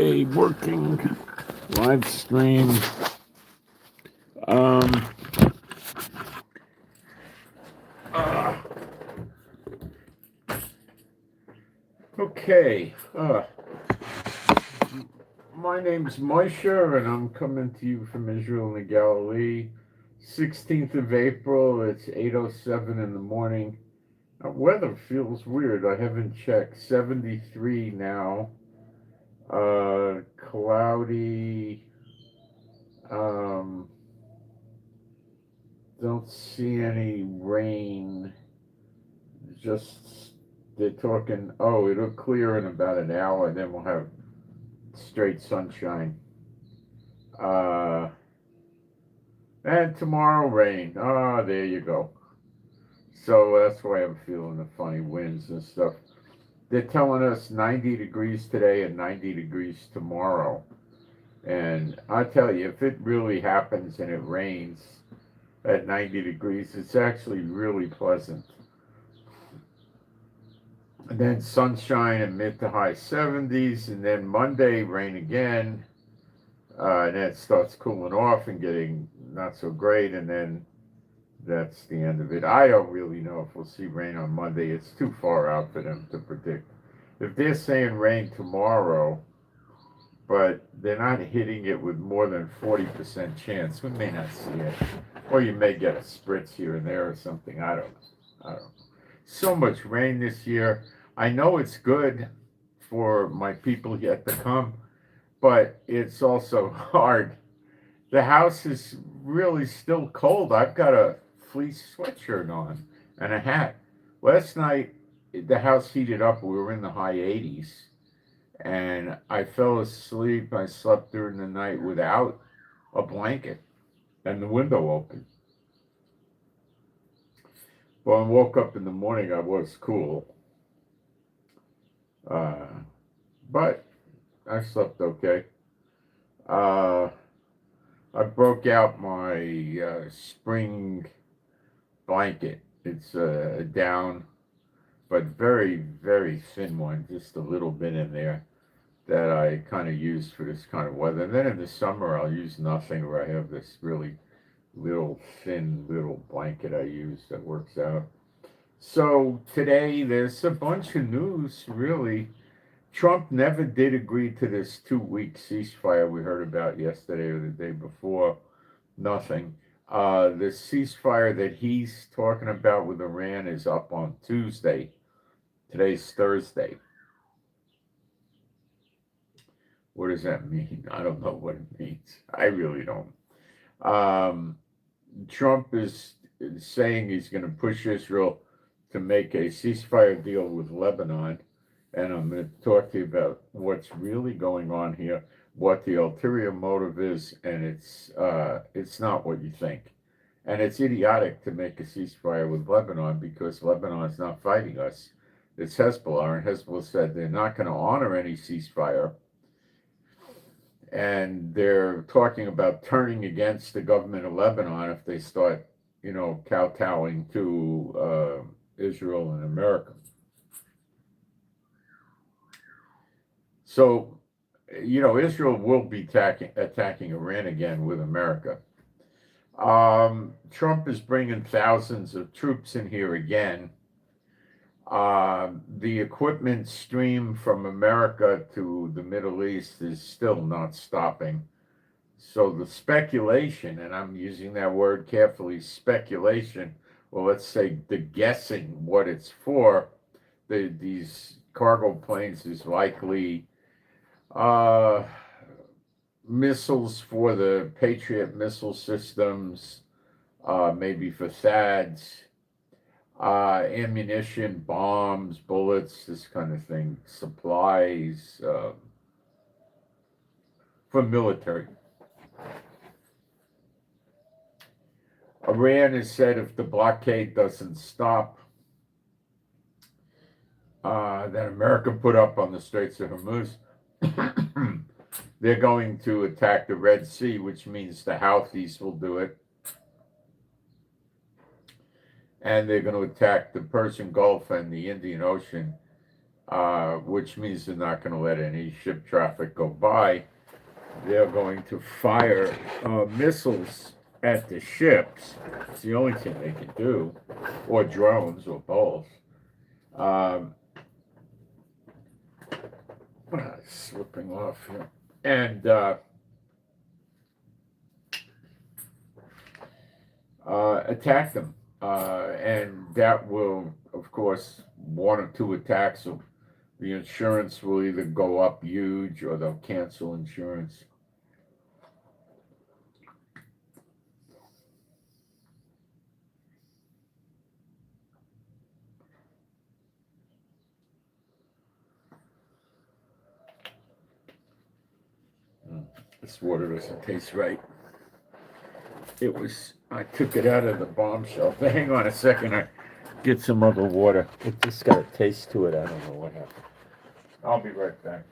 a working live stream. Okay. My name's Moshe, and I'm coming to you from Israel in the Galilee. 16th of April, it's 8:07 in the morning. Weather feels weird. I haven't checked. 73 now. Cloudy. Don't see any rain. Just they're talking. Oh, it'll clear in about an hour, and then we'll have straight sunshine. And tomorrow rain. There you go. So that's why I'm feeling the funny winds and stuff. They're telling us 90 degrees today and 90 degrees tomorrow. And I tell you, if it really happens and it rains at 90 degrees, it's actually really pleasant. And then sunshine in mid to high 70s, and then Monday rain again, and then it starts cooling off and getting not so great, and then that's the end of it. I don't really know if we'll see rain on Monday. It's too far out for them to predict. If they're saying rain tomorrow, but they're not hitting it with more than 40% chance, we may not see it. Or you may get a spritz here and there or something. I don't know. So much rain this year. I know it's good for my people yet to come, but it's also hard. The house is really still cold. I've got a fleece sweatshirt on and a hat. Last night, the house heated up. We were in the high 80s, and I fell asleep. I slept during the night without a blanket and the window open. Well, I woke up in the morning, I was cool. But I slept okay. I broke out my spring blanket. It's a down, but very, very thin one, just a little bit in there that I kind of use for this kind of weather. And then in the summer, I'll use nothing, where I have this really little thin little blanket I use that works out. So today there's a bunch of news, really. Trump never did agree to this 2-week ceasefire we heard about yesterday or the day before. Nothing. The ceasefire that he's talking about with Iran is up on Tuesday. Today's Thursday. What does that mean? I don't know what it means. I really don't. Trump is saying he's going to push Israel to make a ceasefire deal with Lebanon, and I'm going to talk to you about what's really going on here, what the ulterior motive is, and it's not what you think. And it's idiotic to make a ceasefire with Lebanon because Lebanon's not fighting us. It's Hezbollah, and Hezbollah said they're not going to honor any ceasefire. And they're talking about turning against the government of Lebanon if they start, kowtowing to Israel and America. So, Israel will be attacking Iran again with America. Trump is bringing thousands of troops in here again. The equipment stream from America to the Middle East is still not stopping. So the speculation, and I'm using that word carefully, speculation, well, let's say the guessing what it's for, these cargo planes is likely missiles for the Patriot missile systems, maybe for THAADs, ammunition, bombs, bullets, this kind of thing, supplies for military. Iran has said if the blockade doesn't stop that America put up on the Straits of Hormuz, they're going to attack the Red Sea, which means the Houthis will do it. And they're going to attack the Persian Gulf and the Indian Ocean. which means they're not going to let any ship traffic go by. They're going to fire missiles at the ships. It's the only thing they can do, or drones, or both. Slipping off here. And attack them. And that will, of course, one or two attacks, the insurance will either go up huge or they'll cancel insurance. This water doesn't taste right. I took it out of the bomb shelf. Hang on a second, I get some other water. It just got a taste to it. I don't know what happened. I'll be right back.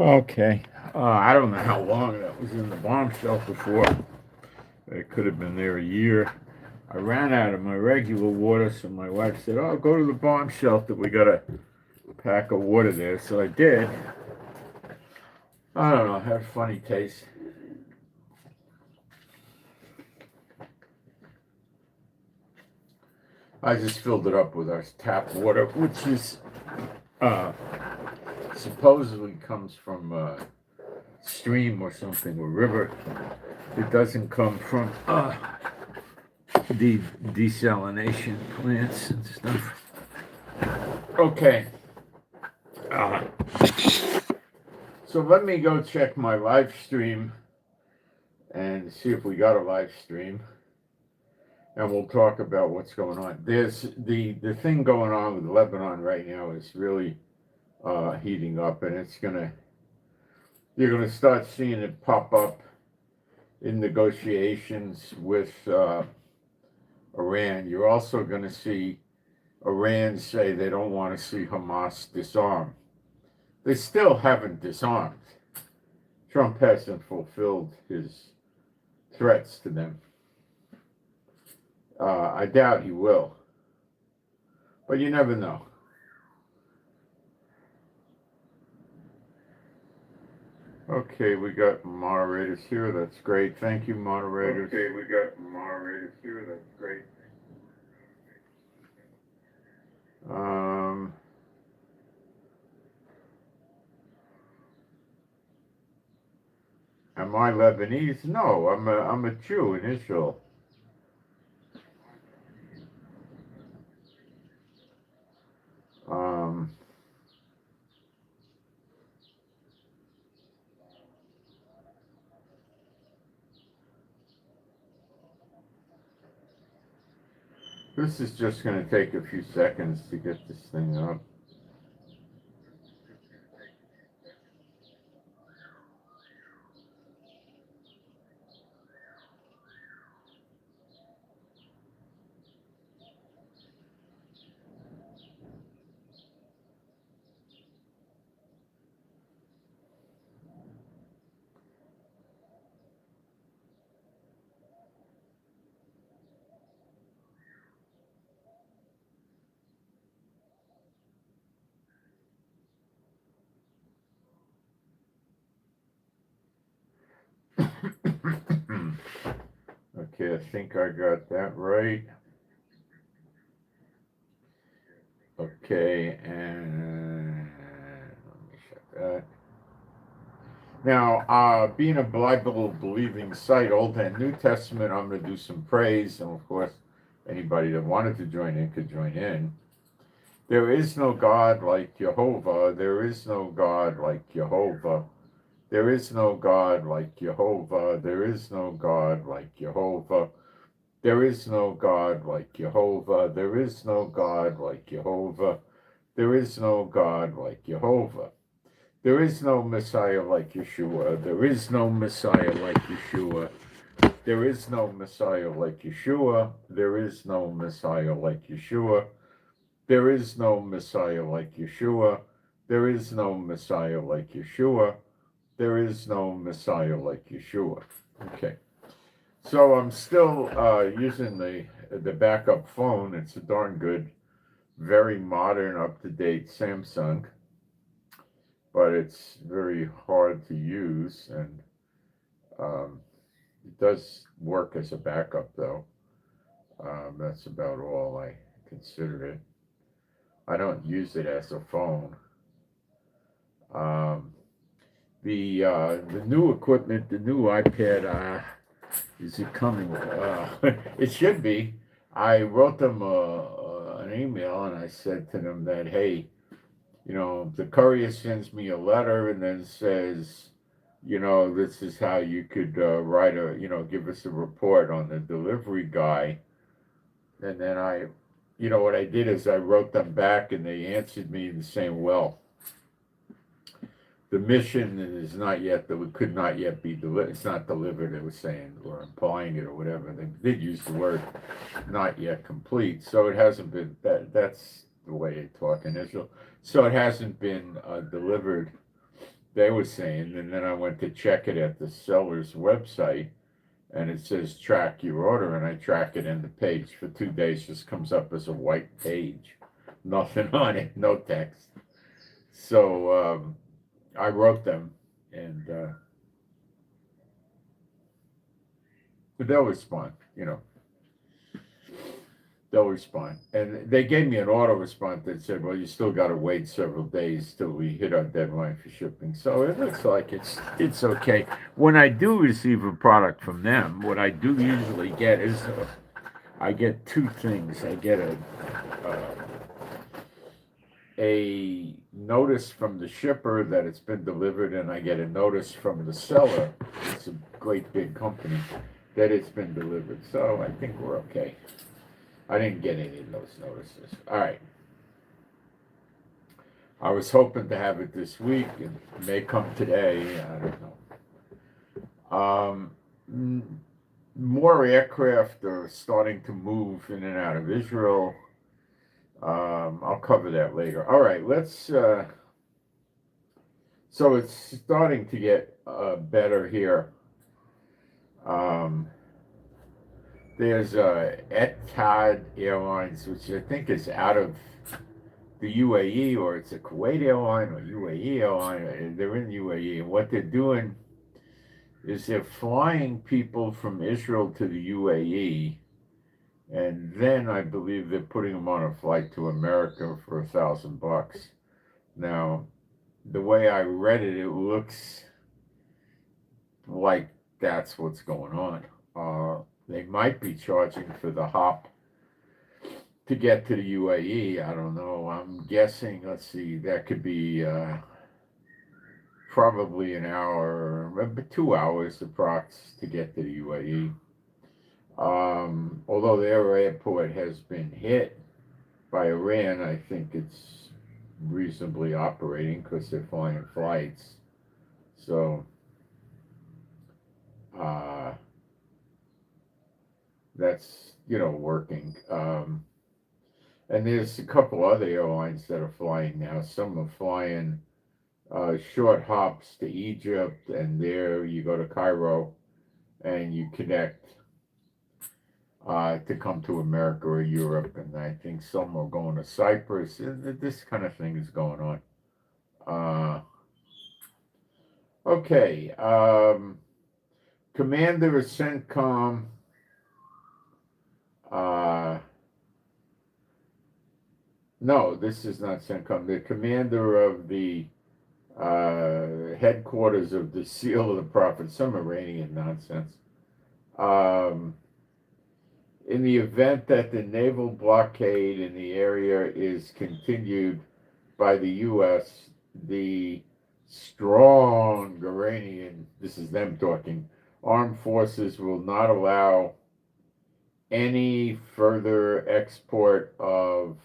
Okay. I don't know how long that was in the bomb shelf before. It could have been there a year. I ran out of my regular water, so my wife said, "Oh, go to the bomb shelf. We got a pack of water there." So I did. I don't know. It had a funny taste. I just filled it up with our tap water, which is supposedly comes from a stream or something, or river. It doesn't come from the desalination plants and stuff. Okay. So let me go check my live stream and see if we got a live stream. And we'll talk about what's going on. There's the thing going on with Lebanon right now is really heating up, and you're gonna start seeing it pop up in negotiations with Iran. You're also gonna see Iran say they don't want to see Hamas disarm. They still haven't disarmed. Trump hasn't fulfilled his threats to them. I doubt he will, but you never know. Okay, we got moderators here. That's great. Thank you, moderators. Okay, we got moderators here. That's great. Am I Lebanese? No, I'm a Jew in Israel. This is just going to take a few seconds to get this thing up. think I got that right. Okay, and let me check that. Now, being a Bible believing site, Old and New Testament, I'm going to do some praise, and of course, anybody that wanted to join in could join in. There is no God like Jehovah. There is no God like Jehovah. There is no God like Jehovah. There is no God like Jehovah. There is no God like Jehovah. There is no God like Jehovah. There is no God like Jehovah. There is no Messiah like Yeshua. There is no Messiah like Yeshua. There is no Messiah like Yeshua. There is no Messiah like Yeshua. There is no Messiah like Yeshua. There is no Messiah like Yeshua. There is no Messiah like Yeshua. Okay. So I'm still using the backup phone. It's a darn good, very modern, up-to-date Samsung, but it's very hard to use, and it does work as a backup, though. That's about all I consider it. I don't use it as a phone. The new equipment, the new iPad, is it coming? It should be. I wrote them an email, and I said to them that, hey, the courier sends me a letter and then says, this is how you could write give us a report on the delivery guy. And then what I did is I wrote them back, and they answered me the same, well, the mission is not yet, that we could not yet be delivered. It's not delivered, they were saying, or implying it, or whatever. They did use the word not yet complete. So it hasn't been, that's the way they talk in Israel. So it hasn't been delivered, they were saying. And then I went to check it at the seller's website, and it says track your order, and I track it, and the page for 2 days just comes up as a white page. Nothing on it, no text. So I wrote them, and they'll respond, they'll respond. And they gave me an auto response that said, well, you still got to wait several days till we hit our deadline for shipping. So it looks like it's okay. When I do receive a product from them, what I do usually get is I get two things. I get a notice from the shipper that it's been delivered, and I get a notice from the seller, it's a great big company, that it's been delivered. So I think we're okay. I didn't get any of those notices. All right. I was hoping to have it this week, and it may come today. I don't know. More aircraft are starting to move in and out of Israel. I'll cover that later. All right, let's. So it's starting to get better here. There's Etihad Airlines, which I think is out of the UAE, or it's a Kuwait airline or UAE airline. They're in the UAE, and what they're doing is they're flying people from Israel to the UAE. And then I believe they're putting them on a flight to America for $1,000. Now, the way I read it, it looks like that's what's going on. They might be charging for the hop to get to the UAE. I don't know. I'm guessing, let's see, that could be probably an hour, 2 hours approx to get to the UAE. Although their airport has been hit by Iran, I think it's reasonably operating because they're flying flights. So that's, working. And there's a couple other airlines that are flying now. Some are flying short hops to Egypt, and there you go to Cairo and you connect to come to America or Europe, and I think some are going to Cyprus. This kind of thing is going on. Okay. Commander of CENTCOM No, this is not CENTCOM. The commander of the headquarters of the Seal of the Prophet, some Iranian nonsense. In the event that the naval blockade in the area is continued by the U.S., the strong Iranian, this is them talking, armed forces will not allow any further export or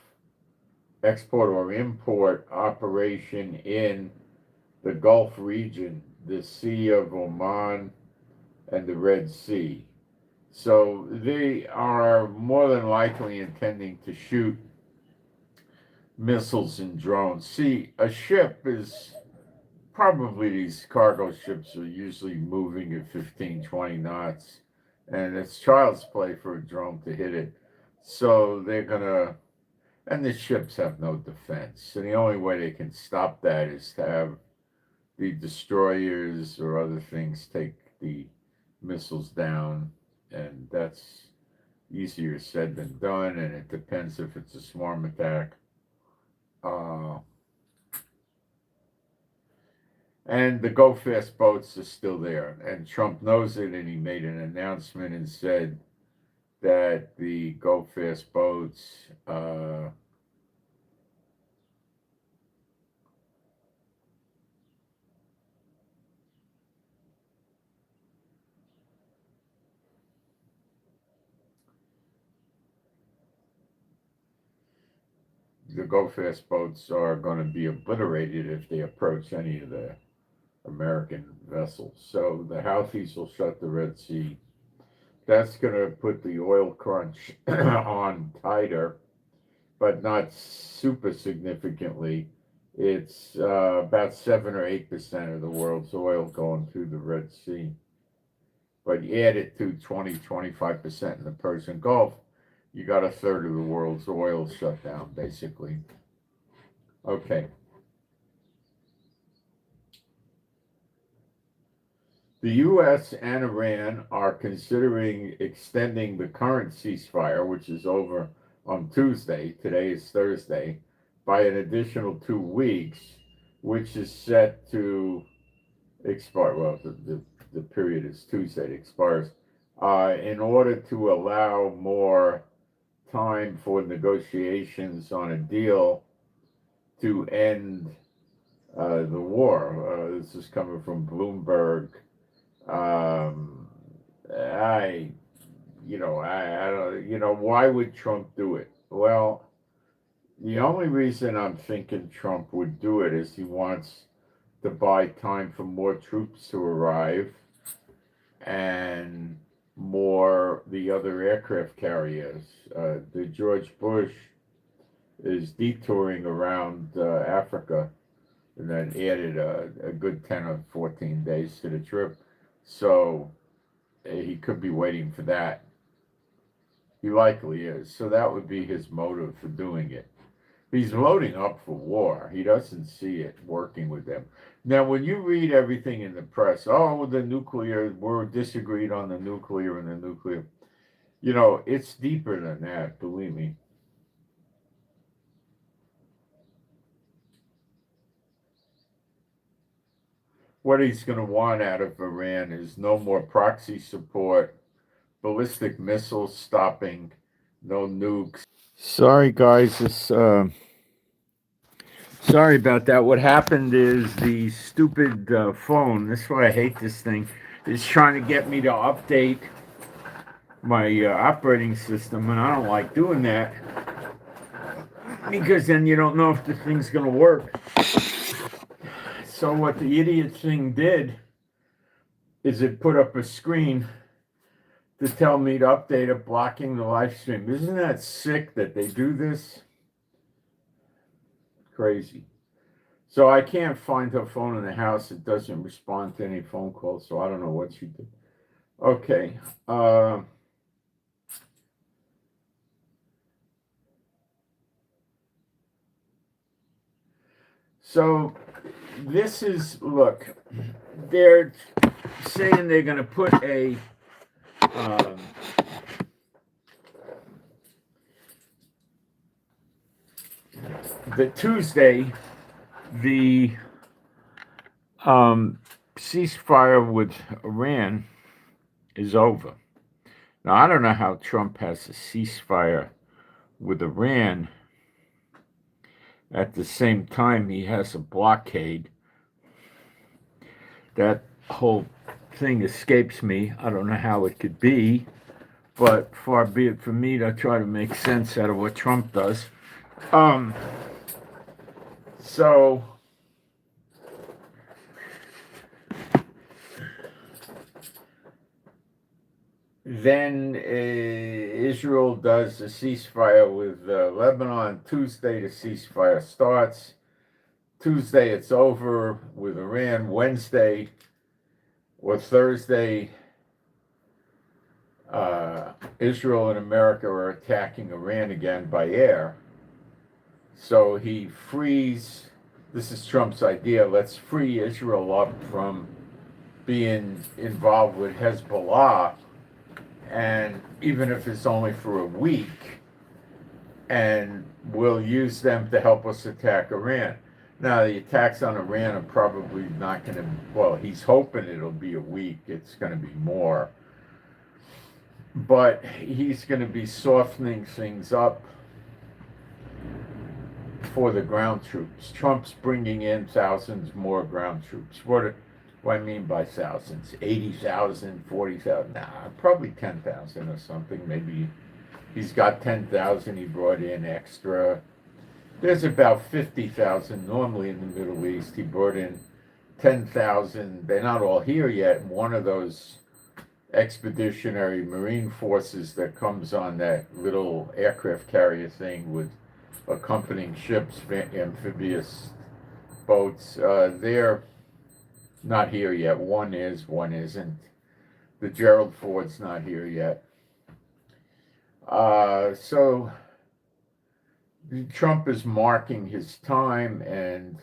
import operation in the Gulf region, the Sea of Oman, and the Red Sea. So they are more than likely intending to shoot missiles and drones. See, a ship is probably, these cargo ships are usually moving at 15, 20 knots, and it's child's play for a drone to hit it. So they're gonna, and the ships have no defense. And the only way they can stop that is to have the destroyers or other things take the missiles down, and that's easier said than done, and it depends if it's a swarm attack. And the go-fast boats are still there, and Trump knows it, and he made an announcement and said that the go-fast boats are going to be obliterated if they approach any of the American vessels. So the Houthis will shut the Red Sea. That's going to put the oil crunch on tighter, but not super significantly. It's about 7 or 8% of the world's oil going through the Red Sea. But add it to 20-25% in the Persian Gulf, you got a third of the world's oil shut down, basically. Okay. The U.S. and Iran are considering extending the current ceasefire, which is over on Tuesday, today is Thursday, by an additional 2 weeks, which is set to expire. Well, the period is Tuesday, it expires, in order to allow more time for negotiations on a deal to end the war. This is coming from Bloomberg. I don't, why would Trump do it? Well, the only reason I'm thinking Trump would do it is he wants to buy time for more troops to arrive and the other aircraft carriers. The George Bush is detouring around Africa, and then added a good 10 or 14 days to the trip. So he could be waiting for that. He likely is. So that would be his motive for doing it. He's loading up for war. He doesn't see it working with them. Now, when you read everything in the press, the nuclear, we're disagreed on the nuclear and the nuclear. It's deeper than that, believe me. What he's going to want out of Iran is no more proxy support, ballistic missiles stopping, no nukes. Sorry, guys. Sorry about that. What happened is the stupid phone, that's why I hate this thing, is trying to get me to update my operating system, and I don't like doing that because then you don't know if the thing's going to work. So what the idiot thing did is it put up a screen to tell me to update it, blocking the live stream. Isn't that sick that they do this? Crazy. So I can't find her phone in the house. It doesn't respond to any phone calls, so I don't know what she did. Okay. So this is, look, they're saying they're going to put the Tuesday, the ceasefire with Iran is over. Now, I don't know how Trump has a ceasefire with Iran at the same time he has a blockade. That whole thing escapes me. I don't know how it could be, but far be it from me to try to make sense out of what Trump does. So then Israel does a ceasefire with Lebanon. Tuesday, the ceasefire starts. Tuesday, it's over with Iran. Wednesday or Thursday, Israel and America are attacking Iran again by air. So he frees, this is Trump's idea, let's free Israel up from being involved with Hezbollah, and even if it's only for a week, and we'll use them to help us attack Iran. Now, the attacks on Iran are probably not going to, well, he's hoping it'll be a week. It's going to be more. But he's going to be softening things up for the ground troops. Trump's bringing in thousands more ground troops. What do I mean by thousands? 80,000, 40,000? Nah, probably 10,000 or something. Maybe he's got 10,000 he brought in extra. There's about 50,000 normally in the Middle East. He brought in 10,000. They're not all here yet. One of those expeditionary marine forces that comes on that little aircraft carrier thing with accompanying ships, amphibious boats, they're not here yet. One is, one isn't. The Gerald Ford's not here yet. So Trump is marking his time, and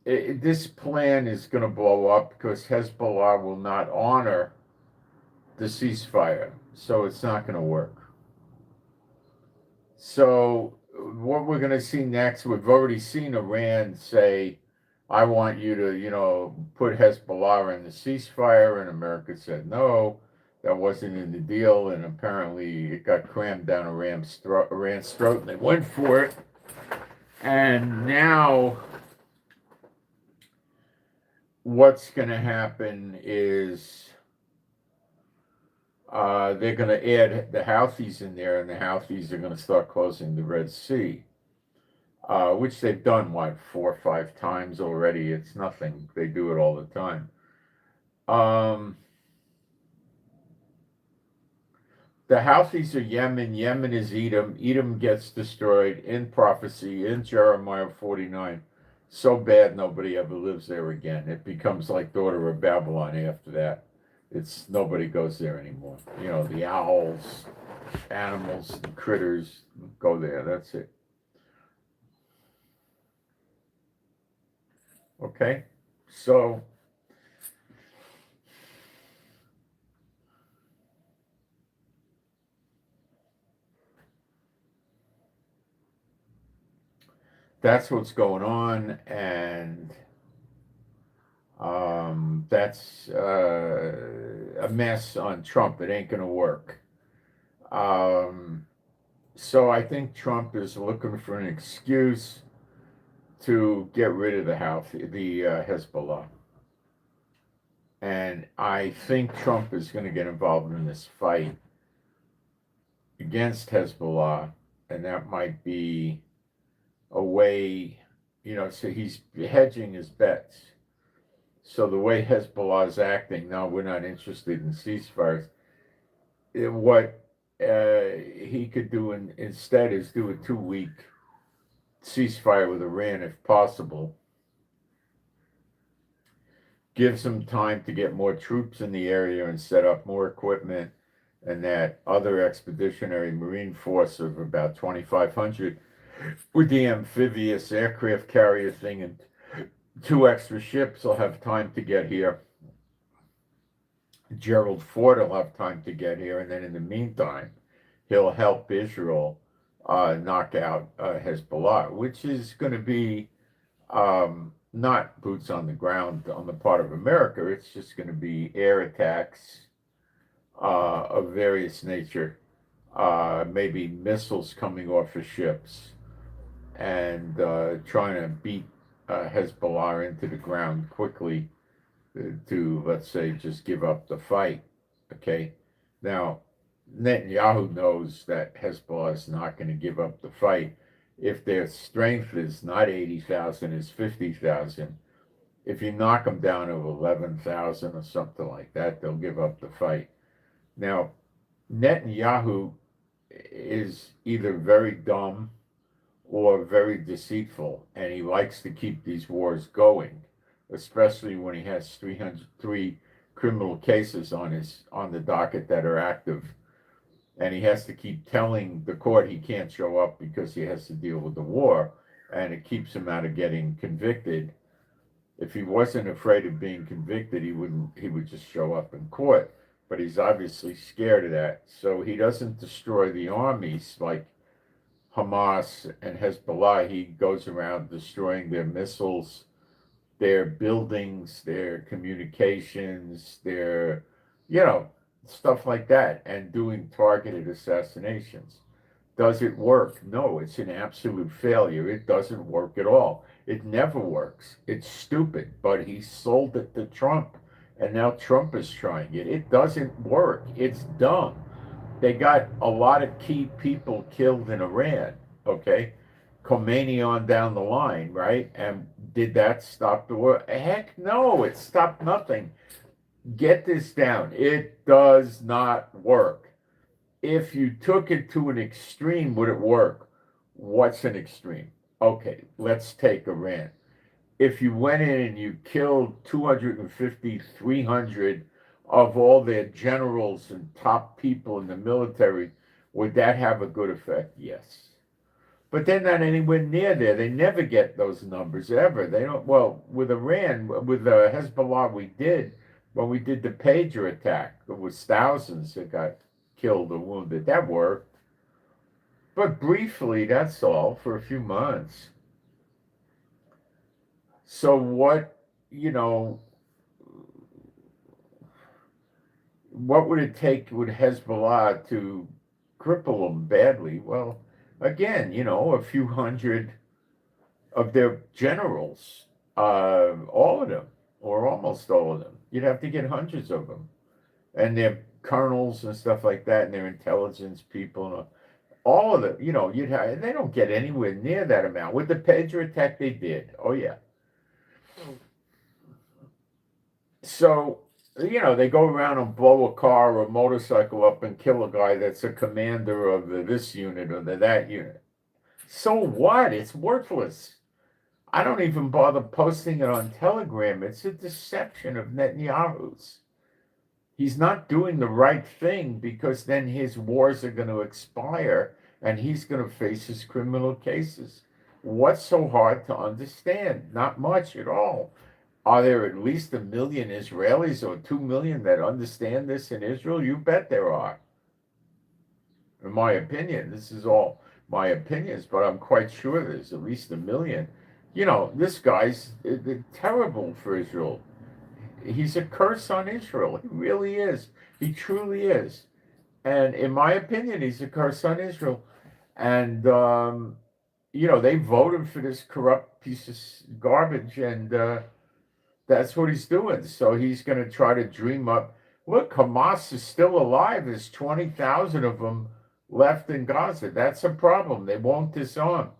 this plan is going to blow up because Hezbollah will not honor the ceasefire, so it's not going to work. So what we're going to see next, we've already seen Iran say, I want you to, put Hezbollah in the ceasefire, and America said no, that wasn't in the deal, and apparently it got crammed down Iran's throat, and they went for it. And now what's going to happen is they're going to add the Houthis in there, and the Houthis are going to start closing the Red Sea, which they've done, 4 or 5 times already. It's nothing. They do it all the time. The Houthis are Yemen. Yemen is Edom. Edom gets destroyed in prophecy in Jeremiah 49. So bad nobody ever lives there again. It becomes like Daughter of Babylon after that. Nobody goes there anymore. The owls, animals, the critters go there. That's it. Okay? So that's what's going on, and that's a mess on Trump. It ain't going to work. So I think Trump is looking for an excuse to get rid of the Hezbollah. And I think Trump is going to get involved in this fight against Hezbollah, and that might be a way, so he's hedging his bets. So the way Hezbollah is acting, no, we're not interested in ceasefires. What he could do instead is do a 2-week ceasefire with Iran if possible. Gives them time to get more troops in the area and set up more equipment, and that other expeditionary marine force of about 2,500 with the amphibious aircraft carrier thing and 2 extra ships will have time to get here. Gerald Ford will have time to get here, and then in the meantime, he'll help Israel knock out Hezbollah, which is going to be not boots on the ground on the part of America. It's just going to be air attacks of various nature, maybe missiles coming off of ships, and trying to beat Hezbollah into the ground quickly to, let's say, just give up the fight. Okay. Now, Netanyahu knows that Hezbollah is not going to give up the fight. If their strength is not 80,000, it's 50,000. If you knock them down to 11,000 or something like that, they'll give up the fight. Now, Netanyahu is either very dumb or very deceitful, and he likes to keep these wars going, especially when he has 303 criminal cases on the docket that are active, and he has to keep telling the court he can't show up because he has to deal with the war, and it keeps him out of getting convicted. If he wasn't afraid of being convicted, he would just show up in court. But he's obviously scared of that, so he doesn't destroy the armies like Hamas and Hezbollah. He goes around destroying their missiles, their buildings, their communications, their, stuff like that, and doing targeted assassinations. Does it work? No, it's an absolute failure. It doesn't work at all. It never works. It's stupid, but he sold it to Trump, and now Trump is trying it. It doesn't work. It's dumb. They got a lot of key people killed in Iran, okay? Khomeini on down the line, right? And did that stop the war? Heck no, it stopped nothing. Get this down. It does not work. If you took it to an extreme, would it work? What's an extreme? Okay, let's take Iran. If you went in and you killed 250, 300 of all their generals and top people in the military, would that have a good effect? Yes. But they're not anywhere near there. They never get those numbers ever. They don't. Well, with Iran, with Hezbollah, when we did the pager attack, there was thousands that got killed or wounded. That worked. But briefly, that's all, for a few months. So what would it take with Hezbollah to cripple them badly? Well, again, a few hundred of their generals, all of them, or almost all of them. You'd have to get hundreds of them, and their colonels and stuff like that, and their intelligence people, and all of them. They don't get anywhere near that amount. With the pager attack, they did. Oh yeah. So, they go around and blow a car or a motorcycle up and kill a guy that's a commander of this unit or that unit. So what? It's worthless. I don't even bother posting it on Telegram. It's a deception of Netanyahu's. He's not doing the right thing, because then his wars are going to expire and he's going to face his criminal cases. What's so hard to understand? Not much at all. Are there at least 1 million Israelis or 2 million that understand this in Israel? You bet there are. In my opinion, this is all my opinions, but I'm quite sure there's at least 1 million. This guy's terrible for Israel. He's a curse on Israel. He really is. He truly is. And in my opinion, he's a curse on Israel. And, they voted for this corrupt piece of garbage, and that's what he's doing. So he's going to try to dream up. Look, Hamas is still alive. There's 20,000 of them left in Gaza. That's a problem. They won't disarm.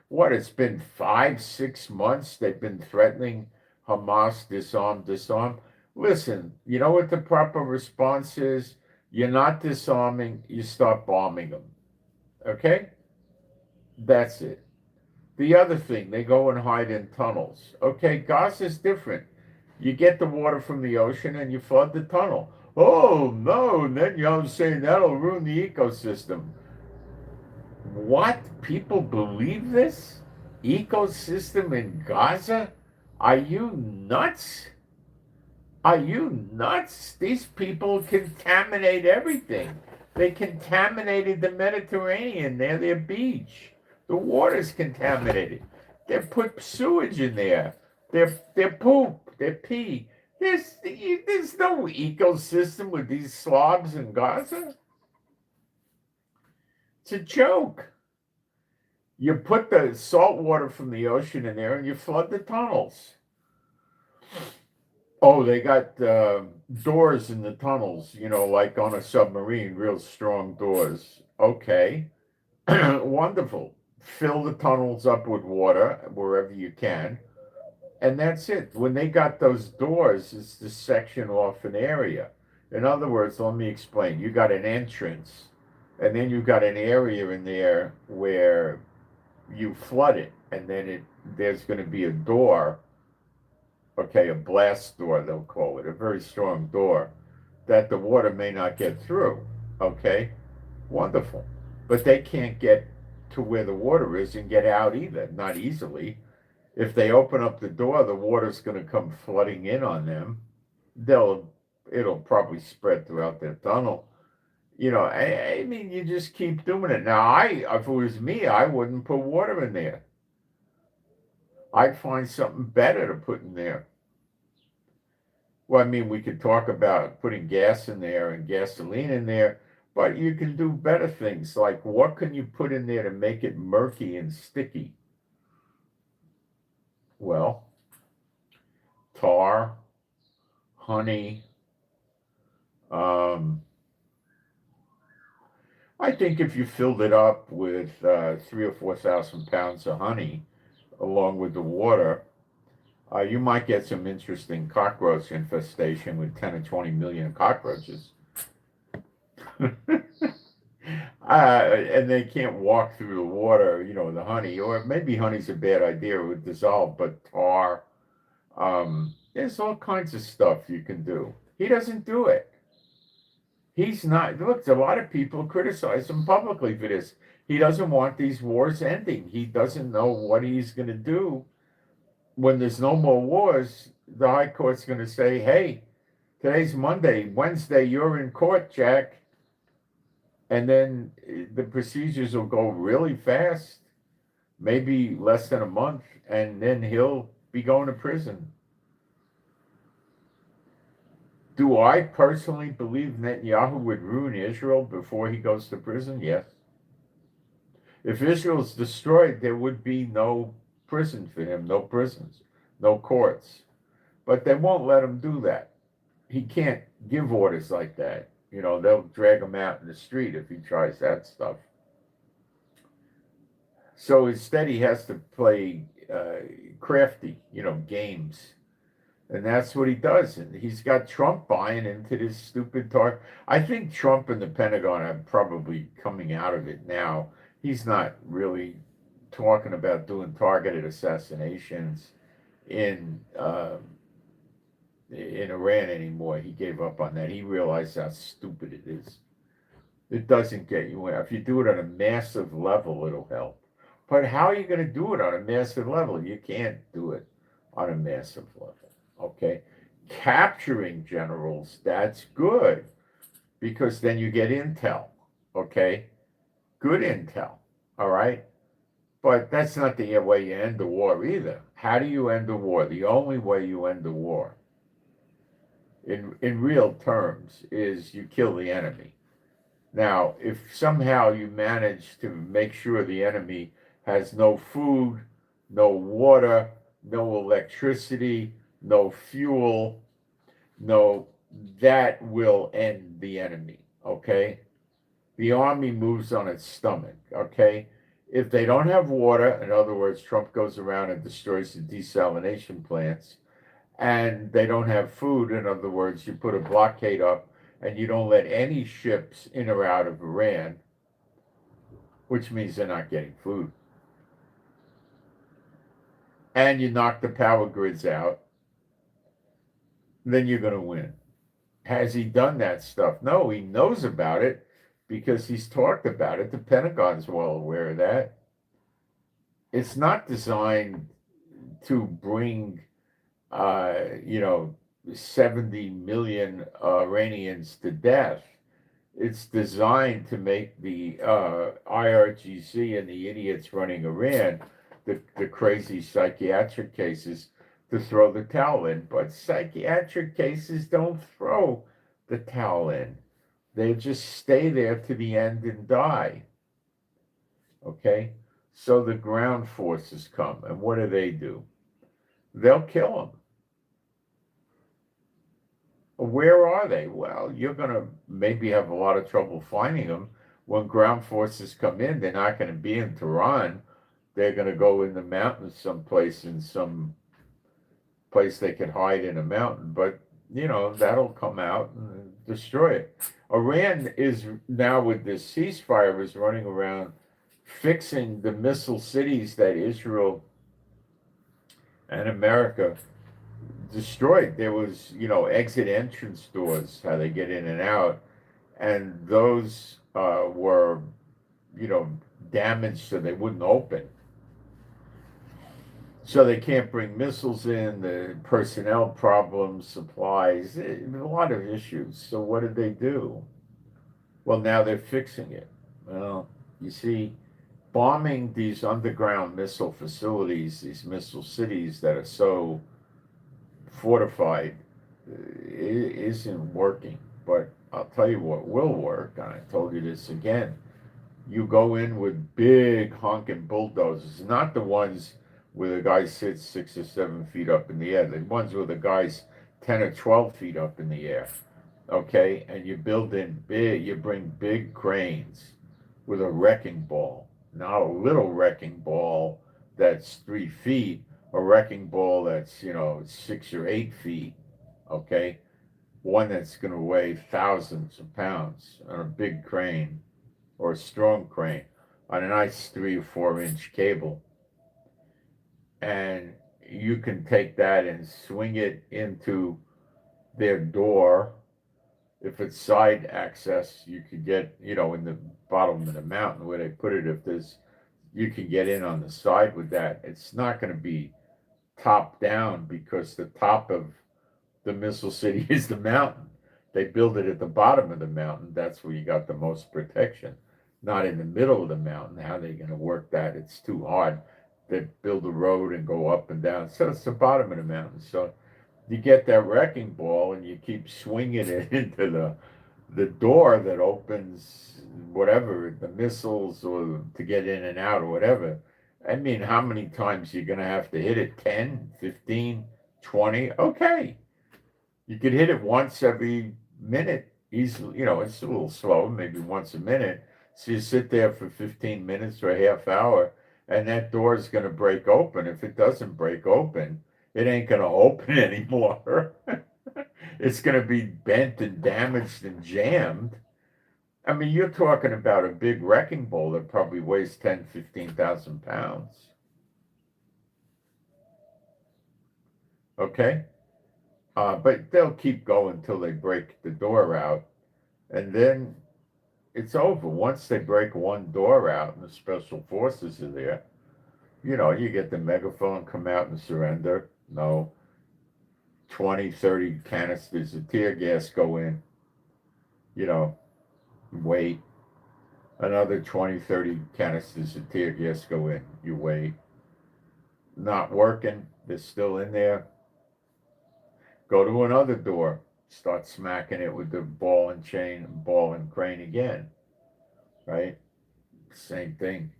What, it's been 5-6 months they've been threatening Hamas, disarm. Listen, you know what the proper response is? You're not disarming, you start bombing them. Okay? That's it. The other thing, they go and hide in tunnels. Okay, Gaza's different. You get the water from the ocean and you flood the tunnel. Oh, no, Netanyahu's saying that'll ruin the ecosystem. What? People believe this? Ecosystem in Gaza? Are you nuts? Are you nuts? These people contaminate everything. They contaminated the Mediterranean near their beach. The water's contaminated. They put sewage in there. Their poop, their pee. There's no ecosystem with these slobs in Gaza. It's a joke. You put the salt water from the ocean in there and you flood the tunnels. Oh, they got doors in the tunnels, like on a submarine, real strong doors. Okay, wonderful. Fill the tunnels up with water wherever you can, and that's it. When they got those doors, it's to section off an area. In other words, let me explain. You got an entrance, and then you got an area in there where you flood it, and then there's going to be a door. Okay, a blast door, they'll call it, a very strong door that the water may not get through. Okay, wonderful. But they can't get to where the water is and get out either, not easily. If they open up the door, the water's going to come flooding in on them. It'll probably spread throughout their tunnel. I mean, you just keep doing it. Now, if it was me, I wouldn't put water in there. I'd find something better to put in there. Well, I mean, we could talk about putting gas in there and gasoline in there, but you can do better things. Like, what can you put in there to make it murky and sticky? Well, tar, honey. I think if you filled it up with 3,000 or 4,000 pounds of honey, along with the water, you might get some interesting cockroach infestation with 10 or 20 million cockroaches. And they can't walk through the water, the honey, or maybe honey's a bad idea, it would dissolve, but tar, there's all kinds of stuff you can do. He doesn't do it. He's not, look, a lot of people criticize him publicly for this. He doesn't want these wars ending. He doesn't know what he's going to do. When there's no more wars, the High Court's going to say, hey, today's Monday, Wednesday, you're in court, Jack. And then the procedures will go really fast, maybe less than a month, and then he'll be going to prison. Do I personally believe Netanyahu would ruin Israel before he goes to prison? Yes. If Israel's destroyed, there would be no prison for him, no prisons, no courts. But they won't let him do that. He can't give orders like that. They'll drag him out in the street if he tries that stuff. So instead, he has to play crafty, games. And that's what he does. And he's got Trump buying into this stupid talk. I think Trump and the Pentagon are probably coming out of it now. He's not really talking about doing targeted assassinations in Iran anymore. He gave up on that. He realized how stupid it is. It doesn't get you in. If you do it on a massive level, it'll help. But how are you going to do it on a massive level? You can't do it on a massive level. Okay, capturing generals, that's good, because then you get intel. Okay, good intel. All right, but that's not the way you end the war either. How do you end the war? The only way you end the war, in real terms, is you kill the enemy. Now, if somehow you manage to make sure the enemy has no food, no water, no electricity, no fuel, that will end the enemy, okay? The army moves on its stomach, okay? If they don't have water, in other words, Trump goes around and destroys the desalination plants, and they don't have food, in other words, you put a blockade up and you don't let any ships in or out of Iran, which means they're not getting food. And you knock the power grids out, then you're going to win. Has he done that stuff? No, he knows about it because he's talked about it. The Pentagon's well aware of that. It's not designed to bring, 70 million Iranians to death. It's designed to make the IRGC and the idiots running Iran, the crazy psychiatric cases, to throw the towel in. But psychiatric cases don't throw the towel in. They just stay there to the end and die. Okay? So the ground forces come, and what do? They'll kill them. Where are they? Well, you're going to maybe have a lot of trouble finding them. When ground forces come in, they're not going to be in Tehran. They're going to go in the mountains someplace, in some place they could hide in a mountain. But, that'll come out and destroy it. Iran is now, with this ceasefire, is running around fixing the missile cities that Israel and America destroyed. There was, exit entrance doors, how they get in and out, and those were, damaged so they wouldn't open. So they can't bring missiles in, the personnel problems, supplies, a lot of issues. So what did they do? Well, now they're fixing it. Well, you see, bombing these underground missile facilities, these missile cities that are so fortified, isn't working. But I'll tell you what will work, and I told you this again. You go in with big honking bulldozers, not the ones where the guy sits 6 or 7 feet up in the air, the ones where the guy's 10 or 12 feet up in the air. Okay, and you bring big cranes with a wrecking ball, not a little wrecking ball that's 3 feet, a wrecking ball that's 6 or 8 feet. Okay, one that's going to weigh thousands of pounds on a big crane or a strong crane on a nice 3 or 4 inch cable, and you can take that and swing it into their door. If it's side access, you could get, in the bottom of the mountain where they put it, you can get in on the side with that. It's not going to be top down, because the top of the missile city is the mountain. They build it at the bottom of the mountain. That's where you got the most protection, not in the middle of the mountain. How are they going to work that? It's too hard. They build a road and go up and down. So it's the bottom of the mountain. So you get that wrecking ball and you keep swinging it into the door that opens whatever, the missiles, or to get in and out or whatever. I mean, how many times you're going to have to hit it? 10, 15, 20? Okay. You could hit it once every minute easily. It's a little slow, maybe once a minute. So you sit there for 15 minutes or a half hour, and that door is going to break open. If it doesn't break open, it ain't going to open anymore. It's going to be bent and damaged and jammed. I mean, you're talking about a big wrecking ball that probably weighs 10, 15,000 pounds. Okay? But they'll keep going until they break the door out. And then it's over. Once they break one door out and the special forces are there, you get the megaphone, come out and surrender. No. 20, 30 canisters of tear gas go in. Wait. Another 20, 30 canisters of tear gas go in. You wait. Not working. They're still in there. Go to another door. Start smacking it with the ball and crane again. Right? Same thing.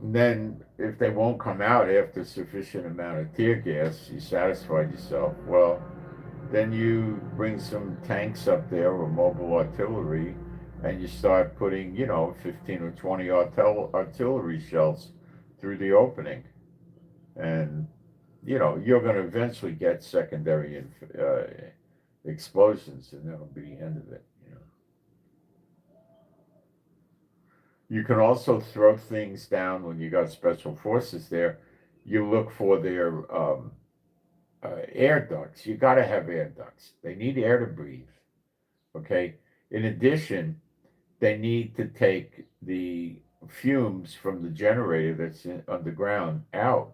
And then if they won't come out after a sufficient amount of tear gas, you satisfied yourself. Well, then you bring some tanks up there or mobile artillery, and you start putting, 15 or 20 artillery shells through the opening. And, you're going to eventually get secondary explosions, and that'll be the end of it. You can also throw things down when you got special forces there. You look for their air ducts. You got to have air ducts. They need air to breathe. Okay. In addition, they need to take the fumes from the generator that's underground out.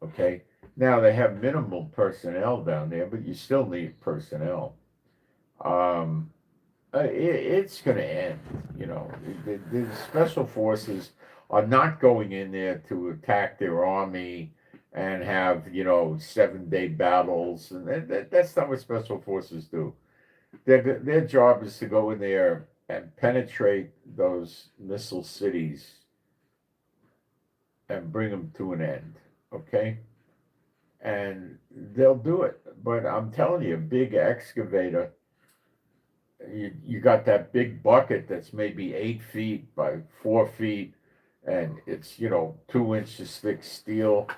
Okay. Now they have minimal personnel down there, but you still need personnel. It's going to end. The special forces are not going in there to attack their army and have 7-day battles, and that's not what special forces do. Their job is to go in there and penetrate those missile cities and bring them to an end. Okay, and they'll do it. But I'm telling you, a big excavator. You got that big bucket that's maybe 8 feet by 4 feet, and it's 2 inches thick steel,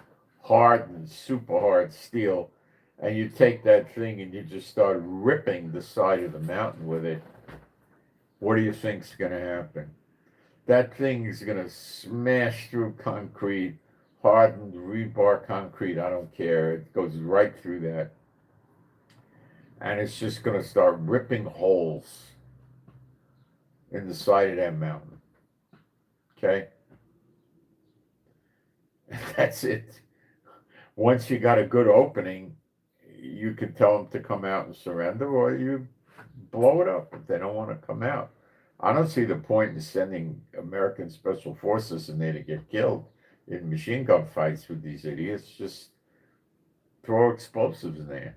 hardened, super hard steel, and you take that thing and you just start ripping the side of the mountain with it. What do you think's going to happen? That thing is going to smash through concrete, hardened rebar concrete. I don't care. It goes right through that, and it's just going to start ripping holes in the side of that mountain. Okay? That's it. Once you got a good opening, you can tell them to come out and surrender, or you blow it up if they don't want to come out. I don't see the point in sending American special forces in there to get killed in machine gun fights with these idiots. Just throw explosives in there,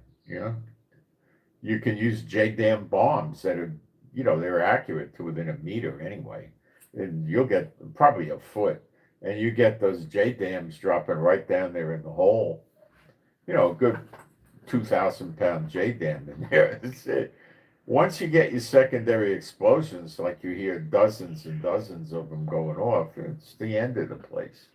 You can use JDAM bombs that are, they're accurate to within a meter anyway. And you'll get probably a foot. And you get those JDAMs dropping right down there in the hole. A good 2,000-pound JDAM in there. That's it. Once you get your secondary explosions, like you hear dozens and dozens of them going off, it's the end of the place.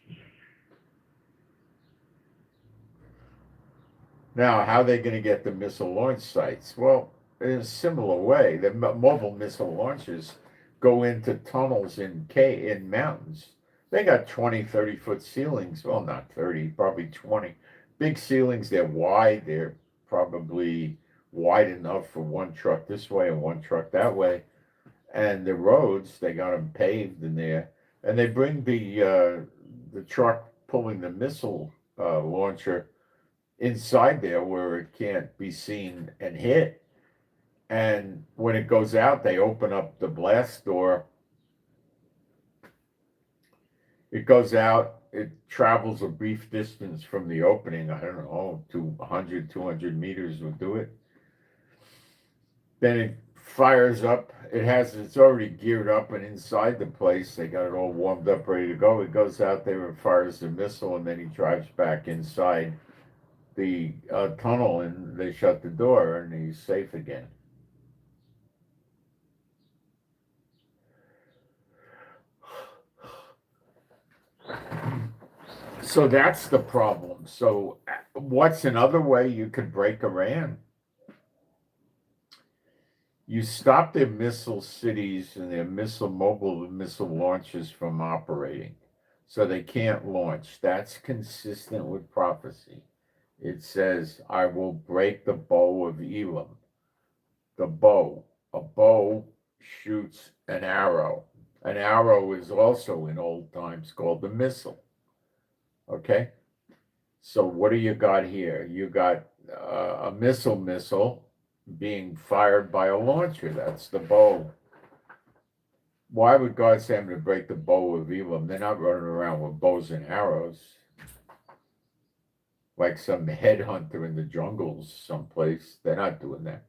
Now, how are they going to get the missile launch sites? Well, in a similar way, the mobile missile launchers go into tunnels in mountains. They got 20, 30-foot ceilings. Well, not 30, probably 20. Big ceilings. They're wide. They're probably wide enough for one truck this way and one truck that way. And the roads, they got them paved in there. And they bring the truck pulling the missile launcher inside there where it can't be seen and hit. And when it goes out, they open up the blast door. It goes out, it travels a brief distance from the opening. I don't know, 100, 200 meters will do it. Then it fires up. It's already geared up, and inside the place, they got it all warmed up, ready to go. It goes out there and fires the missile, and then he drives back inside the tunnel, and they shut the door, and he's safe again. So that's the problem. So what's another way you could break Iran? You stop their missile cities and their mobile missile launches from operating, so they can't launch. That's consistent with prophecy. It says, I will break the bow of Elam. The bow. A bow shoots an arrow. An arrow is also in old times called the missile. Okay? So what do you got here? You got a missile being fired by a launcher. That's the bow. Why would God say I'm going to break the bow of Elam? They're not running around with bows and arrows like some headhunter in the jungles someplace. They're not doing that.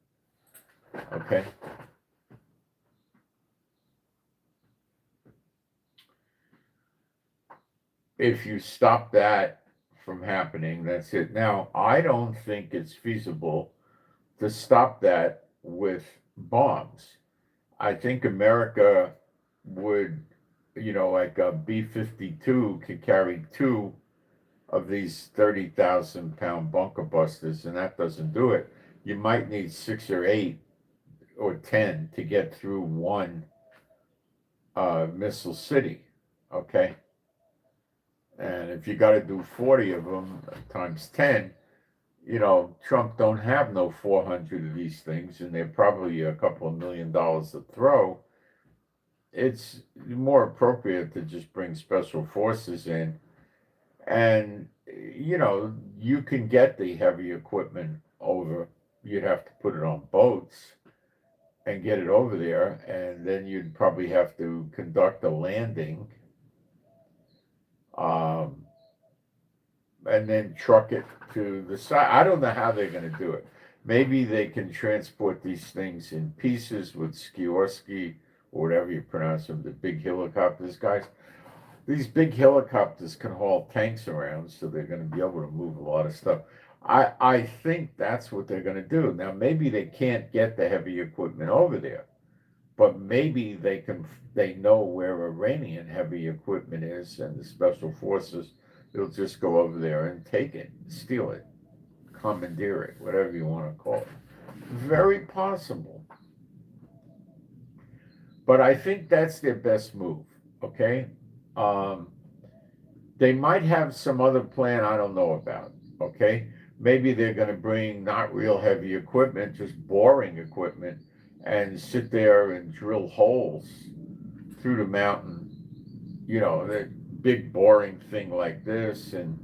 Okay? If you stop that from happening, that's it. Now, I don't think it's feasible to stop that with bombs. I think America would, like a B-52 could carry 2 of these 30,000-pound bunker busters, and that doesn't do it. You might need 6 or 8 or 10 to get through one missile city, okay? And if you got to do 40 of them times 10, Trump don't have no 400 of these things, and they're probably a couple of $1 million to throw. It's more appropriate to just bring special forces in. And, you can get the heavy equipment over. You'd have to put it on boats. and get it over there, and then you'd probably have to conduct a landing, um, and then truck it to the side. I don't know how they're going to do it. Maybe they can transport these things in pieces with Skiorski, or whatever you pronounce them, the big helicopters, guys. These big helicopters can haul tanks around, so they're going to be able to move a lot of stuff. I think that's what they're going to do. Now, maybe they can't get the heavy equipment over there, but maybe they know where Iranian heavy equipment is, and the special forces, they'll just go over there and take it, steal it, commandeer it, whatever you want to call it. Very possible. But I think that's their best move, okay? They might have some other plan I don't know about, okay? Maybe they're going to bring not real heavy equipment, just boring equipment, and sit there and drill holes through the mountain, the big boring thing like this, and,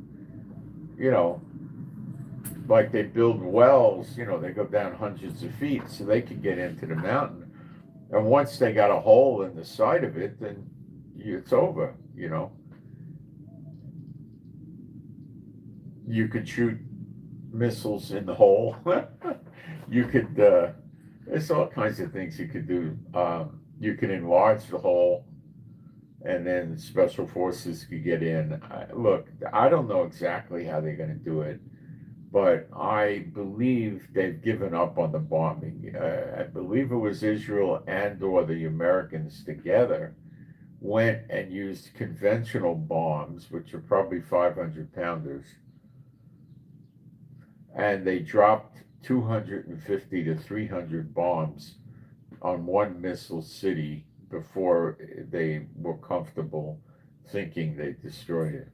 like they build wells, they go down hundreds of feet so they can get into the mountain. And once they got a hole in the side of it, then it's over, You could shoot missiles in the hole. You could, there's all kinds of things you could do. You can enlarge the hole, and then special forces could get in. Look, I don't know exactly how they're going to do it, but I believe they've given up on the bombing. I believe it was Israel and or the Americans together went and used conventional bombs, which are probably 500 pounders, and they dropped 250 to 300 bombs on one missile city before they were comfortable thinking they destroyed it.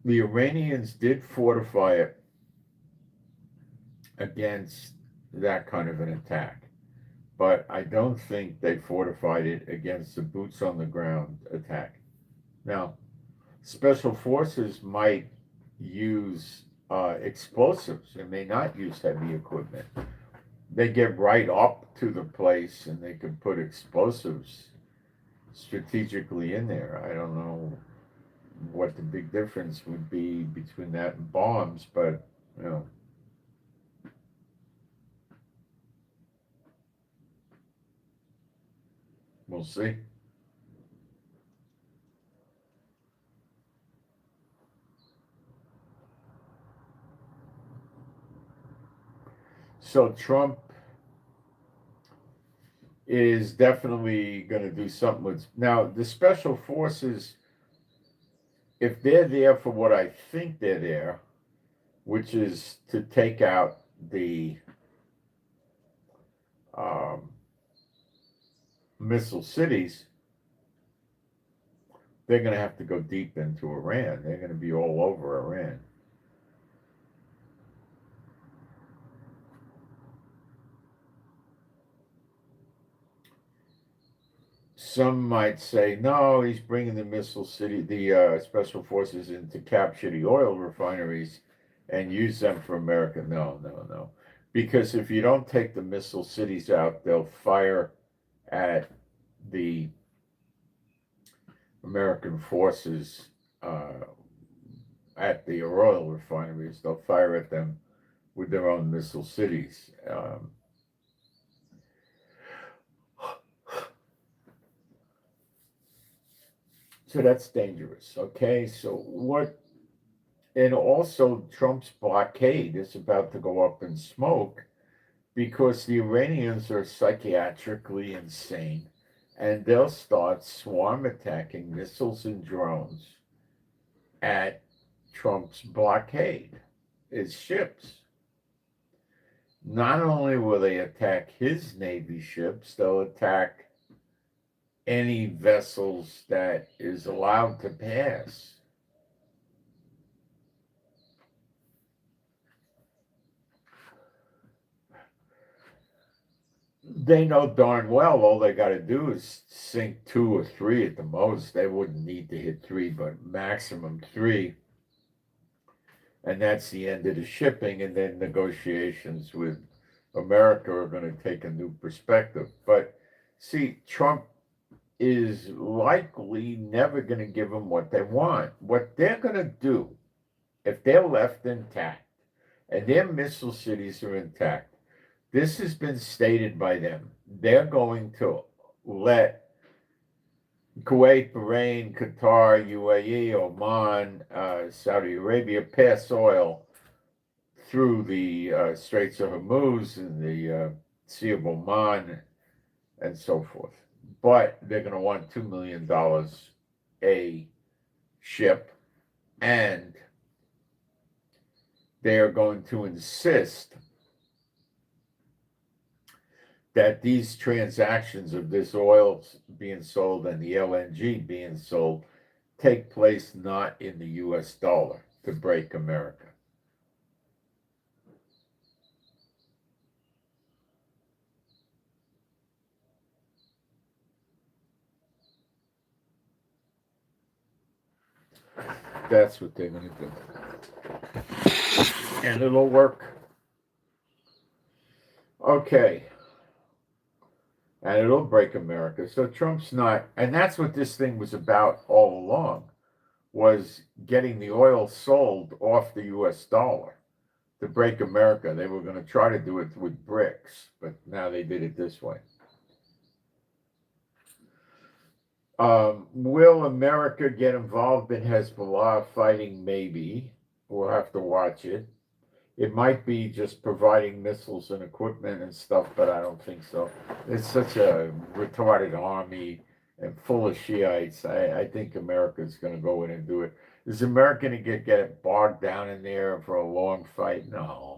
The Iranians did fortify it against that kind of an attack, but I don't think they fortified it against the boots on the ground attack. Now, special forces might use explosives. They may not use heavy equipment. They get right up to the place and they can put explosives strategically in there. I don't know what the big difference would be between that and bombs, but we'll see. So Trump is definitely going to do something with. Now, the special forces, if they're there for what I think they're there, which is to take out the missile cities, they're going to have to go deep into Iran. They're going to be all over Iran. Some might say, no, he's bringing the special forces in to capture the oil refineries and use them for America. No. Because if you don't take the missile cities out, they'll fire at the American forces at the oil refineries. They'll fire at them with their own missile cities. So that's dangerous, okay? And also Trump's blockade is about to go up in smoke because the Iranians are psychiatrically insane, and they'll start swarm attacking missiles and drones at Trump's blockade, his ships. Not only will they attack his Navy ships, they'll attack any vessels that is allowed to pass. They know darn well all they got to do is sink 2 or 3 at the most. They wouldn't need to hit 3, but maximum 3. and that's the end of the shipping, and then negotiations with America are going to take a new perspective. But see, Trump is likely never going to give them what they want. What they're going to do, if they're left intact and their missile cities are intact, this has been stated by them. They're going to let Kuwait, Bahrain, Qatar, UAE, Oman, Saudi Arabia pass oil through the Straits of Hormuz and the Sea of Oman and so forth. But they're going to want $2 million a ship, and they are going to insist that these transactions of this oil being sold and the LNG being sold take place not in the US dollar to break America. That's what they're going to do. And it'll work. Okay. And it'll break America. So Trump's not, and that's what this thing was about all along, was getting the oil sold off the US dollar to break America. They were going to try to do it with bricks, but now they did it this way. Will America get involved in Hezbollah fighting? Maybe. We'll have to watch it. It might be just providing missiles and equipment and stuff, but I don't think so. It's such a retarded army and full of Shiites. I think America's going to go in and do it. Is America going to get bogged down in there for a long fight? No.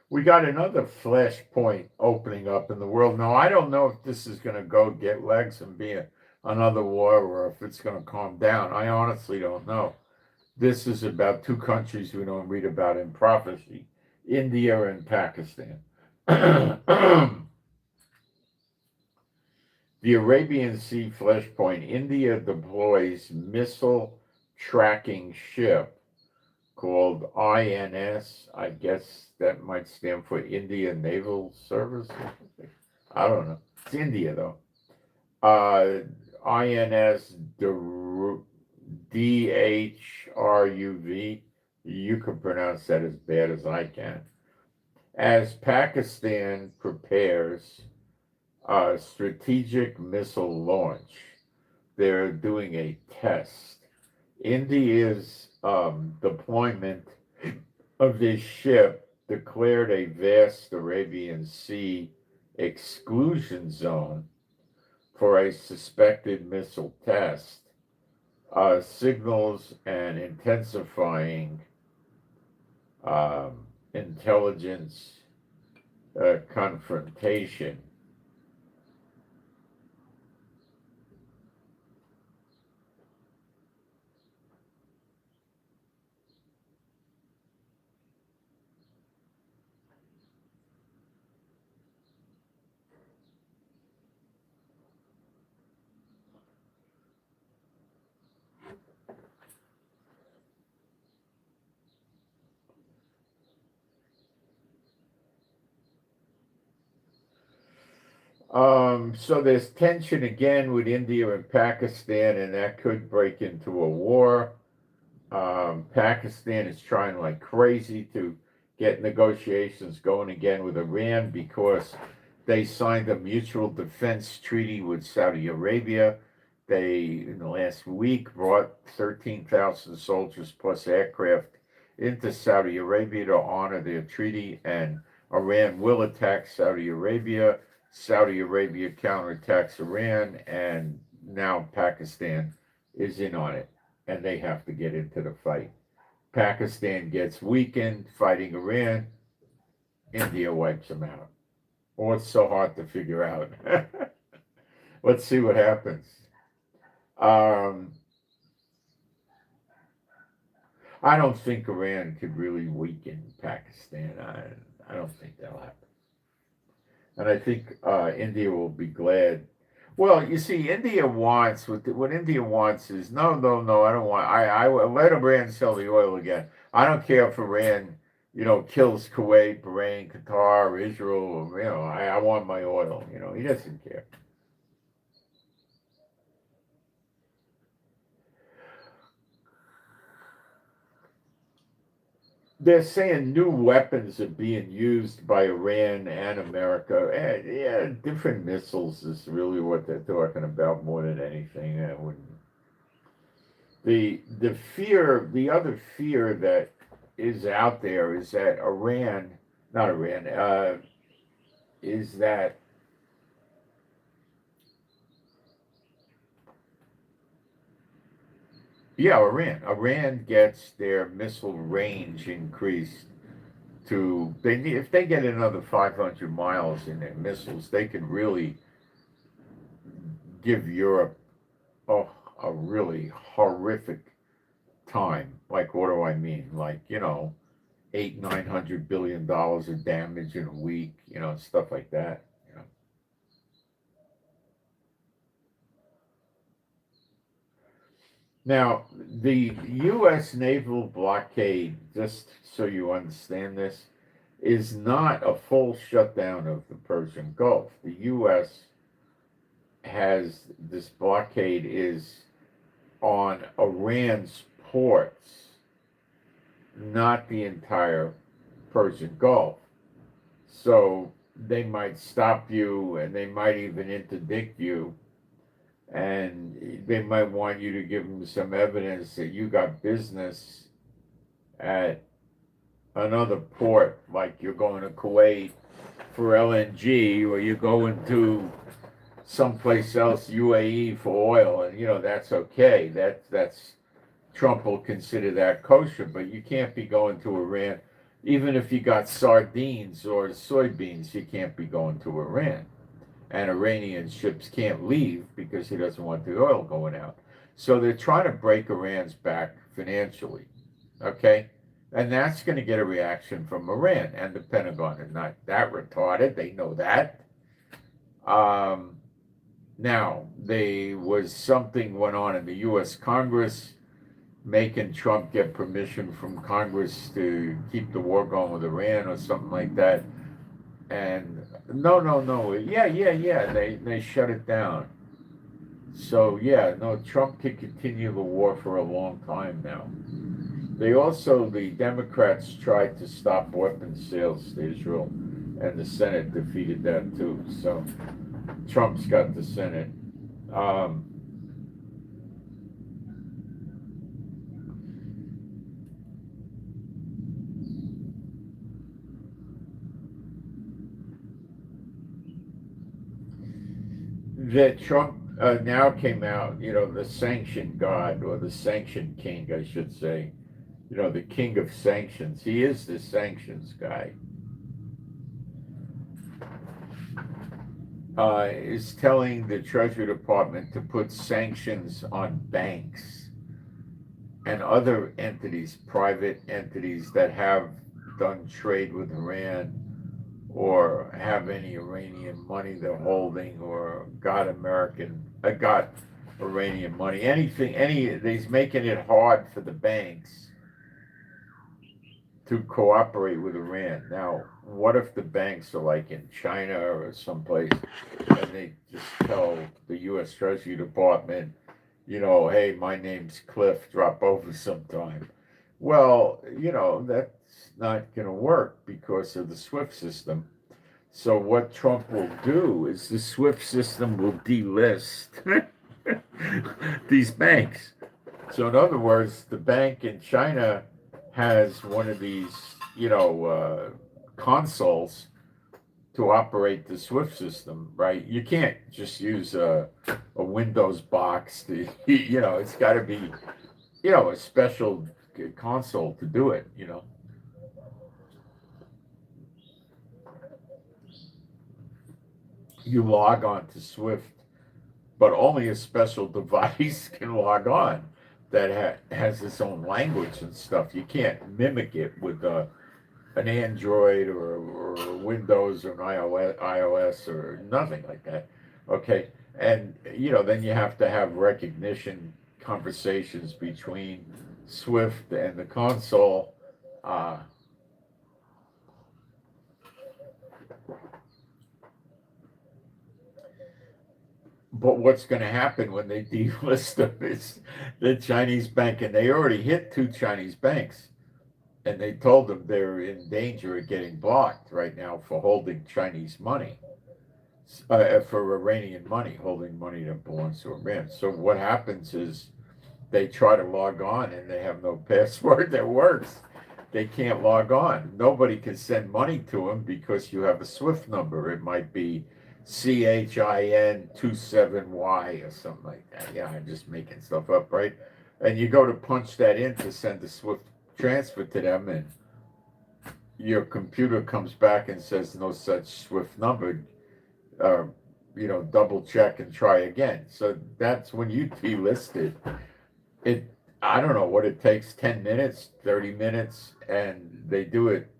We got another flashpoint opening up in the world. Now, I don't know if this is going to go get legs and be another war, or if it's going to calm down. I honestly don't know. This is about two countries we don't read about in prophecy, India and Pakistan. The Arabian Sea flashpoint. India deploys missile tracking ship called INS. I guess that might stand for India Naval Service. I don't know. It's India, though. INS DHRUV. You can pronounce that as bad as I can. As Pakistan prepares a strategic missile launch, they're doing a test. India's deployment of this ship declared a vast Arabian Sea exclusion zone for a suspected missile test, signals an intensifying intelligence confrontation. So there's tension again with India and Pakistan, and that could break into a war. Pakistan is trying like crazy to get negotiations going again with Iran because they signed a mutual defense treaty with Saudi Arabia. They, in the last week, brought 13,000 soldiers plus aircraft into Saudi Arabia to honor their treaty, and Iran will attack Saudi Arabia. Saudi Arabia counterattacks Iran, and now Pakistan is in on it, and they have to get into the fight. Pakistan gets weakened fighting Iran, India wipes them out. Oh, it's so hard to figure out. Let's see what happens. I don't think Iran could really weaken Pakistan. I don't think that'll happen. And I think India will be glad. Well, you see, India wants what India wants is no, no, no. I don't want. I let Iran sell the oil again. I don't care if Iran, kills Kuwait, Bahrain, Qatar, Israel. I want my oil. He doesn't care. They're saying new weapons are being used by Iran and America. And, yeah, different missiles is really what they're talking about more than anything. I wouldn't. The other fear that is out there is that not Iran, is that yeah, Iran gets their missile range increased to if they get another 500 miles in their missiles, they could really give Europe a really horrific time. Like, what do I mean? Like, 800-900 billion dollars of damage in a week, stuff like that. Now, the U.S. naval blockade, just so you understand this, is not a full shutdown of the Persian Gulf. The U.S. has this blockade is on Iran's ports, not the entire Persian Gulf. So they might stop you and they might even interdict you, and they might want you to give them some evidence that you got business at another port, like you're going to Kuwait for LNG, or you're going to someplace else, UAE, for oil, and that's okay. That's Trump will consider that kosher, but you can't be going to Iran. Even if you got sardines or soybeans, you can't be going to Iran. And Iranian ships can't leave because he doesn't want the oil going out. So they're trying to break Iran's back financially, okay? And that's going to get a reaction from Iran, and the Pentagon is not that retarded. They know that. Now, something went on in the U.S. Congress making Trump get permission from Congress to keep the war going with Iran or something like that. And no. Yeah. They shut it down. So yeah, no, Trump could continue the war for a long time now. The Democrats tried to stop weapons sales to Israel, and the Senate defeated that too. So Trump's got the Senate. That Trump now came out, the sanction god, or the sanction king, I should say, the king of sanctions. He is the sanctions guy. Is telling the Treasury Department to put sanctions on banks and other entities, private entities that have done trade with Iran or have any Iranian money they're holding, or got Iranian money, he's making it hard for the banks to cooperate with Iran. Now, what if the banks are like in China or someplace, and they just tell the U.S. Treasury Department, hey, my name's Cliff, drop over sometime. Well, that's not going to work because of the SWIFT system. So what Trump will do is the SWIFT system will delist these banks. So in other words, the bank in China has one of these, consoles to operate the SWIFT system, right? You can't just use a Windows box to, it's got to be, a special console to do it, You log on to SWIFT, but only a special device can log on. that has its own language and stuff. You can't mimic it with an Android or Windows or an iOS or nothing like that. Okay, and then you have to have recognition conversations between Swift and the console. Uh, but what's going to happen when they delist them is the Chinese bank, and they already hit 2 Chinese banks, and they told them they're in danger of getting blocked right now for holding Chinese money, for Iranian money, holding money that belongs to Iran. So what happens is they try to log on and they have no password that works. They can't log on. Nobody can send money to them because you have a SWIFT number. It might be CHIN27Y or something like that. Yeah, I'm just making stuff up, right? And you go to punch that in to send the SWIFT transfer to them, and your computer comes back and says no such SWIFT number. Double check and try again. So that's when you delist it. I don't know what it takes, 10 minutes, 30 minutes, and they do it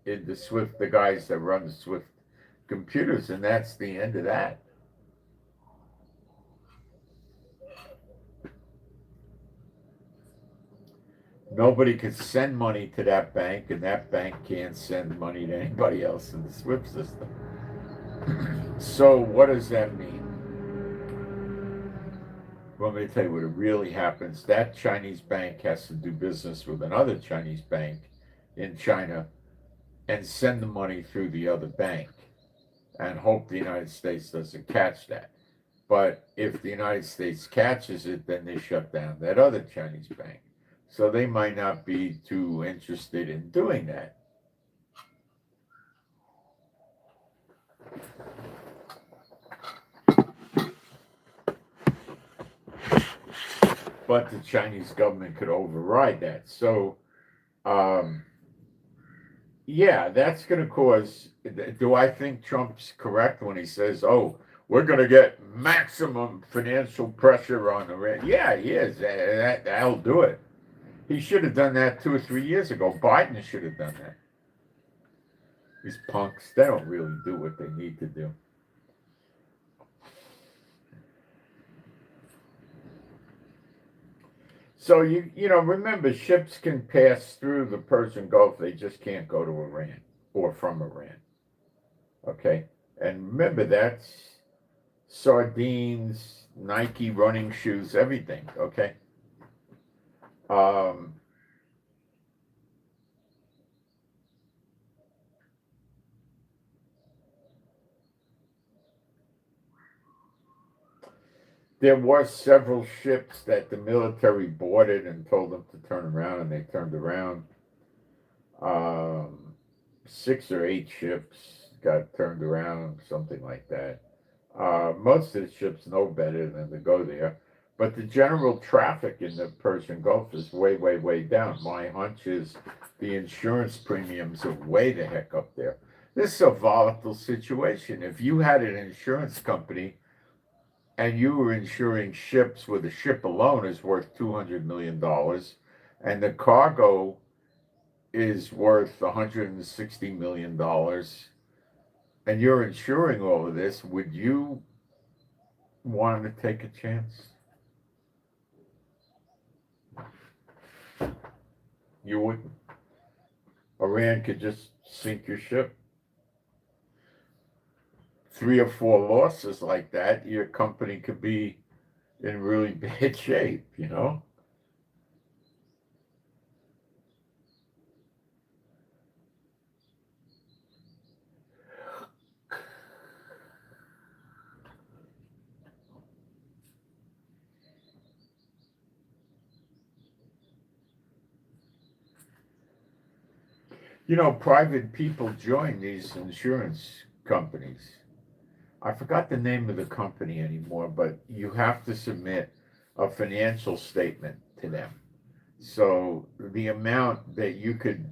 in the Swift, the guys that run the Swift computers, and that's the end of that. Nobody could send money to that bank, and that bank can't send money to anybody else in the Swift system. So what does that mean? Well, let me tell you what it really happens. That Chinese bank has to do business with another Chinese bank in China and send the money through the other bank and hope the United States doesn't catch that. But if the United States catches it, then they shut down that other Chinese bank. So they might not be too interested in doing that. But the Chinese government could override that. So, yeah, that's going to cause. Do I think Trump's correct when he says, "Oh, we're going to get maximum financial pressure on Iran"? Yeah, he is. That'll do it. He should have done that 2 or 3 years ago. Biden should have done that. These punks, they don't really do what they need to do. So remember, ships can pass through the Persian Gulf. They just can't go to Iran or from Iran. Okay, and remember that's sardines, Nike running shoes, everything. Okay. There were several ships that the military boarded and told them to turn around, and they turned around. 6 or 8 ships got turned around, something like that. Most of the ships know better than to go there. But the general traffic in the Persian Gulf is way, way, way down. My hunch is the insurance premiums are way the heck up there. This is a volatile situation. If you had an insurance company and you were insuring ships where the ship alone is worth $200 million and the cargo is worth $160 million, and you're insuring all of this, would you want to take a chance? You wouldn't. Iran could just sink your ship. 3 or 4 losses like that, your company could be in really bad shape, Private people join these insurance companies. I forgot the name of the company anymore, but you have to submit a financial statement to them. So the amount that you could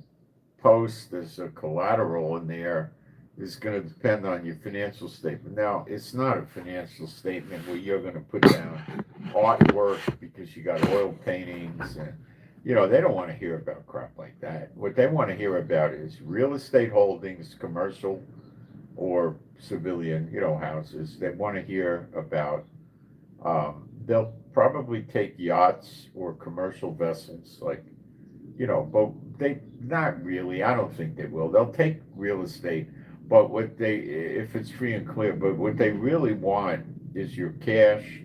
post as a collateral in there is going to depend on your financial statement. Now, it's not a financial statement where you're going to put down artwork because you got oil paintings and, they don't want to hear about crap like that. What they want to hear about is real estate holdings, commercial or civilian, houses. They want to hear about, they'll probably take yachts or commercial vessels, like, but not really, I don't think they will. They'll take real estate, but if it's free and clear, but what they really want is your cash,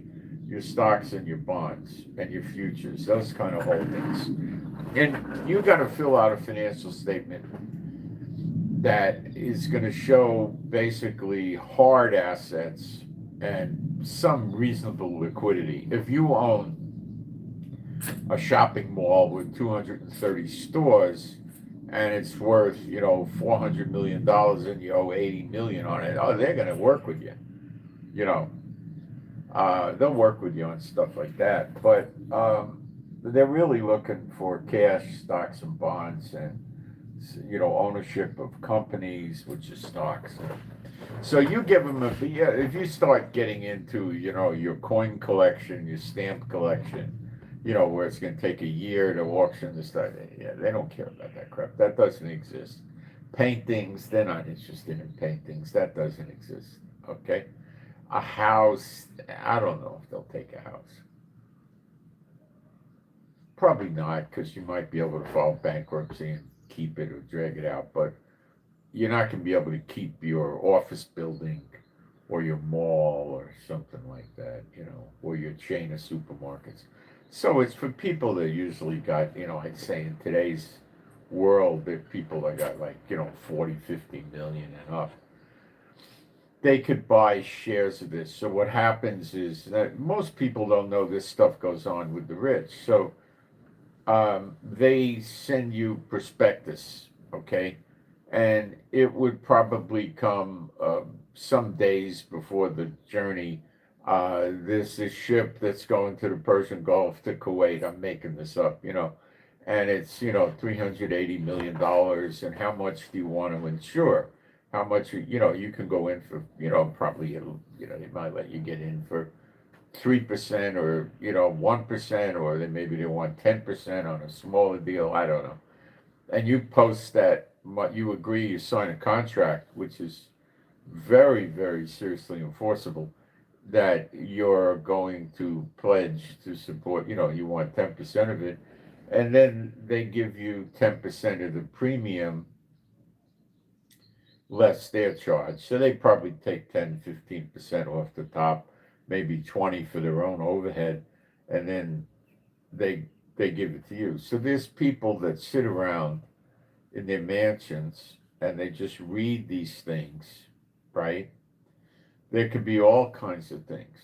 your stocks and your bonds and your futures, those kind of holdings. And you got to fill out a financial statement that is going to show basically hard assets and some reasonable liquidity. If you own a shopping mall with 230 stores and it's worth, $400 million and you owe 80 million on it, they're going to work with you. They'll work with you on stuff like that, but they're really looking for cash, stocks, and bonds, and ownership of companies, which is stocks. So you give them if you start getting into your coin collection, your stamp collection, where it's going to take a year to auction this stuff. Yeah, they don't care about that crap. That doesn't exist. Paintings, they're not interested in paintings. That doesn't exist. Okay. A house, I don't know if they'll take a house. Probably not, because you might be able to file bankruptcy and keep it or drag it out, but you're not going to be able to keep your office building or your mall or something like that, or your chain of supermarkets. So it's for people that usually got, I'd say in today's world, that people that got like, 40, 50 million and up. They could buy shares of this. So what happens is that most people don't know this stuff goes on with the rich. So they send you prospectus, okay? And it would probably come some days before the journey. There's this ship that's going to the Persian Gulf to Kuwait. I'm making this up, and it's, $380 million. And how much do you want to insure? How much, you can go in for, probably, they might let you get in for 3% or, 1%, or maybe they want 10% on a smaller deal. I don't know. And you post that, you agree, you sign a contract, which is very, very seriously enforceable, that you're going to pledge to support, you want 10% of it. And then they give you 10% of the premium less their charge. So they probably take 10, 15% off the top, maybe 20 for their own overhead, and then they give it to you. So there's people that sit around in their mansions and they just read these things, right? There could be all kinds of things,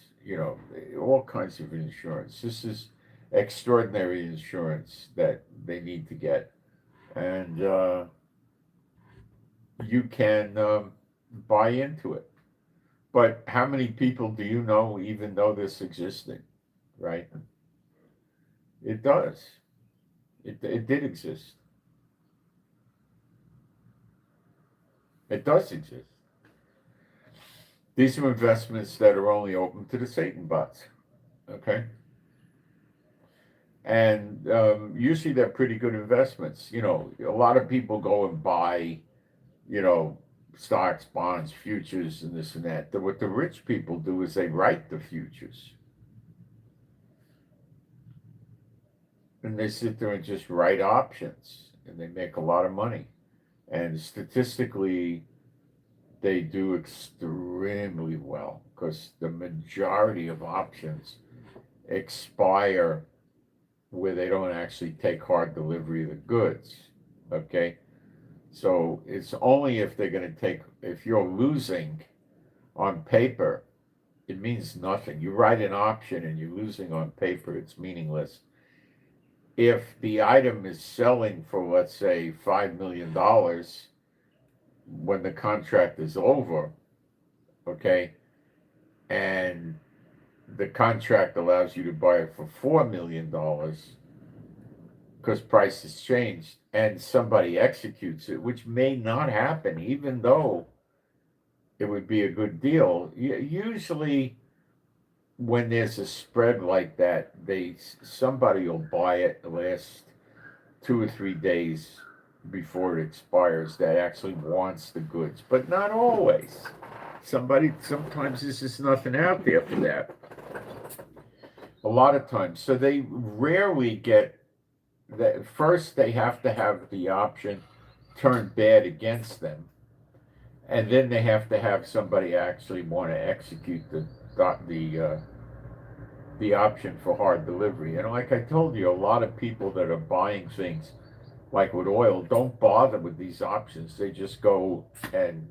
all kinds of insurance. This is extraordinary insurance that they need to get. And you can buy into it. But how many people do you know even know this existed, right? It does. It did exist. It does exist. These are investments that are only open to the Satan bots, okay? And usually they're pretty good investments. A lot of people go and buy, stocks, bonds, futures, and this and that. What the rich people do is they write the futures. And they sit there and just write options, and they make a lot of money. And statistically, they do extremely well, because the majority of options expire where they don't actually take hard delivery of the goods, okay? So it's only if they're going to take, if you're losing on paper, it means nothing. You write an option and you're losing on paper, it's meaningless. If the item is selling for, let's say, $5 million when the contract is over, okay, and the contract allows you to buy it for $4 million because prices changed, and somebody executes it, which may not happen, even though it would be a good deal. Usually when there's a spread like that, somebody will buy it the last 2 or 3 days before it expires that actually wants the goods, but not always. Sometimes there's just nothing out there for that. A lot of times. So they rarely get that. First, they have to have the option turned bad against them. And then they have to have somebody actually want to execute the option for hard delivery. And like I told you, a lot of people that are buying things, like with oil, don't bother with these options. They just go and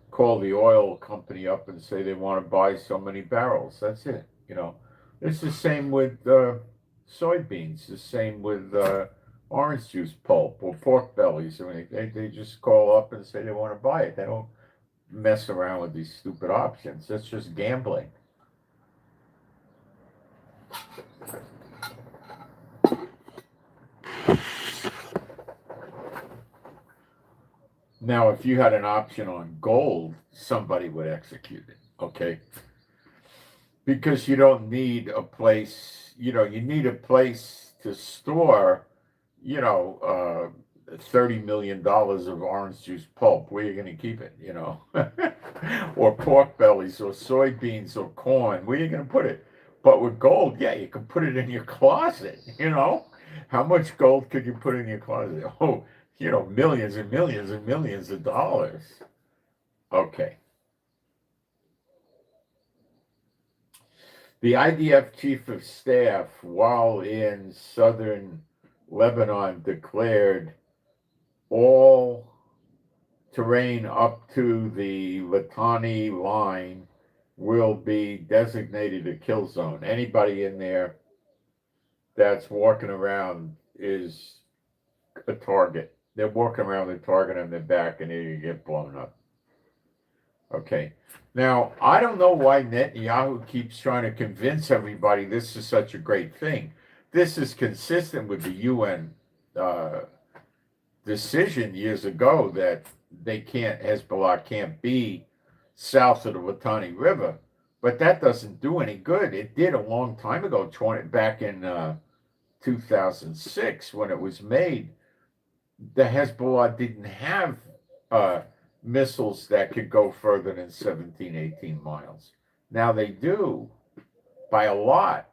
call the oil company up and say they want to buy so many barrels. That's it. It's the same with soybeans. The same with orange juice pulp or pork bellies. I mean, they just call up and say they want to buy it. They don't mess around with these stupid options. That's just gambling. Now, if you had an option on gold, somebody would execute it, okay? Because you don't need a place, you need a place to store, $30 million of orange juice pulp. Where are you going to keep it, or pork bellies or soybeans or corn? Where are you going to put it? But with gold, yeah, you can put it in your closet, How much gold could you put in your closet? Oh, millions and millions and millions of dollars. Okay. The IDF chief of staff, while in southern Lebanon, declared all terrain up to the Litani line will be designated a kill zone. Anybody in there that's walking around is a target. They're walking around with a target on their back and they get blown up. Okay. Now, I don't know why Netanyahu keeps trying to convince everybody this is such a great thing. This is consistent with the UN decision years ago that Hezbollah can't be south of the Litani River. But that doesn't do any good. It did a long time ago, back in 2006 when it was made. The Hezbollah didn't have missiles that could go further than 17, 18 miles. Now they do, by a lot.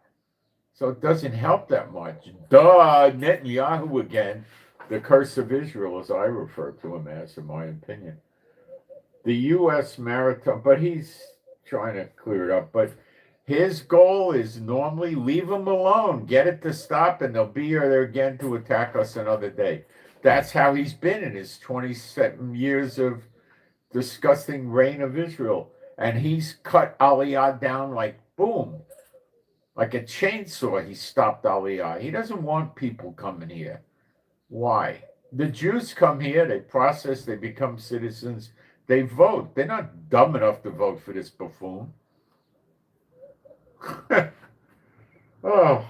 So it doesn't help that much. Duh, Netanyahu again, the curse of Israel, as I refer to him as, in my opinion. The U.S. maritime, but he's trying to clear it up. But his goal is normally leave them alone, get it to stop, and they'll be here again to attack us another day. That's how he's been in his 27 years of disgusting reign of Israel. And he's cut Aliyah down like boom, like a chainsaw. He stopped Aliyah. He doesn't want people coming here. Why? The Jews come here, they process, they become citizens, they vote. They're not dumb enough to vote for this buffoon. Oh.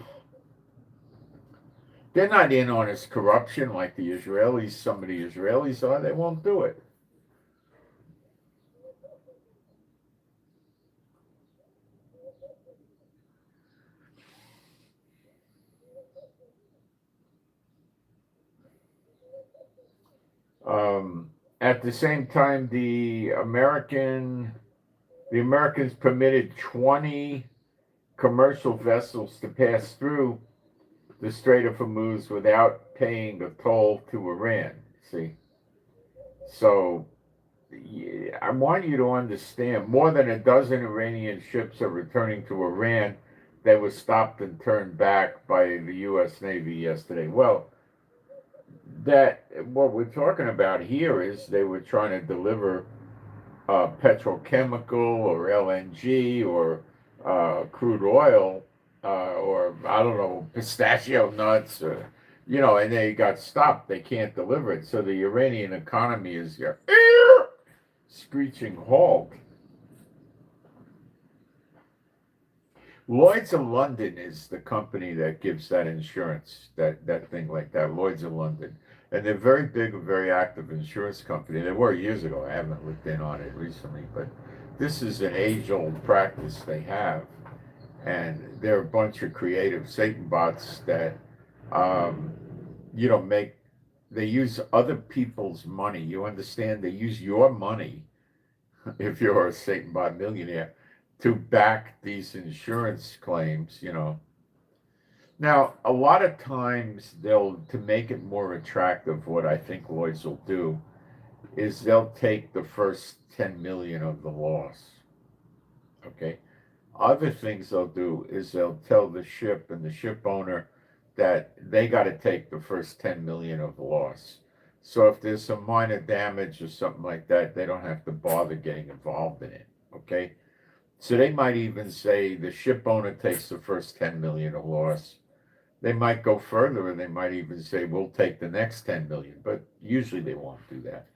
They're not in on his corruption like the Israelis, some of the Israelis are. They won't do it. At the same time, the Americans permitted 20 commercial vessels to pass through the Strait of Hormuz without paying a toll to Iran. See? So I want you to understand, more than a dozen Iranian ships are returning to Iran that were stopped and turned back by the U.S. Navy yesterday. Well, what we're talking about here is they were trying to deliver petrochemical or LNG or crude oil or, I don't know, pistachio nuts, or, and they got stopped. They can't deliver it. So the Iranian economy is screeching halt. Lloyd's of London is the company that gives that insurance, that thing like that, Lloyd's of London. And they're very big, a very active insurance company. They were years ago. I haven't looked in on it recently, but this is an age-old practice they have. And they're a bunch of creative Satan bots that, um, you know, they use other people's money. You understand? They use your money, if you're a Satan bot millionaire, to back these insurance claims, you know. Now, a lot of times to make it more attractive, what I think lawyers will do is they'll take the first 10 million of the loss. Okay. Other things they'll do is they'll tell the ship and the ship owner that they got to take the first 10 million of the loss. So if there's some minor damage or something like that, they don't have to bother getting involved in it. Okay. So they might even say the ship owner takes the first 10 million of loss. They might go further and they might even say, we'll take the next 10 million, but usually they won't do that.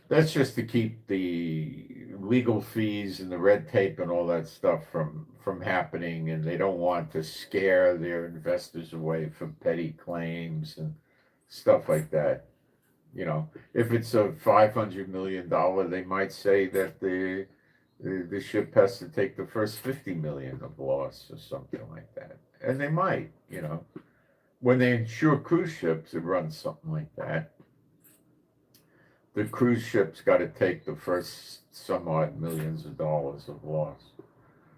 That's just to keep the legal fees and the red tape and all that stuff from happening, and they don't want to scare their investors away from petty claims and stuff like that. You know, if it's a $500 million, they might say that the ship has to take the first 50 million of loss or something like that. And they might, you know, when they insure cruise ships, it runs something like that. The cruise ship's got to take the first some odd millions of dollars of loss.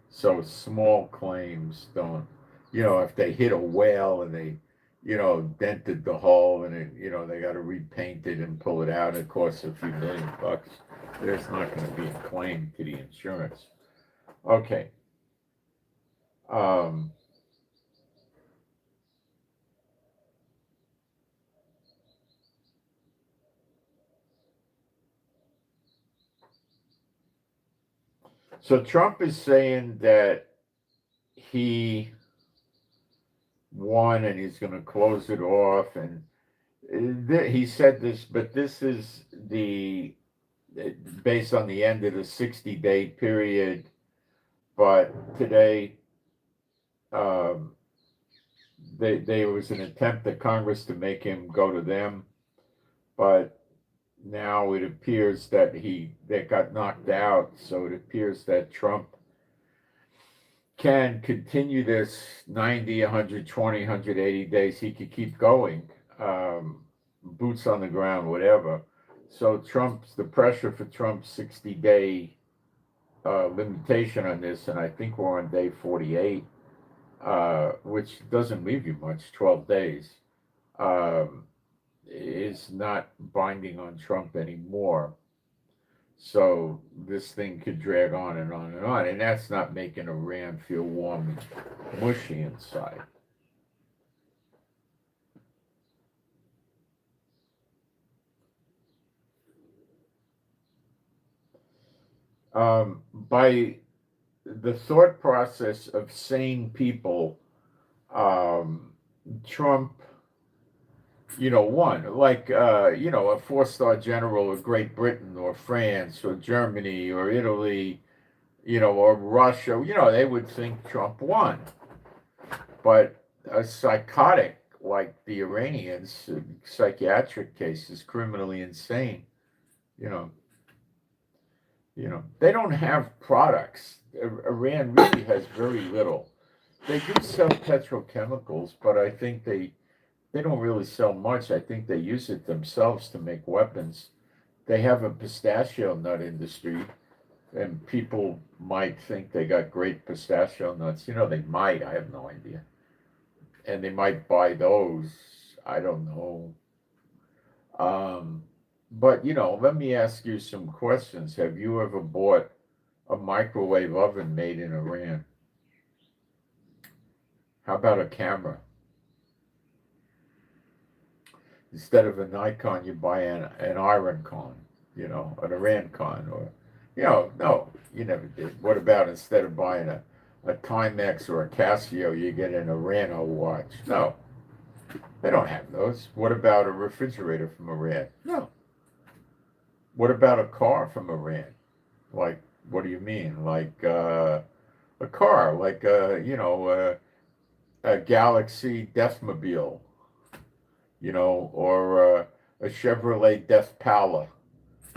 So small claims don't, you know, if they hit a whale and they, you know, dented the hull and it, you know, they got to repaint it and pull it out, it costs a few $1,000,000. There's not going to be a claim to the insurance. Okay. So Trump is saying that he won and he's going to close it off. And he said this, but this is based on the end of the 60-day period. But today, there was an attempt at Congress to make him go to them, but now it appears that they got knocked out. So it appears that Trump can continue this 90, 120, 180 days. He could keep going, boots on the ground, whatever. So the pressure for Trump's 60-day limitation on this, and I think we're on day 48, which doesn't leave you much, 12 days, is not binding on Trump anymore. So this thing could drag on and on and on, and that's not making Iran feel warm and mushy inside. By the thought process of sane people, Trump, you know, won. Like, you know, a four-star general of Great Britain or France or Germany or Italy, you know, or Russia, you know, they would think Trump won. But a psychotic like the Iranians, psychiatric cases, criminally insane, you know, they don't have products. Iran really has very little. They do sell petrochemicals, but I think they don't really sell much. I think they use it themselves to make weapons. They have a pistachio nut industry, and people might think they got great pistachio nuts. You know, they might. I have no idea. And they might buy those. I don't know. But, you know, let me ask you some questions. Have you ever bought a microwave oven made in Iran? How about a camera? Instead of a Nikon, you buy an Ironcon, you know, an Irancon, or, you know, no, you never did. What about instead of buying a Timex or a Casio, you get an Irano watch? No, they don't have those. What about a refrigerator from Iran? No. What about a car from Iran? Like, what do you mean? Like a car, like you know, a Galaxy Deathmobile, you know, or a Chevrolet Death Pala.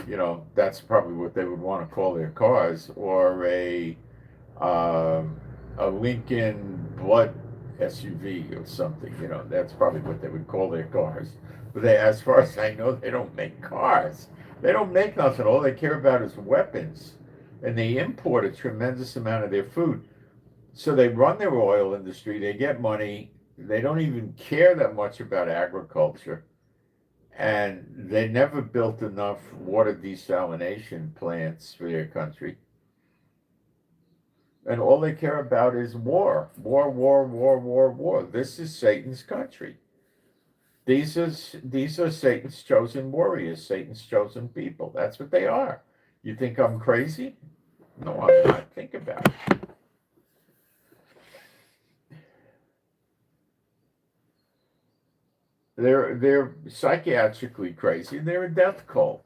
You know, that's probably what they would want to call their cars, or a a Lincoln Blood SUV or something. That's probably what they would call their cars. But as far as I know, they don't make cars. They don't make nothing. All they care about is weapons. And they import a tremendous amount of their food. So they run their oil industry, they get money, they don't even care that much about agriculture, and they never built enough water desalination plants for their country. And all they care about is war. War, war, war, war, war. This is Satan's country. These are Satan's chosen warriors, Satan's chosen people. That's what they are. You think I'm crazy? No, I'm not. Think about it. They're psychiatrically crazy. They're a death cult.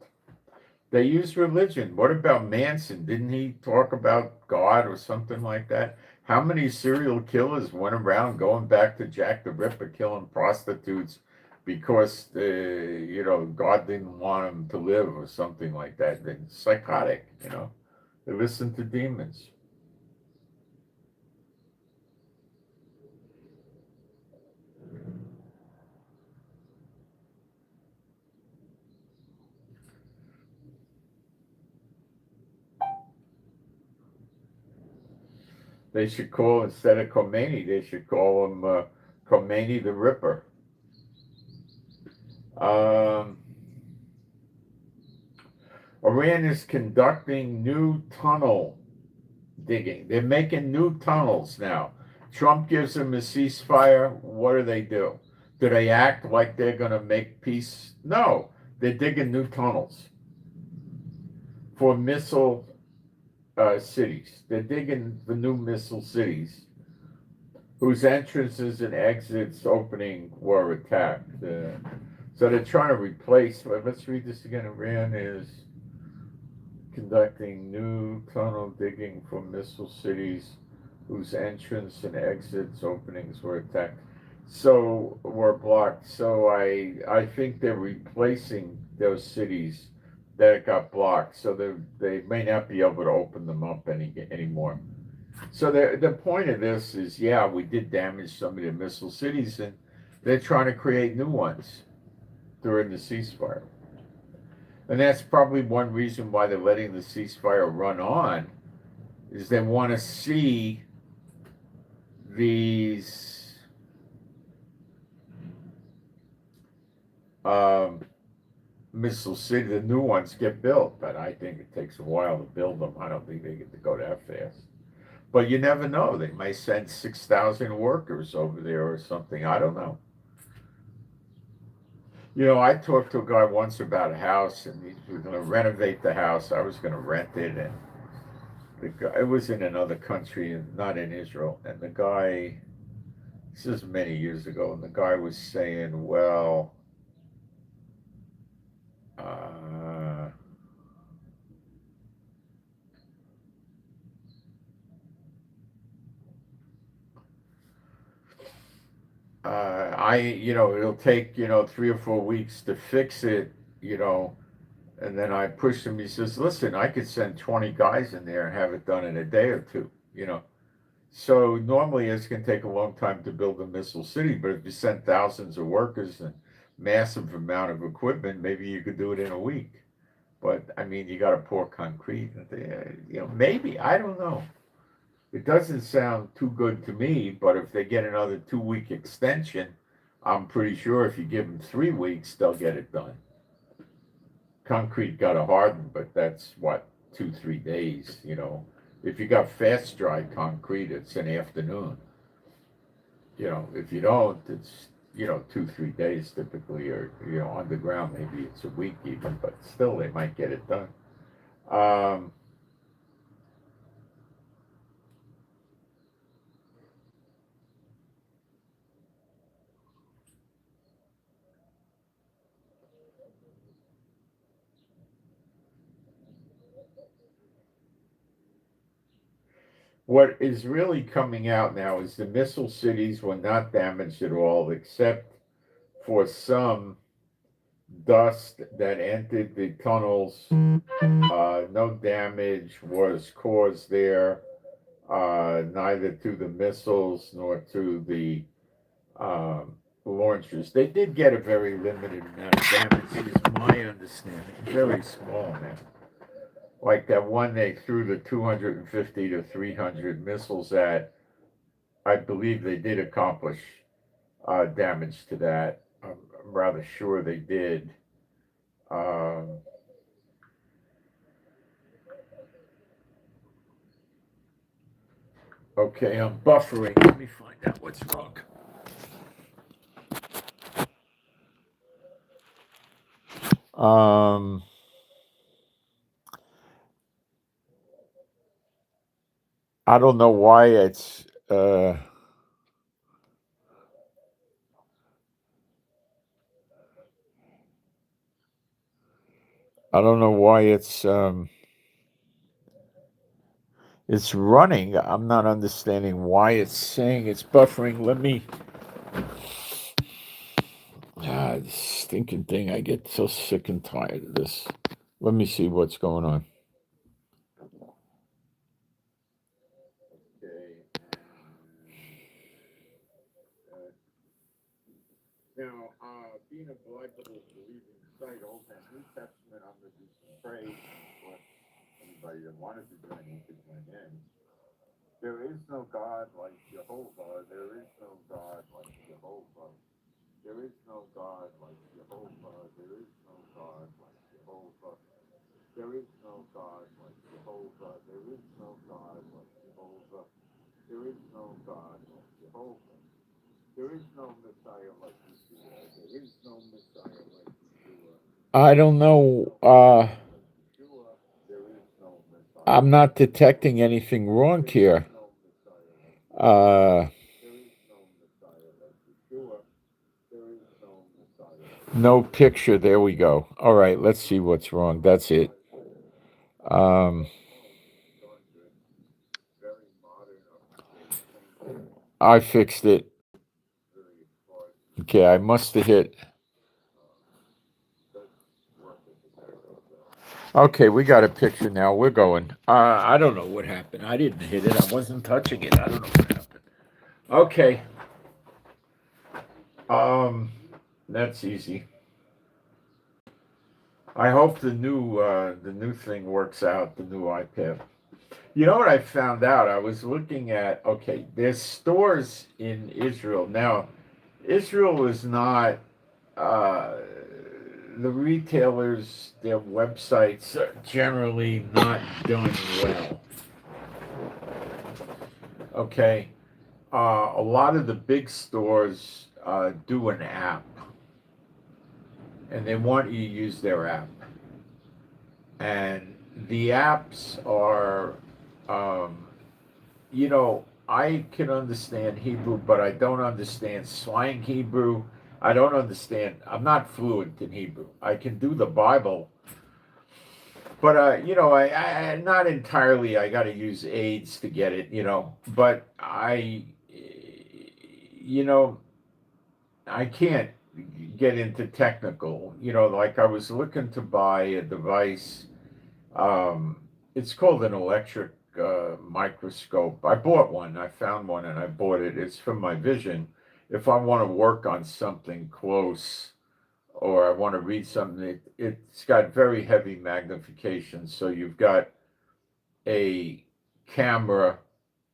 They use religion. What about Manson? Didn't he talk about God or something like that? How many serial killers went around going back to Jack the Ripper killing prostitutes because God didn't want them to live or something like that? They're psychotic. They listen to demons. They should call, instead of Khomeini, they should call him Khomeini the Ripper. Iran is conducting new tunnel digging. They're making new tunnels now. Trump gives them a ceasefire. What do? Do they act like they're going to make peace? No, they're digging new tunnels for missile cities. They're digging the new missile cities whose entrances and exits opening were attacked. So they're trying to replace, let's read this again. Iran is conducting new tunnel digging for missile cities whose entrance and exits openings were attacked. So were blocked. So I think they're replacing those cities that got blocked. So they may not be able to open them up anymore. So the point of this is, yeah, we did damage some of the missile cities, and they're trying to create new ones during the ceasefire. And that's probably one reason why they're letting the ceasefire run on, is they want to see these missile cities, the new ones, get built. But I think it takes a while to build them. I don't think they get to go that fast. But you never know. They may send 6,000 workers over there or something. I don't know. I talked to a guy once about a house, and he was going to renovate the house. I was going to rent it, and it was in another country, and not in Israel. And the guy, this is many years ago, and the guy was saying, well, it'll take, 3 or 4 weeks to fix it, and then I pushed him. He says, listen, I could send 20 guys in there and have it done in a day or two, So normally it's going to take a long time to build a missile city, but if you send thousands of workers and massive amount of equipment, maybe you could do it in a week. But, you got to pour concrete. Maybe, I don't know. It doesn't sound too good to me, but if they get another 2-week extension, I'm pretty sure if you give them 3 weeks, they'll get it done. Concrete got to harden, but that's 2-3 days, If you got fast dry concrete, it's an afternoon. If you don't, it's 2-3 days typically, or underground maybe it's a week even, but still they might get it done. What is really coming out now is the missile cities were not damaged at all, except for some dust that entered the tunnels. No damage was caused there. neither to the missiles nor to the launchers. They did get a very limited amount of damage, is my understanding. Very small amount. Like that one they threw the 250 to 300 missiles at, I believe they did accomplish damage to that. I'm rather sure they did. Um, okay, I'm buffering. Let me find out what's wrong. I don't know why it's I don't know why it's running. I'm not understanding why it's saying it's buffering. Let me this stinking thing. I get so sick and tired of this. Let me see what's going on. Okay. Now, being a Bible believing site, Old and New Testament, I'm going to do some praise. For anybody that wanted to join in could join in. There is no God like Jehovah. There is no God like Jehovah. There is no God like Jehovah. There is no God like Jehovah. There is no God like Jehovah. There is no God like Jehovah. There is no God like Jehovah. There is no Messiah like Yeshua. There is no Messiah like Yeshua. I don't know. I'm not detecting anything wrong here. No picture. There we go. All right, let's see what's wrong. That's it. I fixed it. Okay, I must have hit. Okay, we got a picture now. We're going. I don't know what happened. I didn't hit it. I wasn't touching it. I don't know what happened. Okay. That's easy. I hope the new thing works out. The new iPad. You know what I found out? I was looking at. Okay, there's stores in Israel now. Israel is not. The retailers, their websites are generally not doing well. Okay. A lot of the big stores do an app, and they want you to use their app. And the apps are, I can understand Hebrew, but I don't understand slang Hebrew. I don't understand. I'm not fluent in Hebrew. I can do the Bible, but I not entirely. I got to use aids to get it, But I can't get into technical. Like I was looking to buy a device. It's called an electric microscope. I bought one. I found one and I bought it. It's for my vision. If I want to work on something close or I want to read something, it's got very heavy magnification. So you've got a camera,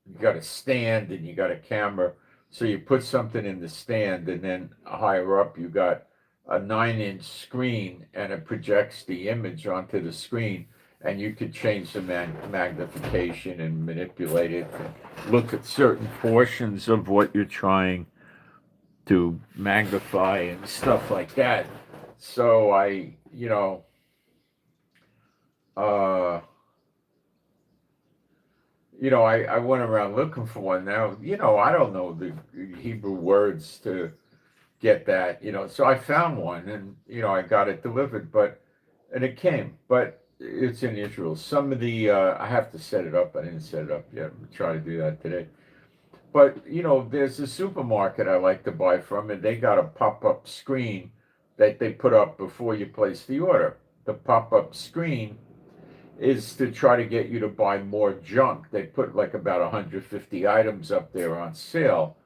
you got a stand, and you got a camera. So you put something in the stand, and then higher up, you got a 9-inch screen, and it projects the image onto the screen. And you could change the magnification and manipulate it, and look at certain portions of what you're trying to magnify and stuff like that. So uh, I went around looking for one. Now, I don't know the Hebrew words to get that, so I found one and, I got it delivered, and it came, but it's in Israel. Some of the, I have to set it up. I didn't set it up yet. I'm trying to do that today. But, there's a supermarket I like to buy from, and they got a pop-up screen that they put up before you place the order. The pop-up screen is to try to get you to buy more junk. They put like about 150 items up there on sale,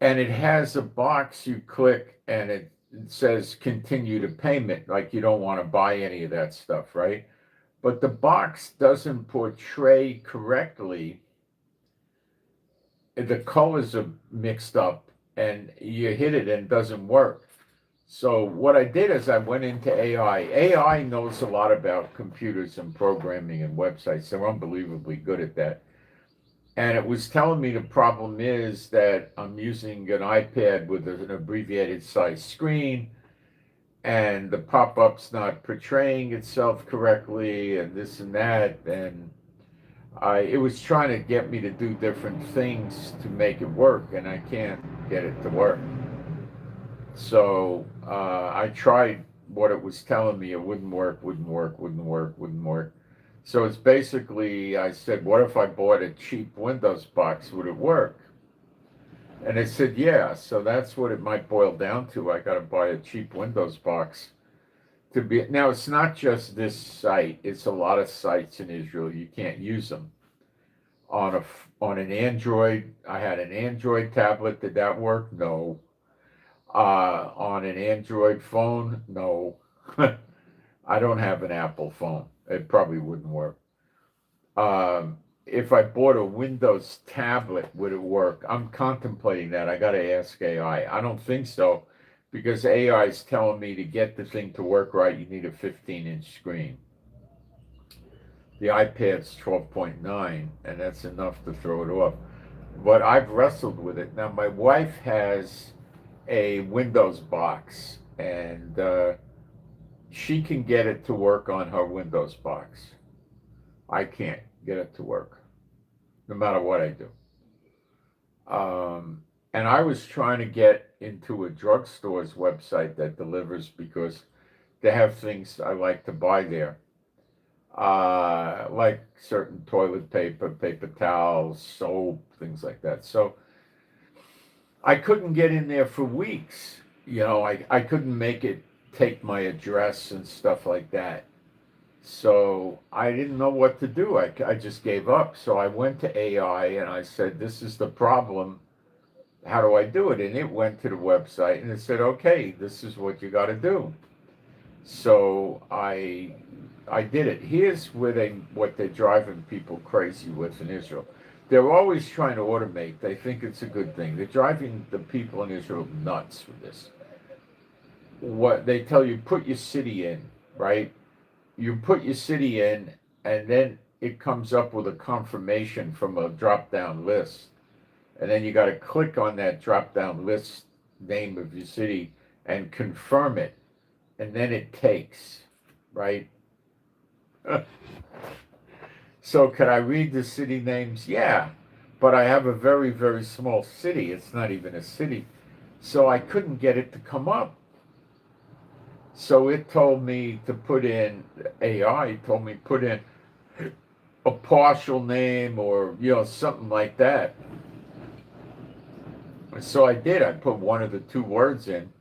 and it has a box you click, and it says continue to payment, like you don't want to buy any of that stuff, right? But the box doesn't portray correctly. The colors are mixed up, and you hit it and it doesn't work. So what I did is I went into AI. AI knows a lot about computers and programming and websites. They're unbelievably good at that. And it was telling me the problem is that I'm using an iPad with an abbreviated size screen, and the pop-up's not portraying itself correctly, and this and that. And it was trying to get me to do different things to make it work, and I can't get it to work. So I tried what it was telling me. It wouldn't work. So it's basically, I said, what if I bought a cheap Windows box? Would it work? And it said, yeah. So that's what it might boil down to. I got to buy a cheap Windows box to be. Now, it's not just this site. It's a lot of sites in Israel. You can't use them. On an Android, I had an Android tablet. Did that work? No. On an Android phone? No. I don't have an Apple phone. It probably wouldn't work. If I bought a Windows tablet, would it work? I'm contemplating that. I got to ask AI. I don't think so, because AI is telling me to get the thing to work right, you need a 15-inch screen. The iPad's 12.9, and that's enough to throw it off. But I've wrestled with it. Now, my wife has a Windows box, and she can get it to work on her Windows box. I can't get it to work, no matter what I do. And I was trying to get into a drugstore's website that delivers, because they have things I like to buy there, like certain toilet paper, paper towels, soap, things like that. So I couldn't get in there for weeks. I couldn't make it take my address and stuff like that. So I didn't know what to do. I just gave up. So I went to AI and I said, this is the problem. How do I do it? And it went to the website and it said, okay, this is what you got to do. So I did it. Here's what they're driving people crazy with in Israel. They're always trying to automate. They think it's a good thing. They're driving the people in Israel nuts with this. What they tell you, put your city in, right? You put your city in, and then it comes up with a confirmation from a drop-down list. And then you got to click on that drop-down list name of your city and confirm it. And then it takes, right? So can I read the city names? Yeah. But I have a very, very small city. It's not even a city. So I couldn't get it to come up. So it told me to put in, AI told me put in a partial name or, something like that. So I did. I put one of the two words in,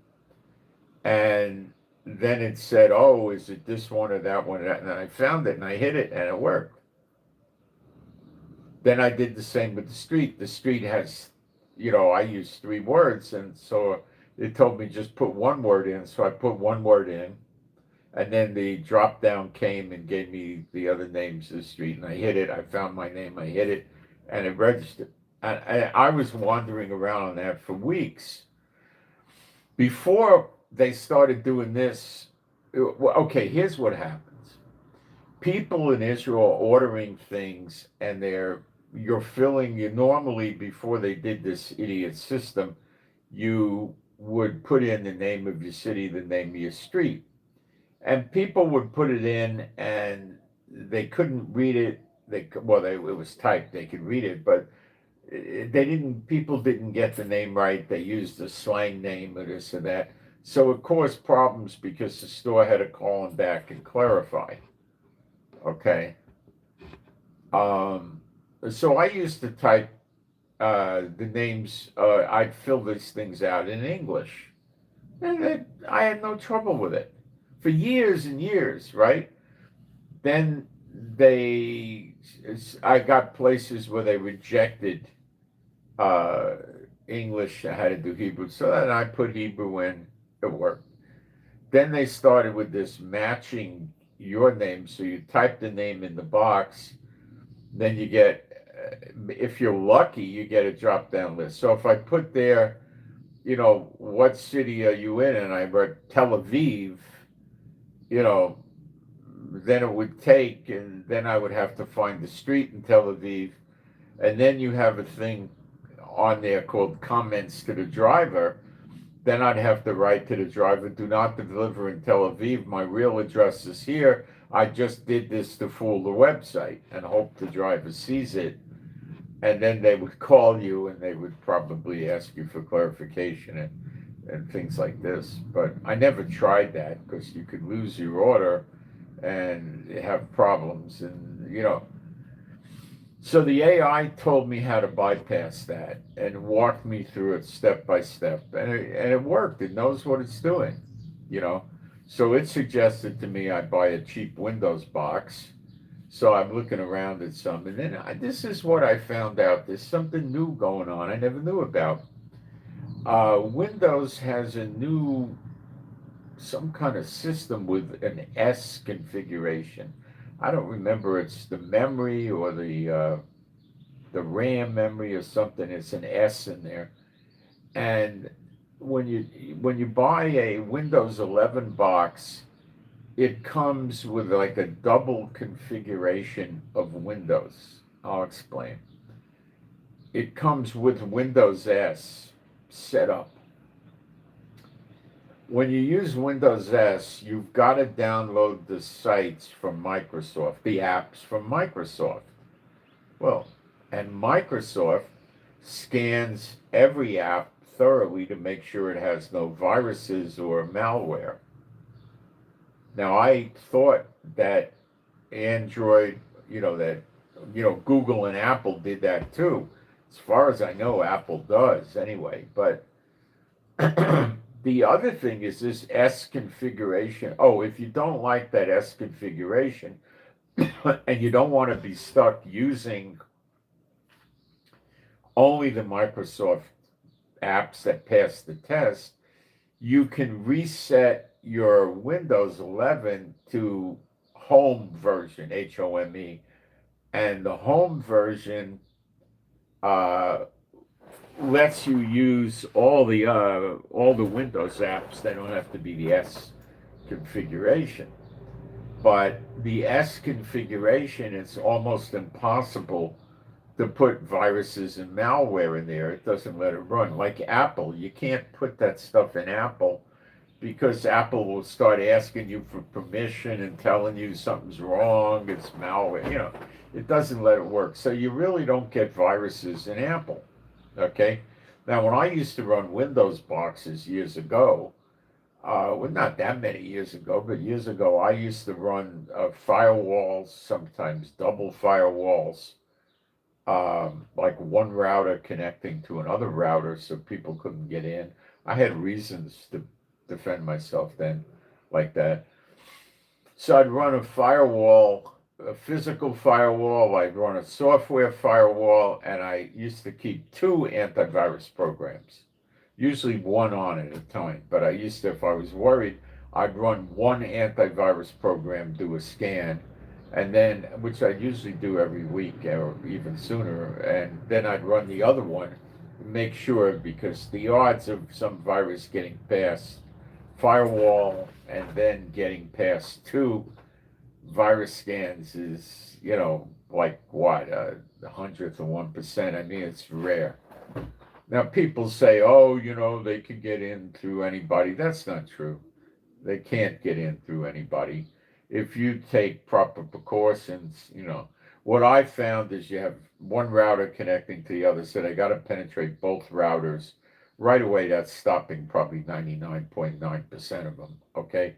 and then it said, oh, is it this one or that one? And then I found it and I hit it and it worked. Then I did the same with the street. The street has, I used 3 words, and so it told me just put one word in. So I put one word in, and then the drop down came and gave me the other names of the street, and I hit it. I found my name, I hit it, and it registered. And I was wandering around on that for weeks. Before they started doing this, okay, here's what happens. People in Israel are ordering things, and you normally, before they did this idiot system, you would put in the name of your city, the name of your street. And people would put it in and they couldn't read it. It was typed, they could read it, but people didn't get the name right. They used the slang name or this or that. So it caused problems because the store had to call them back and clarify. Okay. So I used to type the names, I'd fill these things out in English. And I had no trouble with it for years and years, right? then I got places where they rejected uh, English. I had to do Hebrew, so then I put Hebrew in. It worked. Then they started with this matching your name, so you type the name in the box, then you get, if you're lucky, you get a drop down list. So if I put there, what city are you in, and I wrote Tel Aviv, you know, then it would take, and then I would have to find the street in Tel Aviv, and then you have a thing on there called comments to the driver. Then I'd have to write to the driver, do not deliver in Tel Aviv. My real address is here. I just did this to fool the website and hope the driver sees it. And then they would call you and they would probably ask you for clarification and things like this. But I never tried that because you could lose your order and have problems. And, so the AI told me how to bypass that and walked me through it step by step. And it worked. It knows what it's doing. So it suggested to me I buy a cheap Windows box. So I'm looking around at some. And then this is what I found out. There's something new going on I never knew about. Windows has some kind of system with an S configuration. I don't remember, it's the memory or the RAM memory or something. It's an S in there. And when you buy a Windows 11 box, it comes with like a double configuration of Windows. I'll explain. It comes with Windows S set up. When you use Windows S, you've got to download the sites from Microsoft, the apps from Microsoft. Well, and Microsoft scans every app thoroughly to make sure it has no viruses or malware. Now, I thought that Android, Google and Apple did that too. As far as I know, Apple does anyway. But the other thing is this S configuration. Oh, if you don't like that S configuration and you don't want to be stuck using only the Microsoft apps that pass the test, you can reset your Windows 11 to home version, HOME, and the home version lets you use all the Windows apps. They don't have to be the S configuration. But the S configuration, it's almost impossible to put viruses and malware in there. It doesn't let it run. Like Apple, you can't put that stuff in Apple because Apple will start asking you for permission and telling you something's wrong, it's malware. It doesn't let it work. So you really don't get viruses in Apple. Okay? Now, when I used to run Windows boxes years ago, well, not that many years ago, but years ago, I used to run firewalls, sometimes double firewalls, like one router connecting to another router so people couldn't get in. I had reasons to defend myself then like that. So I'd run a firewall, a physical firewall, I'd run a software firewall, and I used to keep 2 antivirus programs, usually one on at a time. But I used to, if I was worried, I'd run one antivirus program, do a scan, and then, which I'd usually do every week or even sooner, and then I'd run the other one, make sure, because the odds of some virus getting past firewall and then getting past 2 virus scans is, like what, the 100th of 1%. I mean, it's rare. Now, people say, oh, they can get in through anybody. That's not true. They can't get in through anybody. If you take proper precautions, what I found is you have one router connecting to the other, so they got to penetrate both routers. Right away, that's stopping probably 99.9% of them, okay?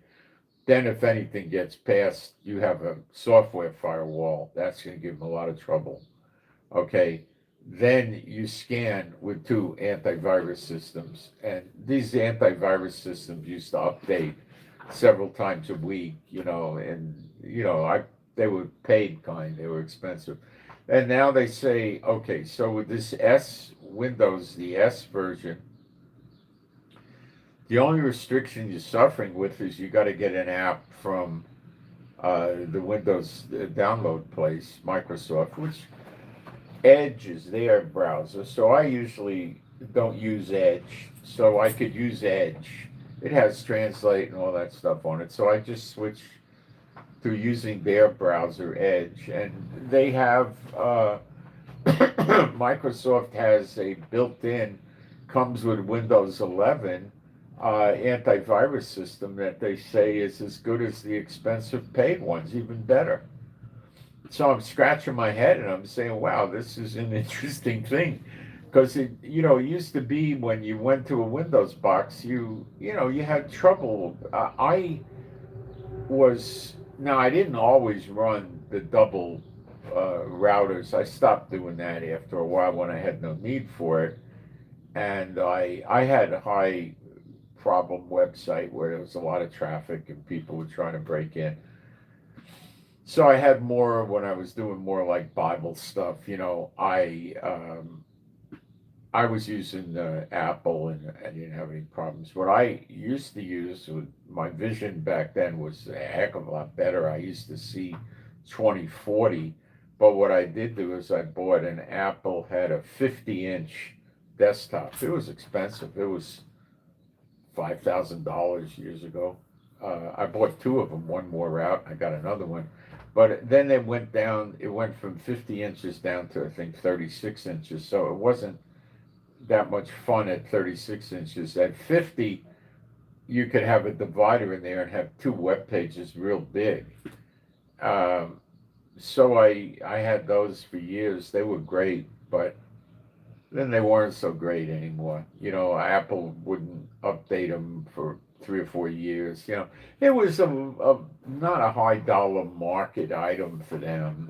Then if anything gets past, you have a software firewall. That's going to give them a lot of trouble, okay? Then you scan with 2 antivirus systems. And these antivirus systems used to update several times a week, and, they were paid kind, they were expensive. And now they say, okay, so with this Windows, the S version, the only restriction you're suffering with is you got to get an app from the Windows download place, Microsoft, which Edge is their browser. So I usually don't use Edge. So I could use Edge. It has Translate and all that stuff on it. So I just switch to using their browser, Edge. And they have, Microsoft has a built-in, comes with Windows 11 antivirus system that they say is as good as the expensive paid ones, even better. So I'm scratching my head and I'm saying, wow, this is an interesting thing. Because it used to be when you went to a Windows box, you had trouble. I didn't always run the double routers. I stopped doing that after a while when I had no need for it. And I had a high problem website where there was a lot of traffic and people were trying to break in. So I had more when I was doing more like Bible stuff. I was using Apple and I didn't have any problems. What I used to use, with my vision back then was a heck of a lot better. I used to see 2040, but what I did do is I bought an Apple, had a 50-inch desktop. It was expensive. It was $5,000 years ago. I bought two of them, one more out. I got another one. But then it went down, it went from 50 inches down to, I think, 36 inches. So it wasn't that much fun at 36 inches. At 50, you could have a divider in there and have two web pages real big. So I had those for years. They were great, but then they weren't so great anymore. Apple wouldn't update them for 3 or 4 years. It was not a high dollar market item for them.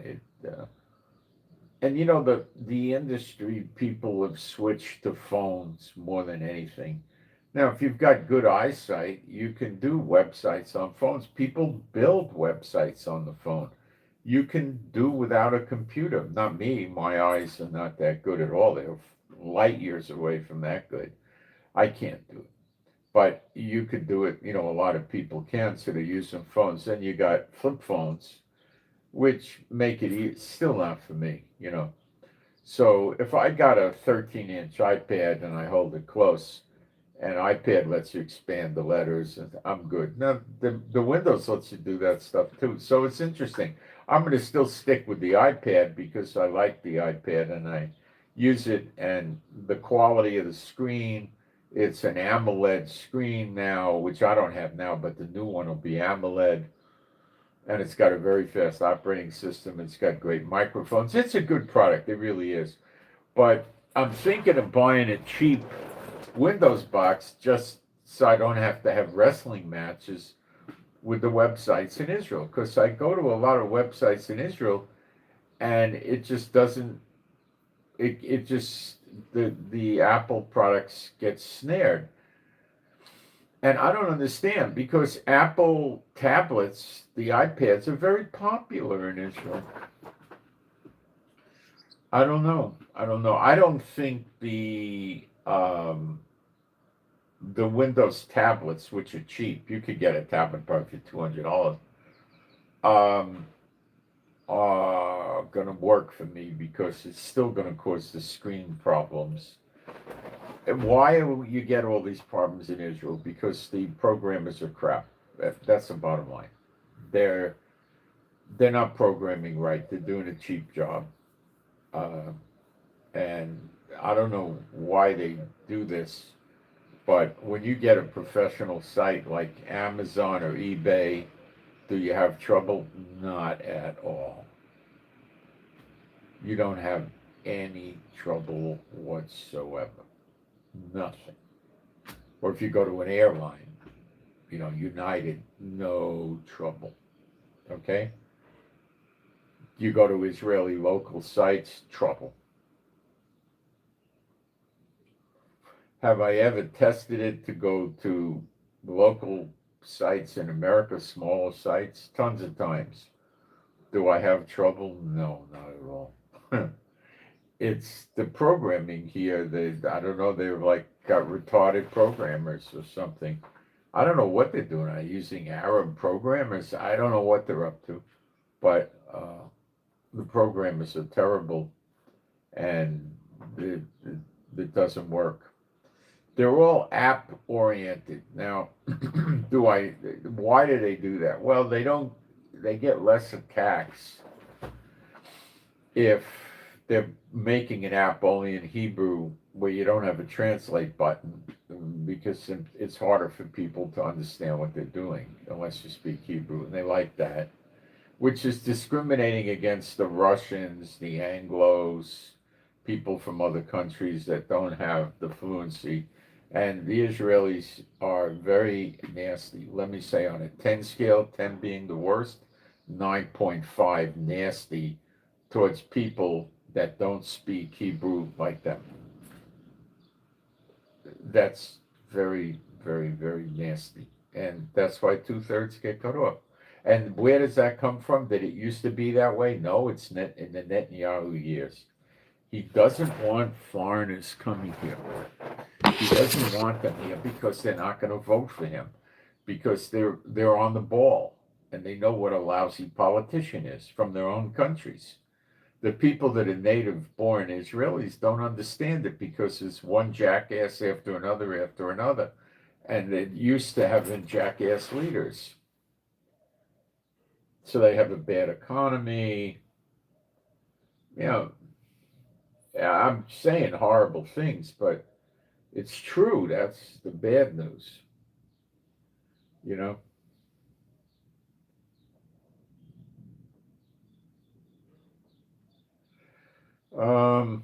And the industry people have switched to phones more than anything. Now, if you've got good eyesight, you can do websites on phones. People build websites on the phone. You can do without a computer. Not me. My eyes are not that good at all. They're light years away from that good. I can't do it. But you could do it. A lot of people can, so they're using phones. Then you got flip phones, which make it easy. Still not for me, So if I got a 13-inch iPad and I hold it close, and iPad lets you expand the letters, and I'm good. Now, the Windows lets you do that stuff too. So it's interesting. I'm going to still stick with the iPad because I like the iPad and I use it, and the quality of the screen, it's an AMOLED screen now, which I don't have now, but the new one will be AMOLED. And it's got a very fast operating system. It's got great microphones. It's a good product. It really is. But I'm thinking of buying a cheap Windows box just so I don't have to have wrestling matches with the websites in Israel. Because I go to a lot of websites in Israel and it just doesn't, the Apple products get snared. And I don't understand, because Apple tablets, the iPads, are very popular in Israel. I don't know. I don't think the Windows tablets, which are cheap, you could get a tablet probably for $200, are going to work for me, because it's still going to cause the screen problems. And why you get all these problems in Israel? Because the programmers are crap. That's the bottom line. They're not programming right. They're doing a cheap job. And I don't know why they do this, but when you get a professional site like Amazon or eBay, do you have trouble? Not at all. You don't have any trouble whatsoever. Nothing. Or if you go to an airline, United, no trouble. Okay? You go to Israeli local sites, trouble. Have I ever tested it to go to local sites in America, smaller sites? Tons of times. Do I have trouble? No, not at all. It's the programming here. I don't know, they're like got retarded programmers or something. I don't know what they're doing. Are they using Arab programmers? I don't know what they're up to, but the programmers are terrible, and it doesn't work. They're all app oriented. Now, why do they do that? Well, they get less attacks if they're making an app only in Hebrew where you don't have a translate button, because it's harder for people to understand what they're doing unless you speak Hebrew, and they like that, which is discriminating against the Russians, the Anglos, people from other countries that don't have the fluency. And the Israelis are very nasty. Let me say, on a 10 scale, 10 being the worst, 9.5 nasty towards people that don't speak Hebrew like them. That's very, very, very nasty. And that's why 2/3 get cut off. And where does that come from? Did it used to be that way? No, it's in the Netanyahu years. He doesn't want foreigners coming here. He doesn't want them here because they're not going to vote for him, because they're on the ball and they know what a lousy politician is from their own countries. The people that are native born Israelis don't understand it, because there's one jackass after another, and they're used to having jackass leaders. So they have a bad economy. You know, I'm saying horrible things, but it's true. That's the bad news, you know. Um,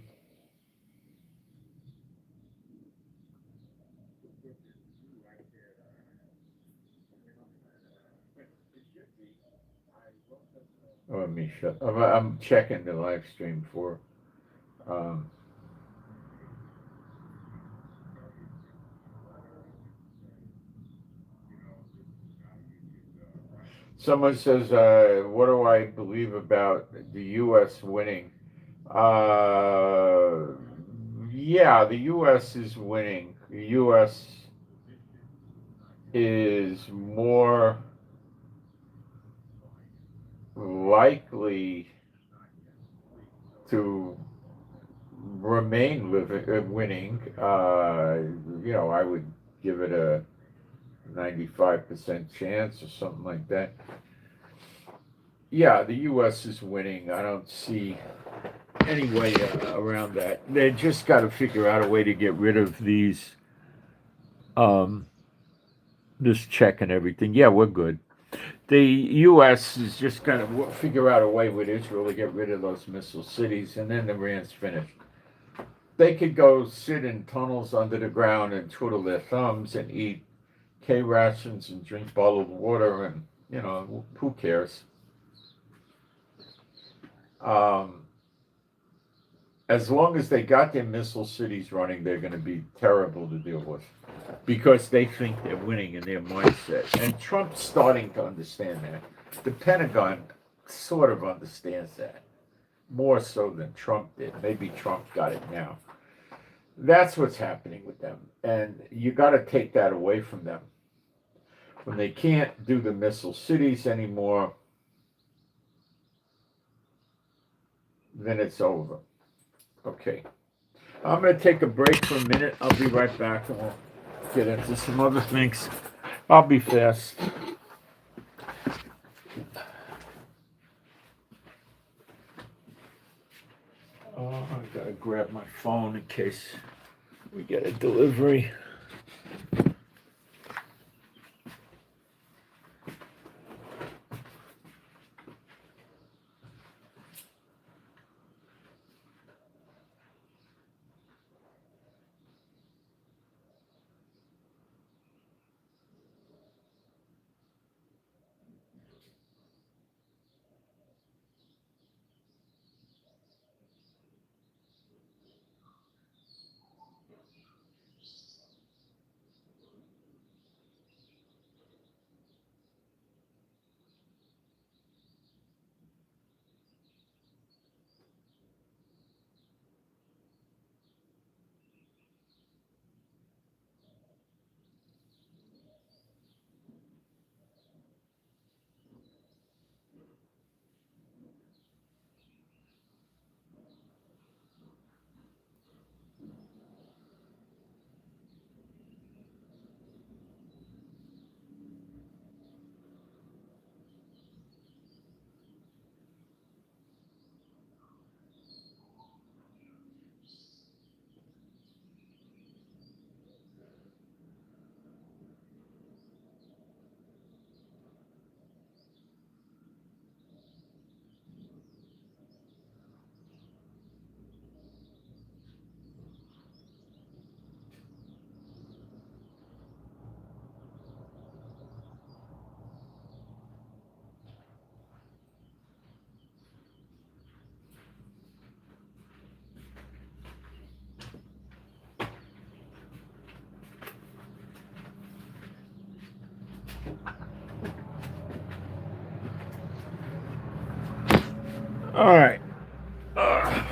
Let me shut. I'm checking the live stream for. Um, Someone says, "What do I believe about the U.S. winning?" Uh, yeah, the U.S. is winning. The U.S. is more likely to winning. I would give it a 95% chance or something like that. Yeah, the U.S. is winning. I don't see any way around that. They just got to figure out a way to get rid of um, this check and everything. Yeah, we're good. The U.S. is just going to figure out a way with Israel to get rid of those missile cities, and then Iran's finished. They could go sit in tunnels under the ground and twiddle their thumbs and eat K rations and drink bottled water, and who cares? Um, as long as they got their missile cities running, they're going to be terrible to deal with, because they think they're winning in their mindset. And Trump's starting to understand that. The Pentagon sort of understands that, more so than Trump did. Maybe Trump got it now. That's what's happening with them. And you got to take that away from them. When they can't do the missile cities anymore, then it's over. Okay. I'm going to take a break for a minute. I'll be right back, and we'll get into some other things. I'll be fast. I got to grab my phone in case we get a delivery. All right. I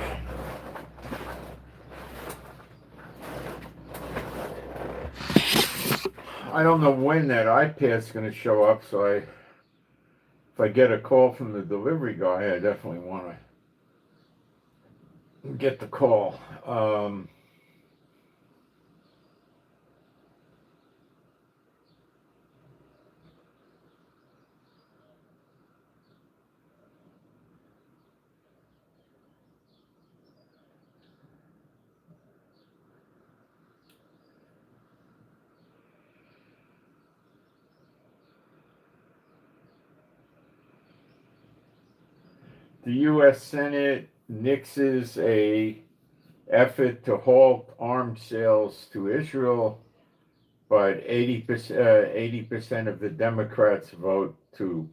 don't know when that iPad's going to show up, so if I get a call from the delivery guy, I definitely want to get the call. The U.S. Senate nixes a effort to halt arms sales to Israel, but 80% of the Democrats vote to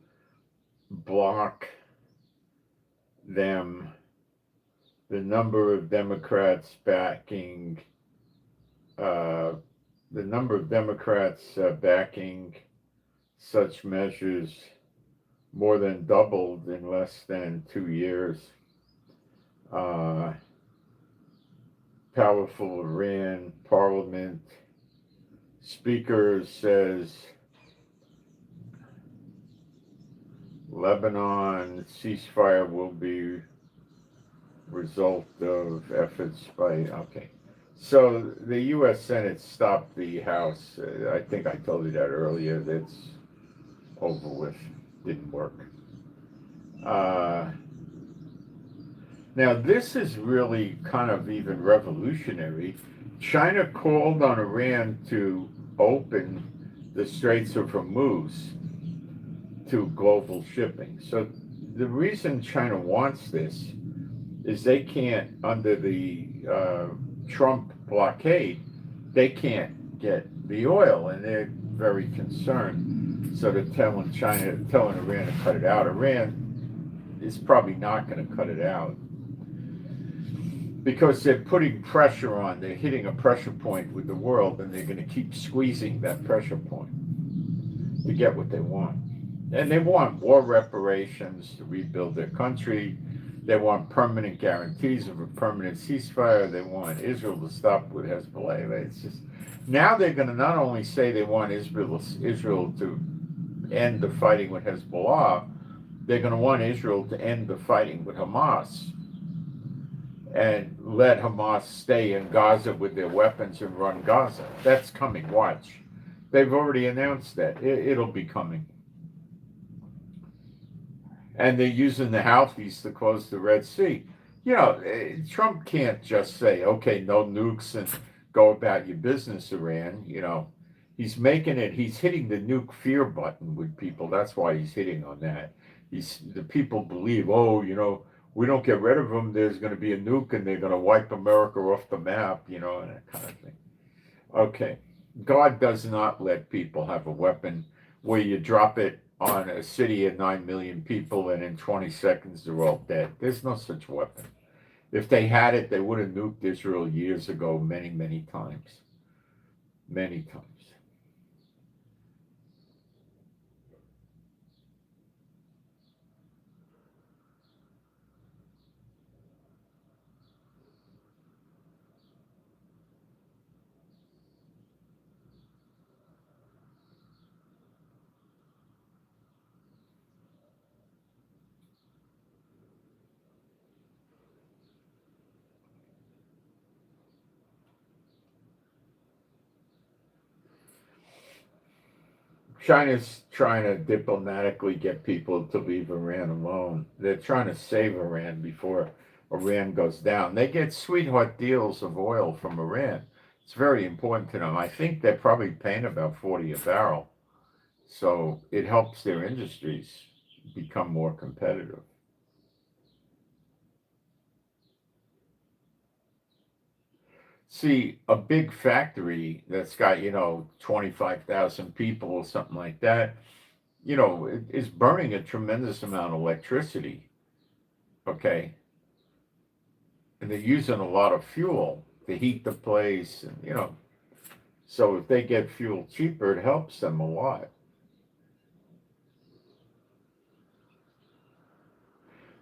block them. The number of Democrats backing such measures more than doubled in less than 2 years. Powerful Iran parliament speaker says Lebanon ceasefire will be result of efforts by, okay. So the U.S. Senate stopped the House. I think I told you that earlier. That's over with. Didn't work. Now, this is really kind of even revolutionary. China called on Iran to open the Straits of Hormuz to global shipping. So the reason China wants this is they can't, under the Trump blockade, they can't get the oil, and they're very concerned. So they're telling Iran to cut it out. Iran is probably not going to cut it out because they're putting pressure on. They're hitting a pressure point with the world, and they're going to keep squeezing that pressure point to get what they want. And they want war reparations to rebuild their country. They want permanent guarantees of a permanent ceasefire. They want Israel to stop with Hezbollah. It's just, now they're going to not only say they want Israel to end the fighting with Hezbollah, they're going to want Israel to end the fighting with Hamas and let Hamas stay in Gaza with their weapons and run Gaza. That's coming, watch. They've already announced that. It'll be coming. And they're using the Houthis to close the Red Sea. You know, Trump can't just say, okay, no nukes and go about your business, Iran. You know, he's hitting the nuke fear button with people. That's why he's hitting on that. The people believe, oh, you know, we don't get rid of them, there's going to be a nuke and they're going to wipe America off the map, you know, and that kind of thing. Okay, God does not let people have a weapon where you drop it on a city of 9 million people and in 20 seconds they're all dead. There's no such weapon. If they had it, they would have nuked Israel years ago, many, many times. Many times. China's trying to diplomatically get people to leave Iran alone. They're trying to save Iran before Iran goes down. They get sweetheart deals of oil from Iran. It's very important to them. I think they're probably paying about 40 a barrel. So it helps their industries become more competitive. See, a big factory that's got, 25,000 people or something like that, is burning a tremendous amount of electricity. Okay. And they're using a lot of fuel to heat the place. And, so if they get fuel cheaper, it helps them a lot.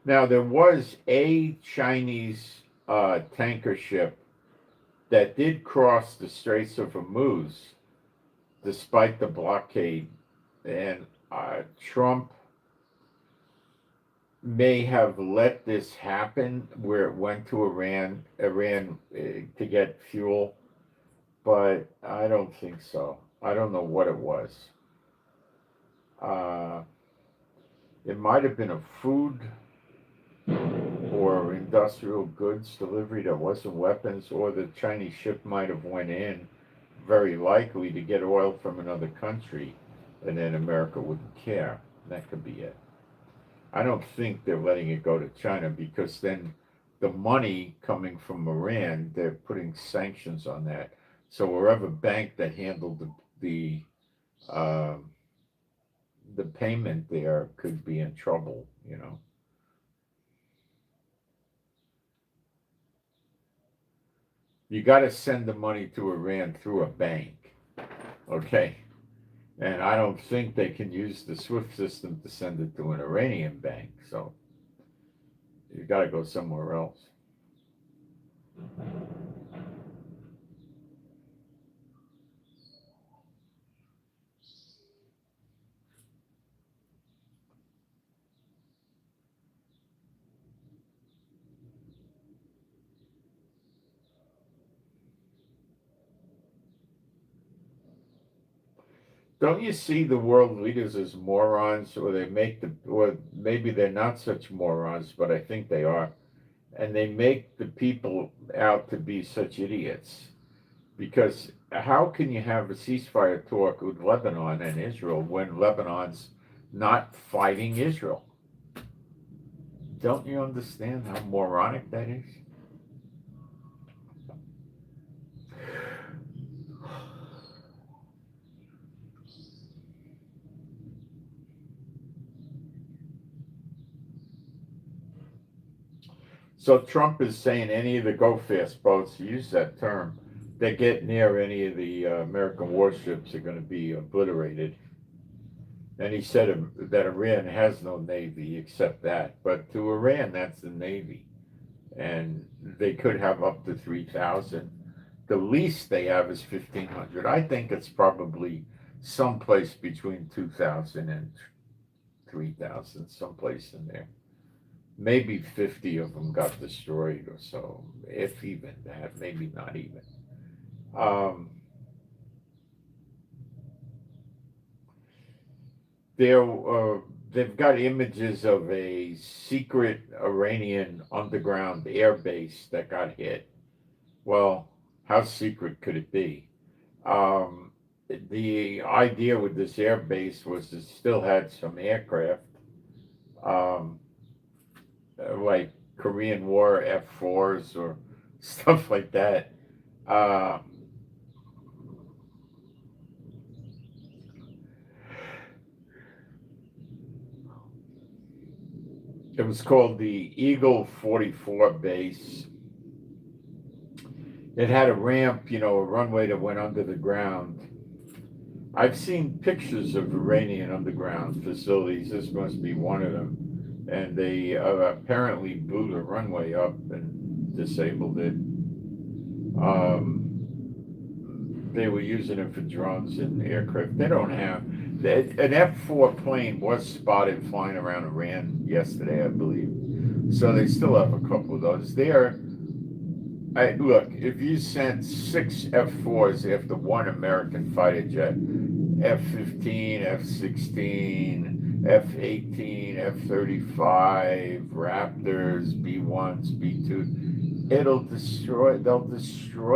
Now, there was a Chinese tanker ship that did cross the Straits of Hormuz despite the blockade, and Trump may have let this happen where it went to Iran to get fuel, but I don't think so. I don't know what it was. Uh, it might have been a food or industrial goods delivery that wasn't weapons, or the Chinese ship might have went in, very likely to get oil from another country, and then America wouldn't care. That could be it. I don't think they're letting it go to China, because then the money coming from Iran, they're putting sanctions on that. So wherever bank that handled uh, the payment there could be in trouble, you know. You got to send the money to Iran through a bank, okay? And I don't think they can use the SWIFT system to send it to an Iranian bank, so you got to go somewhere else. Don't you see the world leaders as morons, or or maybe they're not such morons, but I think they are, and they make the people out to be such idiots? Because how can you have a ceasefire talk with Lebanon and Israel when Lebanon's not fighting Israel? Don't you understand how moronic that is? So Trump is saying any of the go-fast boats, to use that term, that get near any of the American warships are going to be obliterated. And he said that Iran has no navy except that. But to Iran, that's the navy. And they could have up to 3,000. The least they have is 1,500. I think it's probably someplace between 2,000 and 3,000, someplace in there. Maybe 50 of them got destroyed or so, if even that, maybe not even. They've got images of a secret Iranian underground air base that got hit. Well, how secret could it be? The idea with this air base was it still had some aircraft, um, like Korean War F-4s or stuff like that. Uh, it was called the Eagle 44 base. It had a ramp, a runway that went under the ground. I've seen pictures of Iranian underground facilities. This must be one of them. And they apparently blew the runway up and disabled it. They were using it for drones and aircraft. They don't have an F-4 plane was spotted flying around Iran yesterday, I believe. So they still have a couple of those there. Look, if you sent 6 F-4s after one American fighter jet, F-15, F-16, F-18, F-35, Raptors, B-1s, B-2s, they'll destroy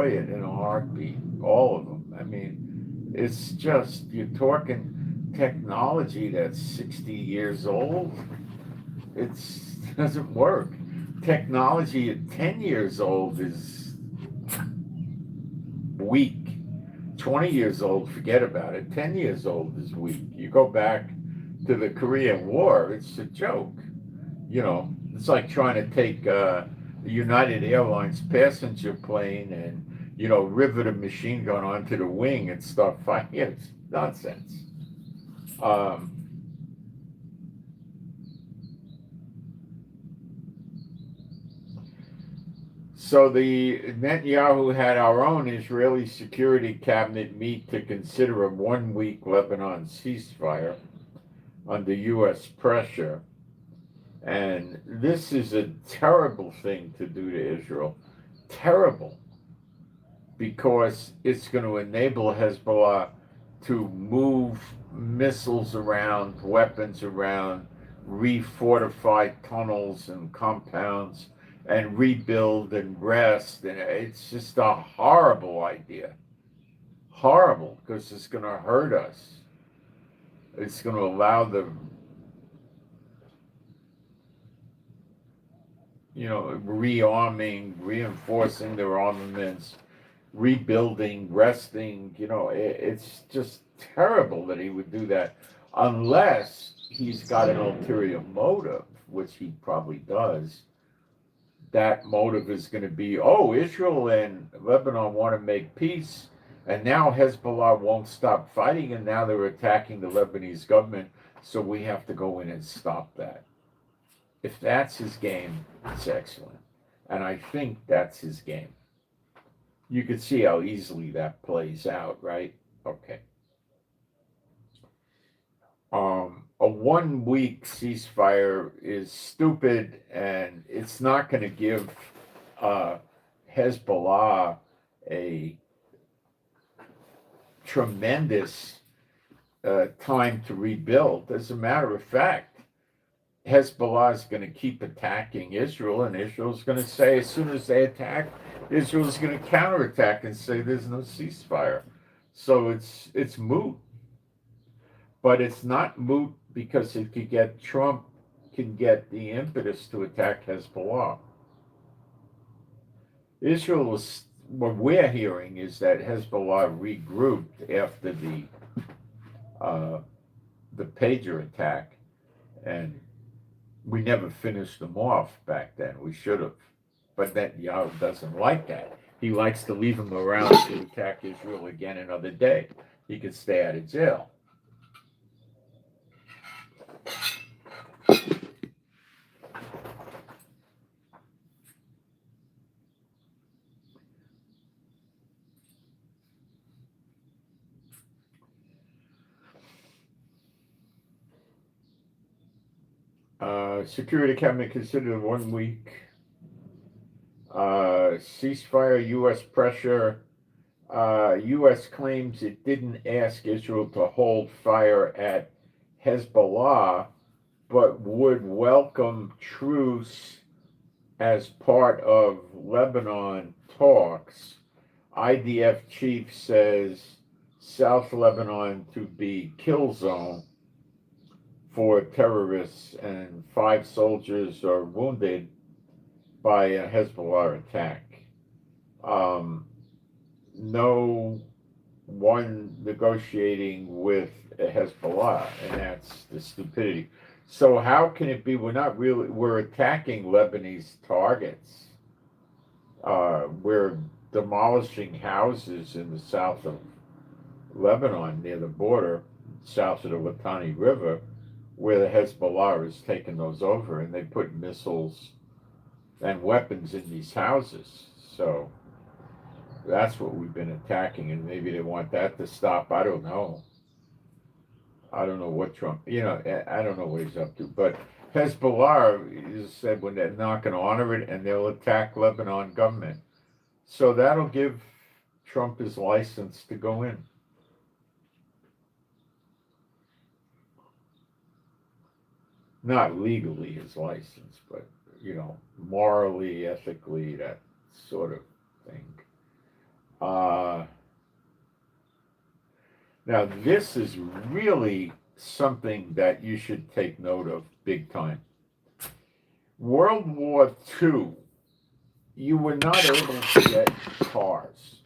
it in a heartbeat, all of them. I mean, it's just, you're talking technology that's 60 years old. It doesn't work. Technology at 10 years old is weak. 20 years old, forget about it. 10 years old is weak. You go back to the Korean War, it's a joke. It's like trying to take the United Airlines passenger plane and, rivet a machine gun onto the wing and start fighting. It's nonsense. So the Netanyahu had our own Israeli Security Cabinet meet to consider a 1-week Lebanon ceasefire under U.S. pressure. And this is a terrible thing to do to Israel. Terrible. Because it's going to enable Hezbollah to move missiles around, weapons around, refortify tunnels and compounds, and rebuild and rest. And it's just a horrible idea. Horrible, because it's going to hurt us. It's going to allow the, rearming, reinforcing their armaments, rebuilding, resting. It's just terrible that he would do that, unless he's got an ulterior motive, which he probably does. That motive is going to be, Israel and Lebanon want to make peace, and now Hezbollah won't stop fighting, and now they're attacking the Lebanese government, so we have to go in and stop that. If that's his game, it's excellent. And I think that's his game. You can see how easily that plays out, right? Okay. A 1-week ceasefire is stupid, and it's not going to give Hezbollah a tremendous time to rebuild. As a matter of fact, Hezbollah is going to keep attacking Israel, and Israel's going to say, as soon as they attack, Israel's going to counterattack and say there's no ceasefire. So it's moot. But it's not moot because Trump can get the impetus to attack Hezbollah. What we're hearing is that Hezbollah regrouped after the pager attack, and we never finished them off back then. We should have. But Netanyahu doesn't like that. He likes to leave them around to attack Israel again another day. He could stay out of jail. Security Cabinet considered a 1-week ceasefire, U.S. pressure. U.S. claims it didn't ask Israel to hold fire at Hezbollah, but would welcome truce as part of Lebanon talks. IDF chief says South Lebanon to be kill zone for terrorists, and 5 soldiers are wounded by a Hezbollah attack. No one negotiating with Hezbollah, and that's the stupidity. So how can it be we're attacking Lebanese targets? We're demolishing houses in the south of Lebanon near the border, south of the Litani River, where the Hezbollah is taking those over, and they put missiles and weapons in these houses. So that's what we've been attacking, and maybe they want that to stop. I don't know. I don't know what Trump, I don't know what he's up to. But Hezbollah has said when they're not going to honor it, and they'll attack Lebanon government. So that'll give Trump his license to go in. Not legally his license, but, morally, ethically, that sort of thing. Now, this is really something that you should take note of big time. World War II, you were not able to get cars,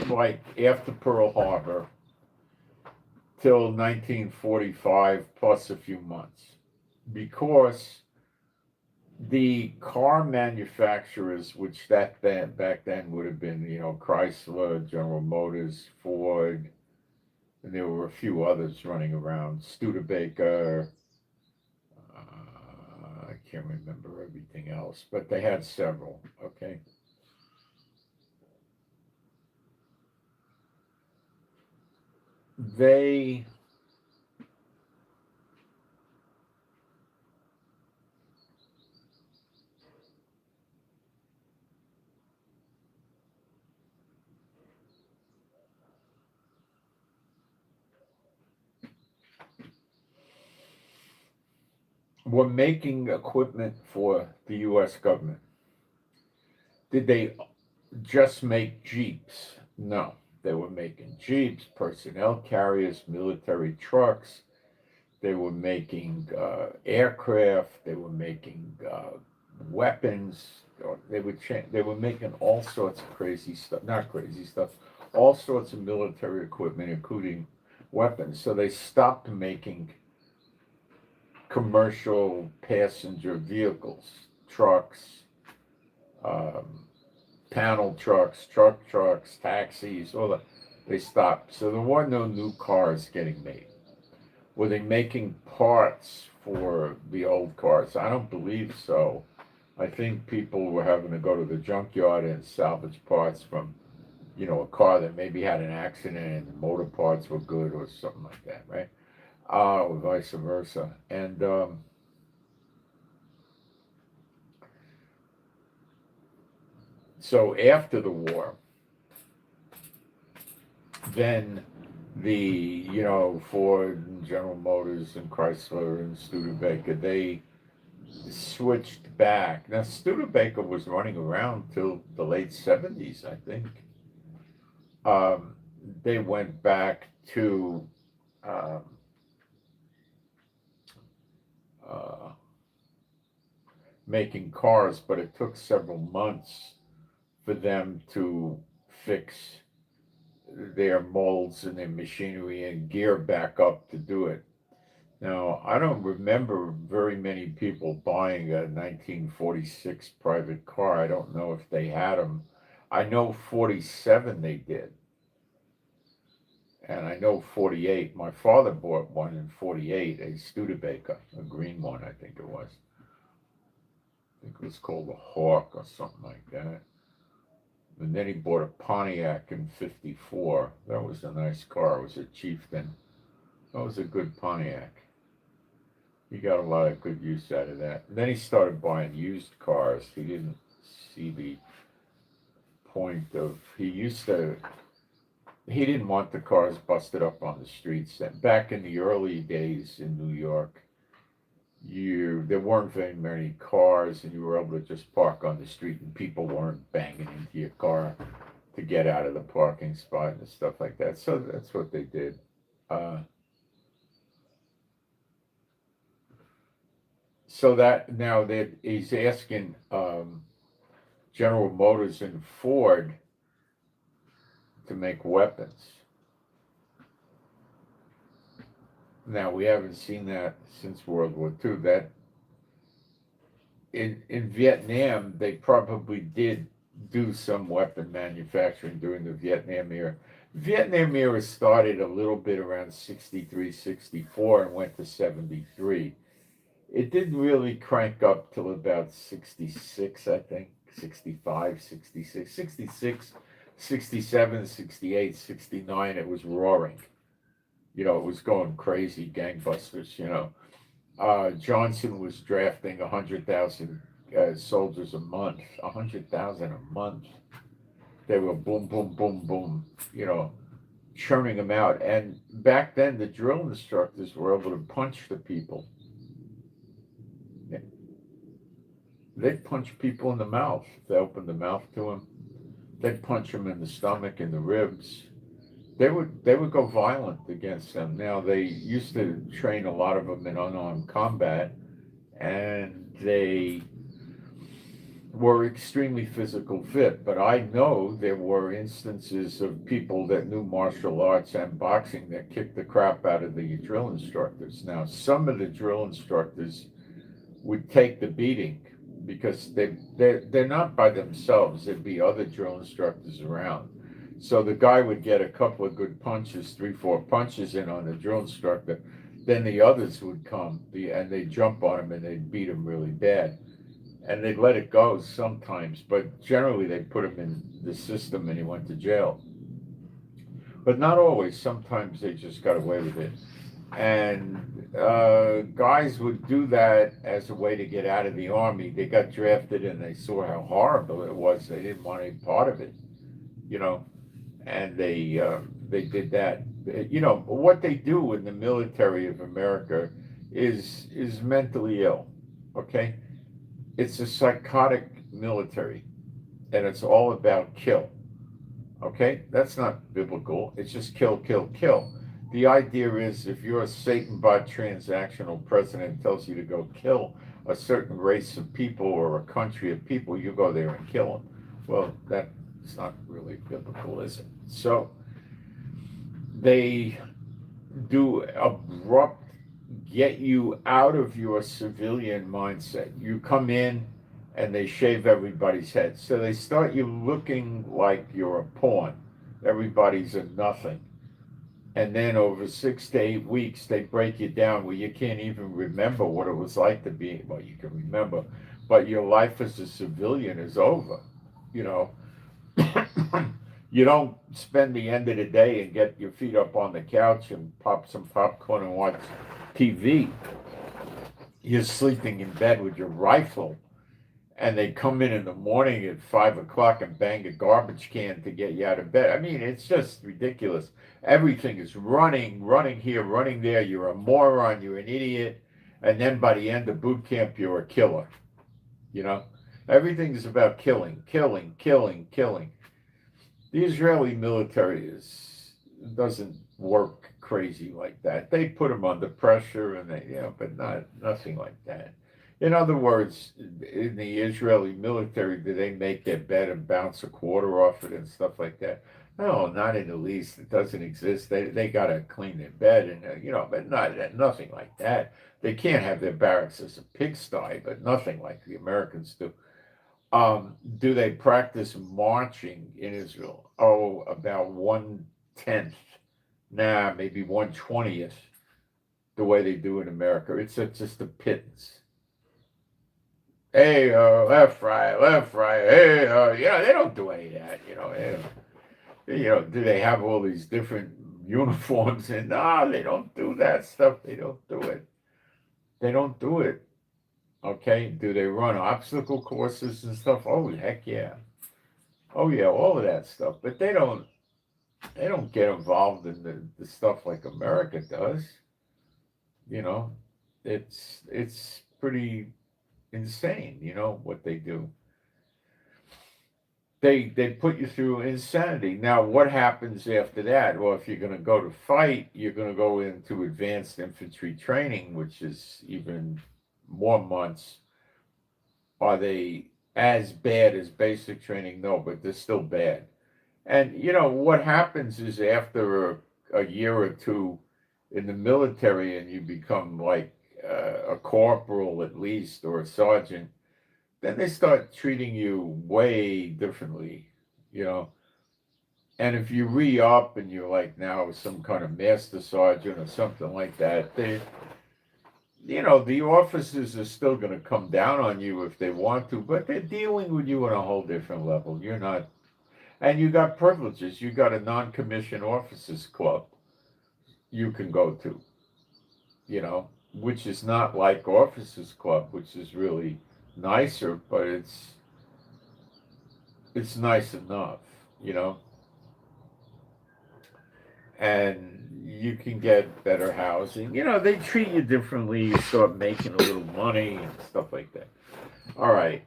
like after Pearl Harbor, till 1945 plus a few months, because the car manufacturers, which back then would have been, Chrysler, General Motors, Ford, and there were a few others running around, Studebaker, I can't remember everything else, but they had several, okay? they were making equipment for the U.S. government. Did they just make Jeeps? No. They were making Jeeps, personnel carriers, military trucks. They were making aircraft. They were making weapons. They were making all sorts of crazy stuff. Not crazy stuff. All sorts of military equipment, including weapons. So they stopped making commercial passenger vehicles, trucks, panel trucks, trucks, taxis, all that. They stopped. So there were no new cars getting made. Were they making parts for the old cars? I don't believe so. I think people were having to go to the junkyard and salvage parts from, a car that maybe had an accident and the motor parts were good or something like that, right? Or vice versa. And so after the war, then Ford and General Motors and Chrysler and Studebaker, they switched back. Now, Studebaker was running around till the late 70s, I think. They went back to making cars, but it took several months for them to fix their molds and their machinery and gear back up to do it. Now, I don't remember very many people buying a 1946 private car. I don't know if they had them. I know 47 they did. And I know 48. My father bought one in 48, a Studebaker, a green one, I think it was. I think it was called a Hawk or something like that. And then he bought a Pontiac in 54. That was a nice car. It was a Chieftain. That was a good Pontiac. He got a lot of good use out of that. And then he started buying used cars. He didn't see the point of, he didn't want the cars busted up on the streets. And back in the early days in New York, there weren't very many cars, and you were able to just park on the street, and people weren't banging into your car to get out of the parking spot and stuff like that. So that's what they did. So that now that he's asking General Motors and Ford to make weapons. Now, we haven't seen that since World War II. That in Vietnam, they probably did do some weapon manufacturing during the Vietnam era. Vietnam era started a little bit around 63, 64 and went to 73. It didn't really crank up till about 66, I think, 65, 66, 66, 67, 68, 69, it was roaring. It was going crazy, gangbusters, Johnson was drafting 100,000 soldiers a month, 100,000 a month. They were boom, boom, boom, boom, churning them out. And back then, the drill instructors were able to punch the people. They'd punch people in the mouth. If they opened the mouth to them, they'd punch them in the stomach and the ribs. They would go violent against them. Now, they used to train a lot of them in unarmed combat, and they were extremely physical fit. But I know there were instances of people that knew martial arts and boxing that kicked the crap out of the drill instructors. Now, some of the drill instructors would take the beating because they're not by themselves. There'd be other drill instructors around. So the guy would get a couple of good punches, 3, 4 punches in on the drill instructor. Then the others would come and they'd jump on him and they'd beat him really bad. And they'd let it go sometimes, but generally they'd put him in the system and he went to jail. but not always. Sometimes they just got away with it. And guys would do that as a way to get out of the army. They got drafted and they saw how horrible it was. They didn't want any part of it, you know, and they did that. You know, what they do in the military of America is mentally ill. Okay, it's a psychotic military, and it's all about kill. Okay, that's not biblical. It's just kill, kill, kill. The idea is if you're a Satan bot transactional president tells you to go kill a certain race of people or a country of people, you go there and kill them. Well, that's not really biblical, is it? So they do abrupt get you out of your civilian mindset. You come in and they shave everybody's head. So they start you looking like you're a pawn. Everybody's a nothing. And then over 6 to 8 weeks, they break you down where you can't even remember what it was like to be, well, you can remember, but your life as a civilian is over, you know. You don't spend the end of the day and get your feet up on the couch and pop some popcorn and watch TV. You're sleeping in bed with your rifle, and they come in the morning at 5 o'clock and bang a garbage can to get you out of bed. I mean, it's just ridiculous. Everything is running here, running there. You're a moron, you're an idiot. And then by the end of boot camp, you're a killer. You know, everything is about killing, killing, killing, killing. The Israeli military doesn't work crazy like that. They put them under pressure, and but nothing like that. In other words, in the Israeli military, do they make their bed and bounce a quarter off it and stuff like that? No, not in the least. It doesn't exist. They got to clean their bed, and but nothing like that. They can't have their barracks as a pigsty, but nothing like the Americans do. Do they practice marching in Israel? Oh, about 1/10, maybe 1/20th, the way they do in America. It's just a pittance. Hey, left, right, hey, they don't do any of that, do they have all these different uniforms? And no, they don't do that stuff. They don't do it. They don't do it. Okay, do they run obstacle courses and stuff? Oh, heck yeah. Oh yeah, all of that stuff. But they don't get involved in the stuff like America does. It's pretty insane, what they do. They put you through insanity. Now, what happens after that? Well, if you're going to go to fight, you're going to go into advanced infantry training, which is even more months. Are they as bad as basic training? No, but they're still bad. And what happens is after a year or two in the military, and you become like a corporal at least, or a sergeant, then they start treating you way differently, And if you re-up and you're like now some kind of master sergeant or something like that, the officers are still going to come down on you if they want to, but they're dealing with you on a whole different level. You're not, and you got privileges. You got a non-commissioned officers club you can go to, which is not like officers club, which is really nicer, but it's nice enough, and you can get better housing. They treat you differently. You start making a little money and stuff like that. All right.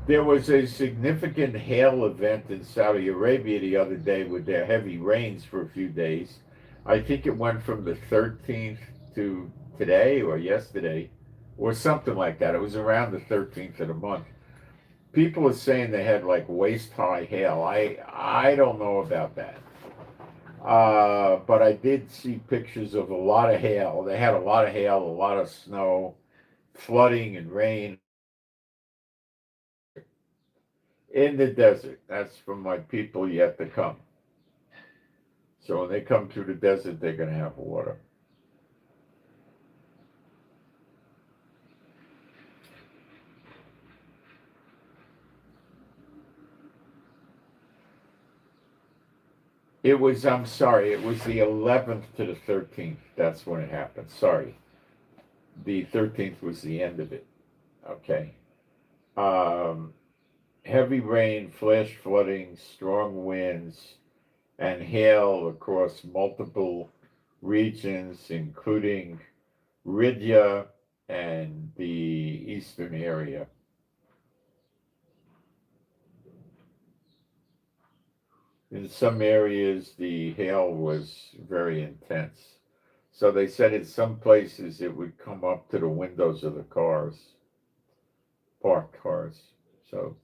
There was a significant hail event in Saudi Arabia the other day with their heavy rains for a few days. I think it went from the 13th to today or yesterday or something like that. It was around the 13th of the month. People are saying they had like waist-high hail. I don't know about that. But I did see pictures of a lot of hail. They had a lot of hail, a lot of snow, flooding and rain in the desert. That's from my people yet to come. So when they come through the desert, they're going to have water. It was, I'm sorry, it was the 11th to the 13th. That's when it happened. Sorry. The 13th was the end of it. Okay. Heavy rain, flash flooding, strong winds, and hail across multiple regions, including Rydia and the eastern area. In some areas, the hail was very intense. So they said in some places it would come up to the windows of the cars, parked cars. So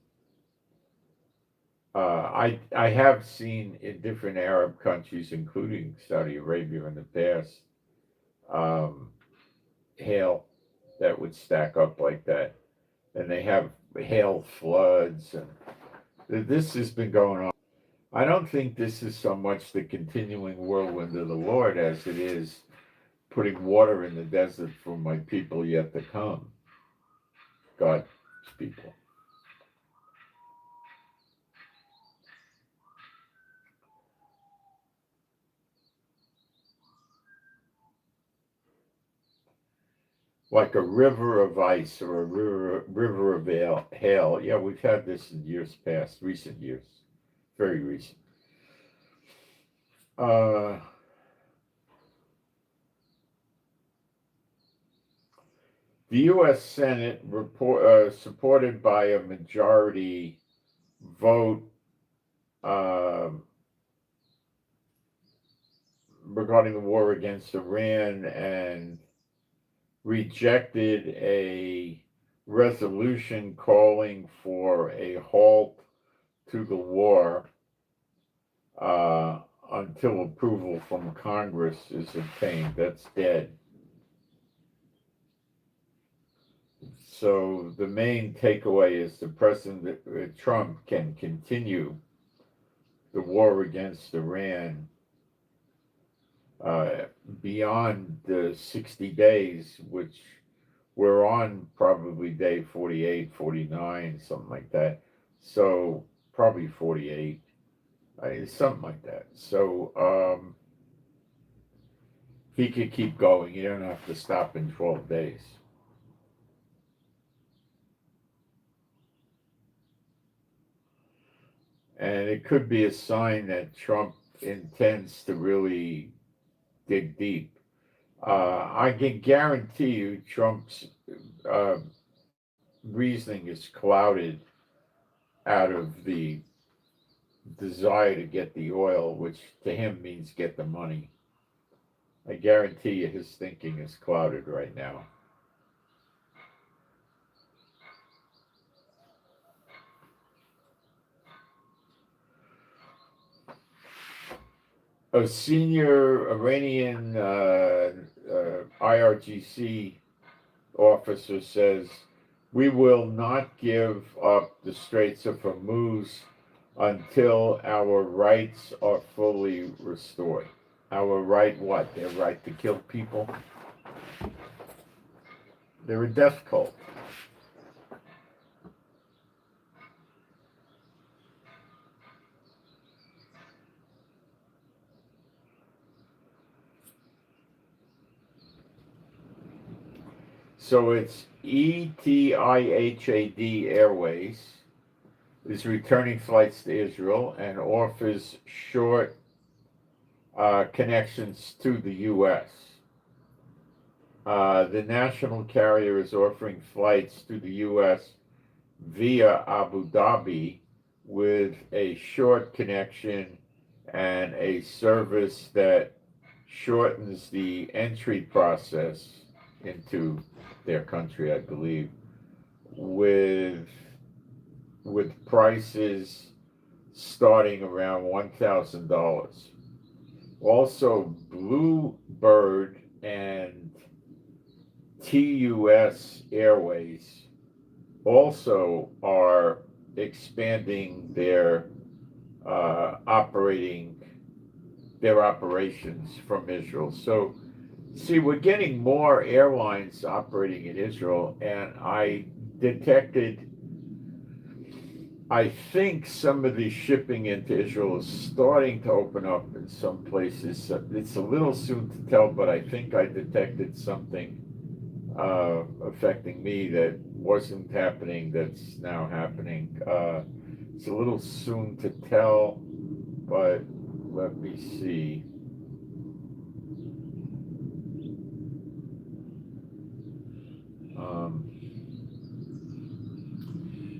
I have seen in different Arab countries, including Saudi Arabia in the past, hail that would stack up like that. And they have hail floods, and this has been going on. I don't think this is so much the continuing whirlwind of the Lord as it is putting water in the desert for my people yet to come. God's people. Like a river of ice or a river of hail. Yeah, we've had this in years past, recent years, very recent. The U.S. Senate supported by a majority vote regarding the war against Iran and rejected a resolution calling for a halt to the war until approval from Congress is obtained. That's dead. So the main takeaway is the President Trump can continue the war against Iran beyond the 60 days, which we're on probably day 48, 49, something like that. So probably 48, something like that. So he could keep going. You don't have to stop in 12 days. And it could be a sign that Trump intends to really dig deep. I can guarantee you Trump's reasoning is clouded out of the desire to get the oil, which to him means get the money. I guarantee you his thinking is clouded right now. A senior Iranian IRGC officer says, "We will not give up the Straits of Hormuz until our rights are fully restored." Our right what? Their right to kill people? They're a death cult. So it's Etihad Airways is returning flights to Israel and offers short connections to the U.S. The national carrier is offering flights to the U.S. via Abu Dhabi with a short connection and a service that shortens the entry process into their country, I believe, with prices starting around $1,000. Also, Bluebird and Tues Airways also are expanding their operations from Israel. So, see, we're getting more airlines operating in Israel, and I detected I think some of the shipping into Israel is starting to open up in some places. It's a little soon to tell, but I think I detected something affecting me that wasn't happening that's now happening. It's a little soon to tell, but let me see.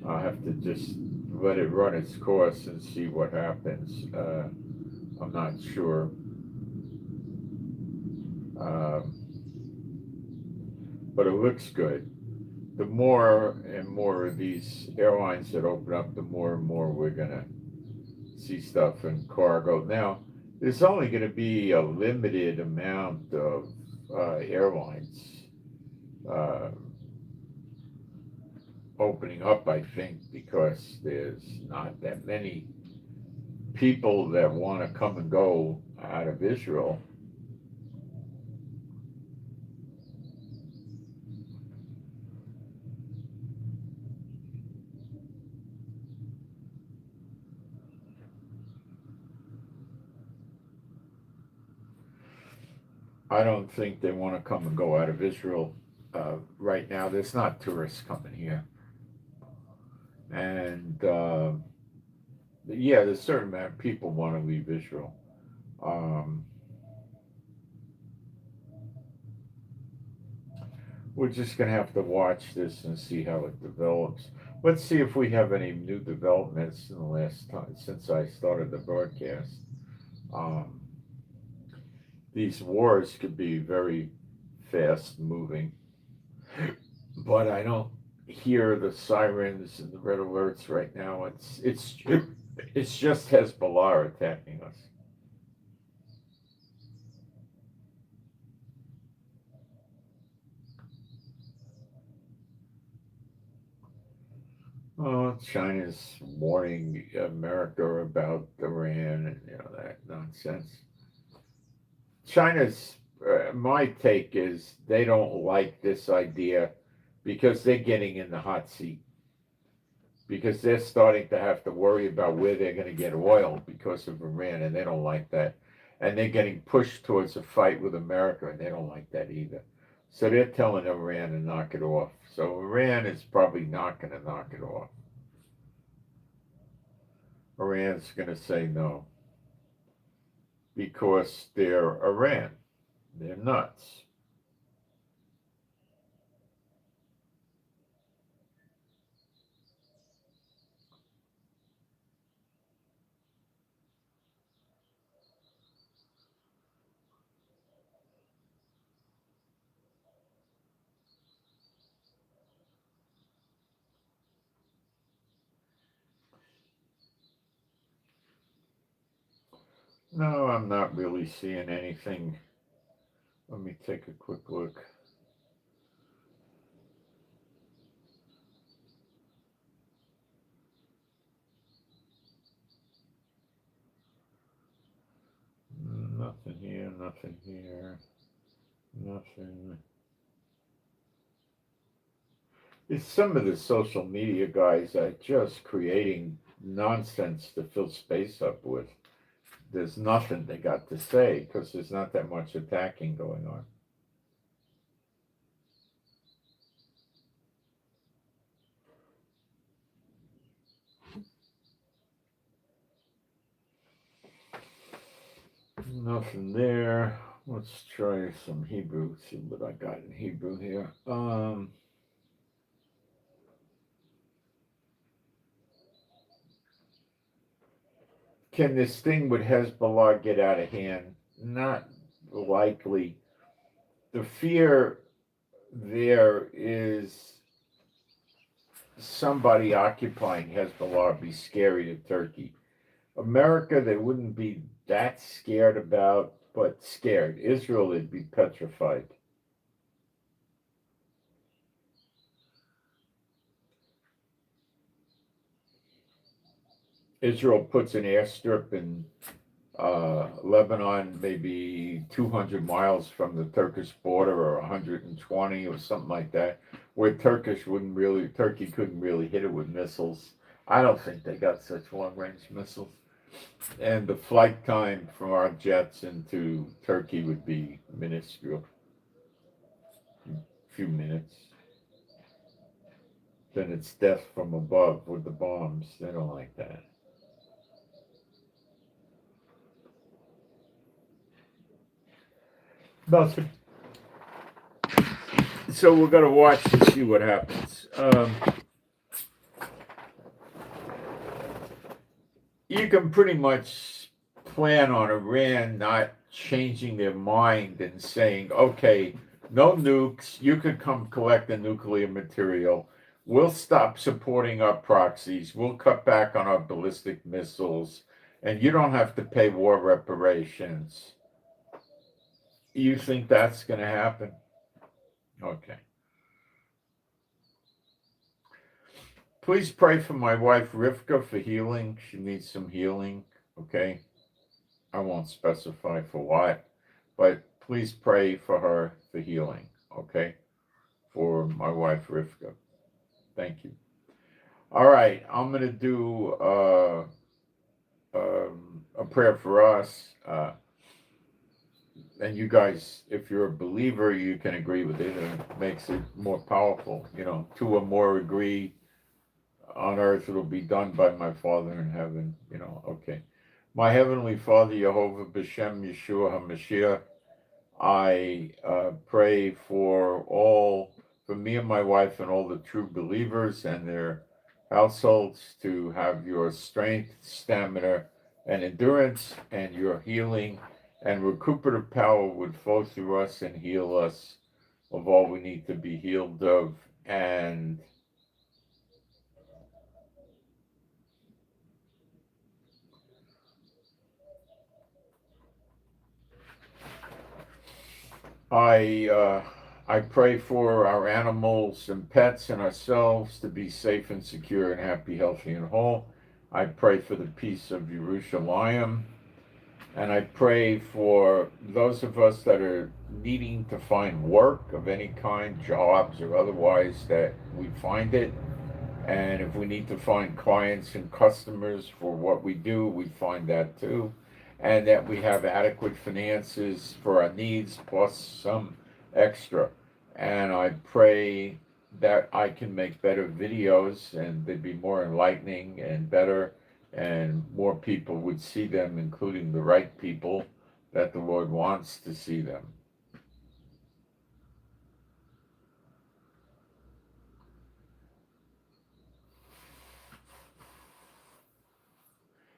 I'll have to just let it run its course and see what happens. I'm not sure. But it looks good. The more and more of these airlines that open up, the more and more we're going to see stuff in cargo. Now, there's only going to be a limited amount of airlines opening up, I think, because there's not that many people that want to come and go out of Israel. I don't think they want to come and go out of Israel right now. There's not tourists coming here. And yeah, there's a certain amount of people want to leave Israel. We're just going to have to watch this and see how it develops. Let's see if we have any new developments in the last time since I started the broadcast. These wars could be very fast moving, but I don't hear the sirens and the red alerts right now. It's just Hezbollah attacking us. Oh, China's warning America about Iran and that nonsense. China's my take is they don't like this idea because they're getting in the hot seat, because they're starting to have to worry about where they're going to get oil because of Iran, and they don't like that. And they're getting pushed towards a fight with America, and they don't like that either. So they're telling Iran to knock it off. So Iran is probably not going to knock it off. Iran's going to say no because they're Iran. They're nuts. No, I'm not really seeing anything. Let me take a quick look. Nothing here, nothing here, nothing. It's some of the social media guys are just creating nonsense to fill space up with. There's nothing they got to say because there's not that much attacking going on. Nothing there. Let's try some Hebrew, see what I got in Hebrew here. Can this thing with Hezbollah get out of hand? Not likely. The fear there is somebody occupying Hezbollah would be scary to Turkey. America, they wouldn't be that scared about, but scared. Israel, they'd be petrified. Israel puts an airstrip in Lebanon, maybe 200 miles from the Turkish border, or 120, or something like that, where Turkey couldn't really hit it with missiles. I don't think they got such long-range missiles. And the flight time from our jets into Turkey would be minuscule, a few minutes. Then it's death from above with the bombs. They don't like that. Nothing. So we're going to watch to see what happens. You can pretty much plan on Iran not changing their mind and saying, okay, no nukes, you could come collect the nuclear material. We'll stop supporting our proxies. We'll cut back on our ballistic missiles, and you don't have to pay war reparations. You think that's going to happen? Okay. Please pray for my wife, Rivka, for healing. She needs some healing, okay? I won't specify for what, but please pray for her for healing, okay? For my wife, Rivka. Thank you. All right, I'm going to do a prayer for us. And you guys, if you're a believer, you can agree with it, and it makes it more powerful. You know, two or more agree on earth, it'll be done by my Father in heaven. You know, okay. My Heavenly Father, Jehovah B'Shem Yeshua HaMashiach, I pray for me and my wife and all the true believers and their households to have your strength, stamina, and endurance, and your healing and recuperative power would flow through us and heal us of all we need to be healed of. And I pray for our animals and pets and ourselves to be safe and secure and happy, healthy, and whole. I pray for the peace of Jerusalem. And I pray for those of us that are needing to find work of any kind, jobs or otherwise, that we find it. And if we need to find clients and customers for what we do, we find that too. And that we have adequate finances for our needs plus some extra. And I pray that I can make better videos and they'd be more enlightening and better, and more people would see them, including the right people that the Lord wants to see them.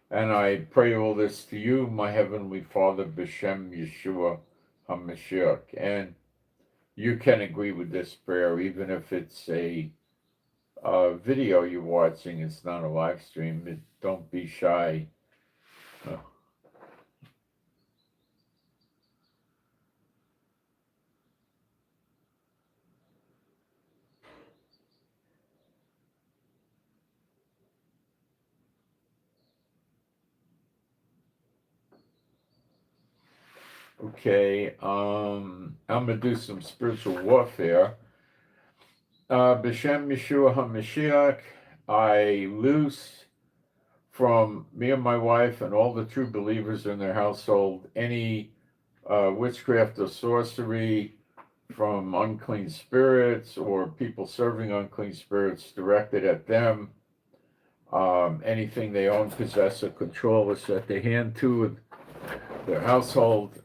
And I pray all this to you, my Heavenly Father, B'Shem Yeshua HaMashiach. And you can agree with this prayer, even if it's a video you're watching, it's not a live stream. Don't be shy. Okay, I'm gonna do some spiritual warfare. B'Shem Yeshua HaMashiach, I loose from me and my wife and all the true believers in their household any witchcraft or sorcery from unclean spirits or people serving unclean spirits directed at them. Anything they own, possess, or control is set their hand to their household,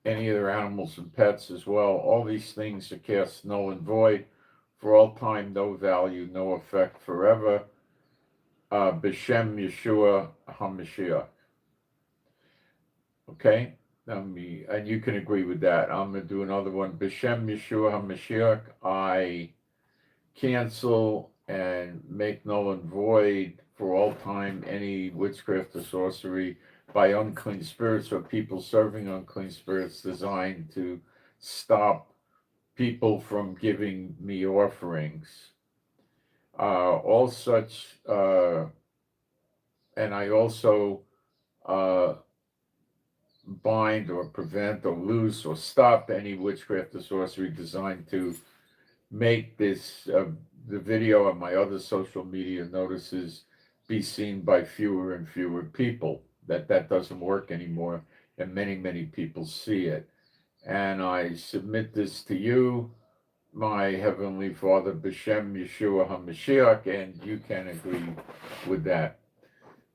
any of their animals and pets as well. All these things are cast null and void for all time, no value, no effect forever. B'Shem Yeshua HaMashiach. Okay? And you can agree with that. I'm going to do another one. B'Shem Yeshua HaMashiach, I cancel and make null and void for all time any witchcraft or sorcery by unclean spirits or people serving unclean spirits designed to stop people from giving me offerings. All such, and I also bind or prevent or loose or stop any witchcraft or sorcery designed to make this the video and my other social media notices be seen by fewer and fewer people. That doesn't work anymore, and many people see it. And I submit this to you, my Heavenly Father, B'Shem Yeshua HaMashiach, and you can agree with that.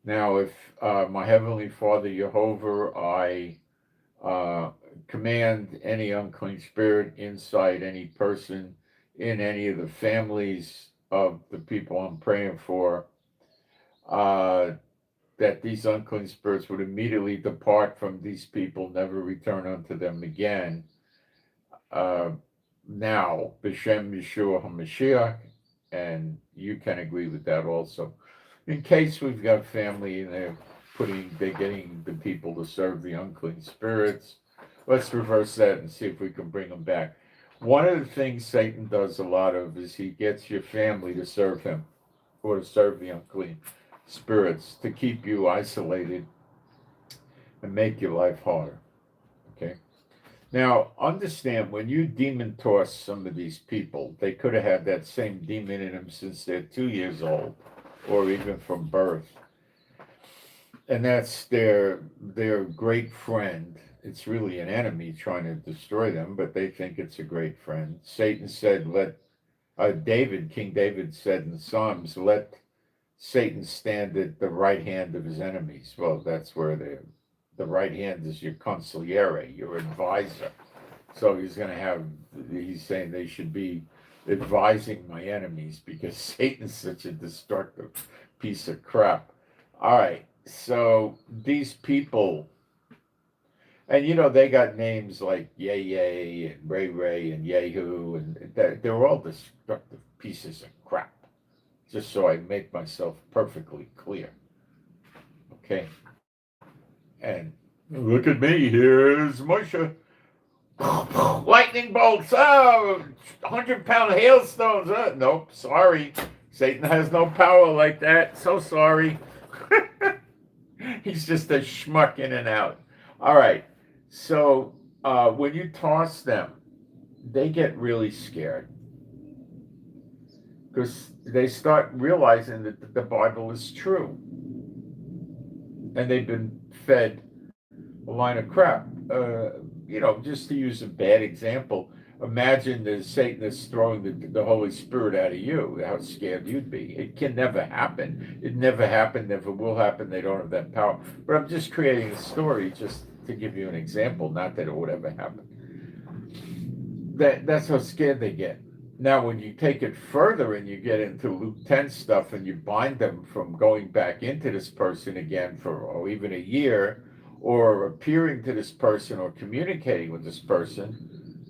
Now, if my Heavenly Father, Jehovah, I command any unclean spirit inside any person in any of the families of the people I'm praying for, that these unclean spirits would immediately depart from these people, never return unto them again. Now, B'Shem Yeshua HaMashiach, and you can agree with that also. In case we've got family and they're getting the people to serve the unclean spirits, let's reverse that and see if we can bring them back. One of the things Satan does a lot of is he gets your family to serve him or to serve the unclean spirits, to keep you isolated and make your life harder. Okay? Now, understand, when you demon toss some of these people, they could have had that same demon in them since they're 2 years old or even from birth. And that's their great friend. It's really an enemy trying to destroy them, but they think it's a great friend. Satan said, King David said in Psalms, let Satan stand at the right hand of his enemies. Well, that's where the right hand is your consigliere, your advisor. So he's saying they should be advising my enemies, because Satan's such a destructive piece of crap. All right, so these people, and they got names like Yay and Ray and Yehu, and they're all destructive pieces of crap. Just so I make myself perfectly clear. Okay? And look at me, here's Moshe. Lightning bolts, 100-pound hailstones. Nope, sorry. Satan has no power like that. So sorry. He's just a schmuck in and out. All right. So when you toss them, they get really scared, because they start realizing that the Bible is true. And they've been fed a line of crap. Just to use a bad example, imagine that Satan is throwing the Holy Spirit out of you, how scared you'd be. It can never happen. It never happened, never will happen. They don't have that power. But I'm just creating a story just to give you an example, not that it would ever happen. That's how scared they get. Now, when you take it further and you get into Luke 10 stuff and you bind them from going back into this person again for even a year, or appearing to this person or communicating with this person,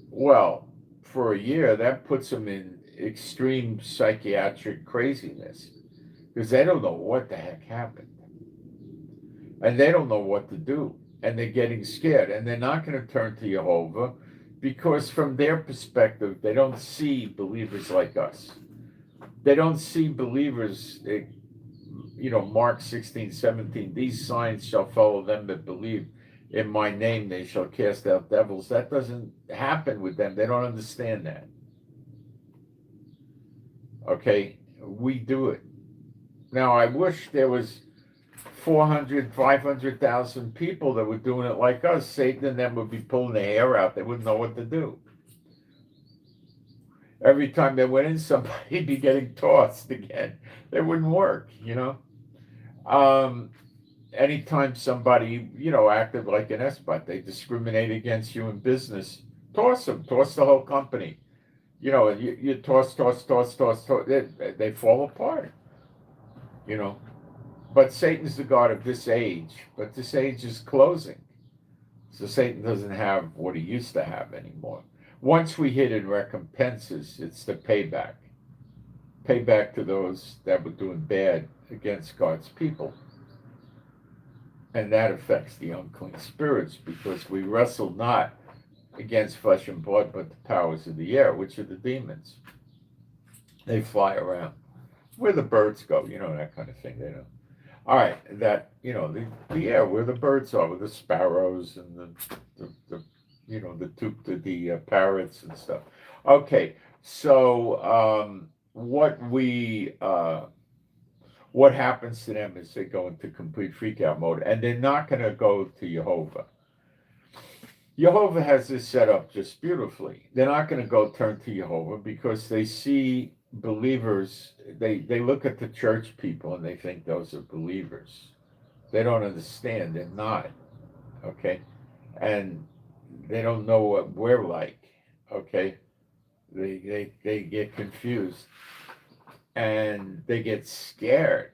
well, for a year, that puts them in extreme psychiatric craziness, because they don't know what the heck happened. And they don't know what to do. And they're getting scared. And they're not going to turn to Jehovah, because from their perspective, they don't see believers like us. They don't see believers, Mark 16:17, these signs shall follow them that believe in my name, they shall cast out devils. That doesn't happen with them. They don't understand that. Okay, we do it. Now, I wish there was 400, 500,000 people that were doing it like us. Satan and them would be pulling their hair out. They wouldn't know what to do. Every time they went in, somebody'd be getting tossed again. It wouldn't work, Anytime somebody, acted like an espot, they discriminate against you in business, toss them, toss the whole company. You toss, they fall apart, But Satan's the God of this age, but this age is closing. So Satan doesn't have what he used to have anymore. Once we hit in recompenses, it's the payback. Payback to those that were doing bad against God's people. And that affects the unclean spirits, because we wrestle not against flesh and blood, but the powers of the air, which are the demons. They fly around. Where the birds go, that kind of thing. They know. All right, that, the air, where the birds are, where the sparrows and the the parrots and stuff. Okay, so what happens to them is they go into complete freakout mode, and they're not going to go to Jehovah. Jehovah has this set up just beautifully. They're not going to go turn to Jehovah because they see believers. They look at the church people and they think those are believers. They don't understand. They're not. Okay, and they don't know what we're like. Okay, they get confused and they get scared.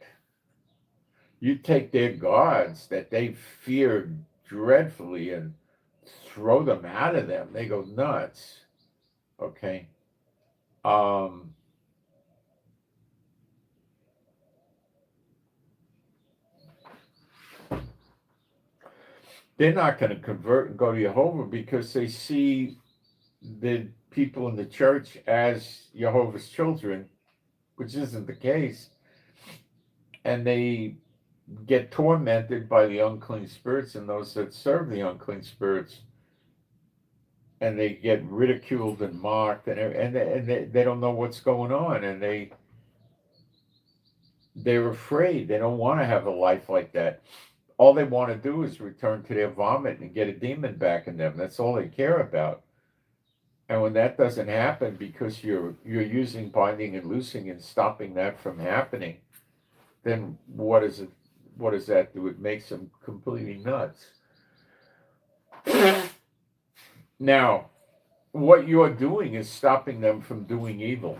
You take their gods that they feared dreadfully and throw them out of them, they go nuts. Okay. Um, they're not going to convert and go to Jehovah because they see the people in the church as Jehovah's children, which isn't the case. And they get tormented by the unclean spirits and those that serve the unclean spirits. And they get ridiculed and mocked, and they don't know what's going on, and they're afraid. They don't want to have a life like that. All they want to do is return to their vomit and get a demon back in them. That's all they care about. And when that doesn't happen because you're using binding and loosing and stopping that from happening, then what is it? What does that do? It makes them completely nuts. Now, what you're doing is stopping them from doing evil.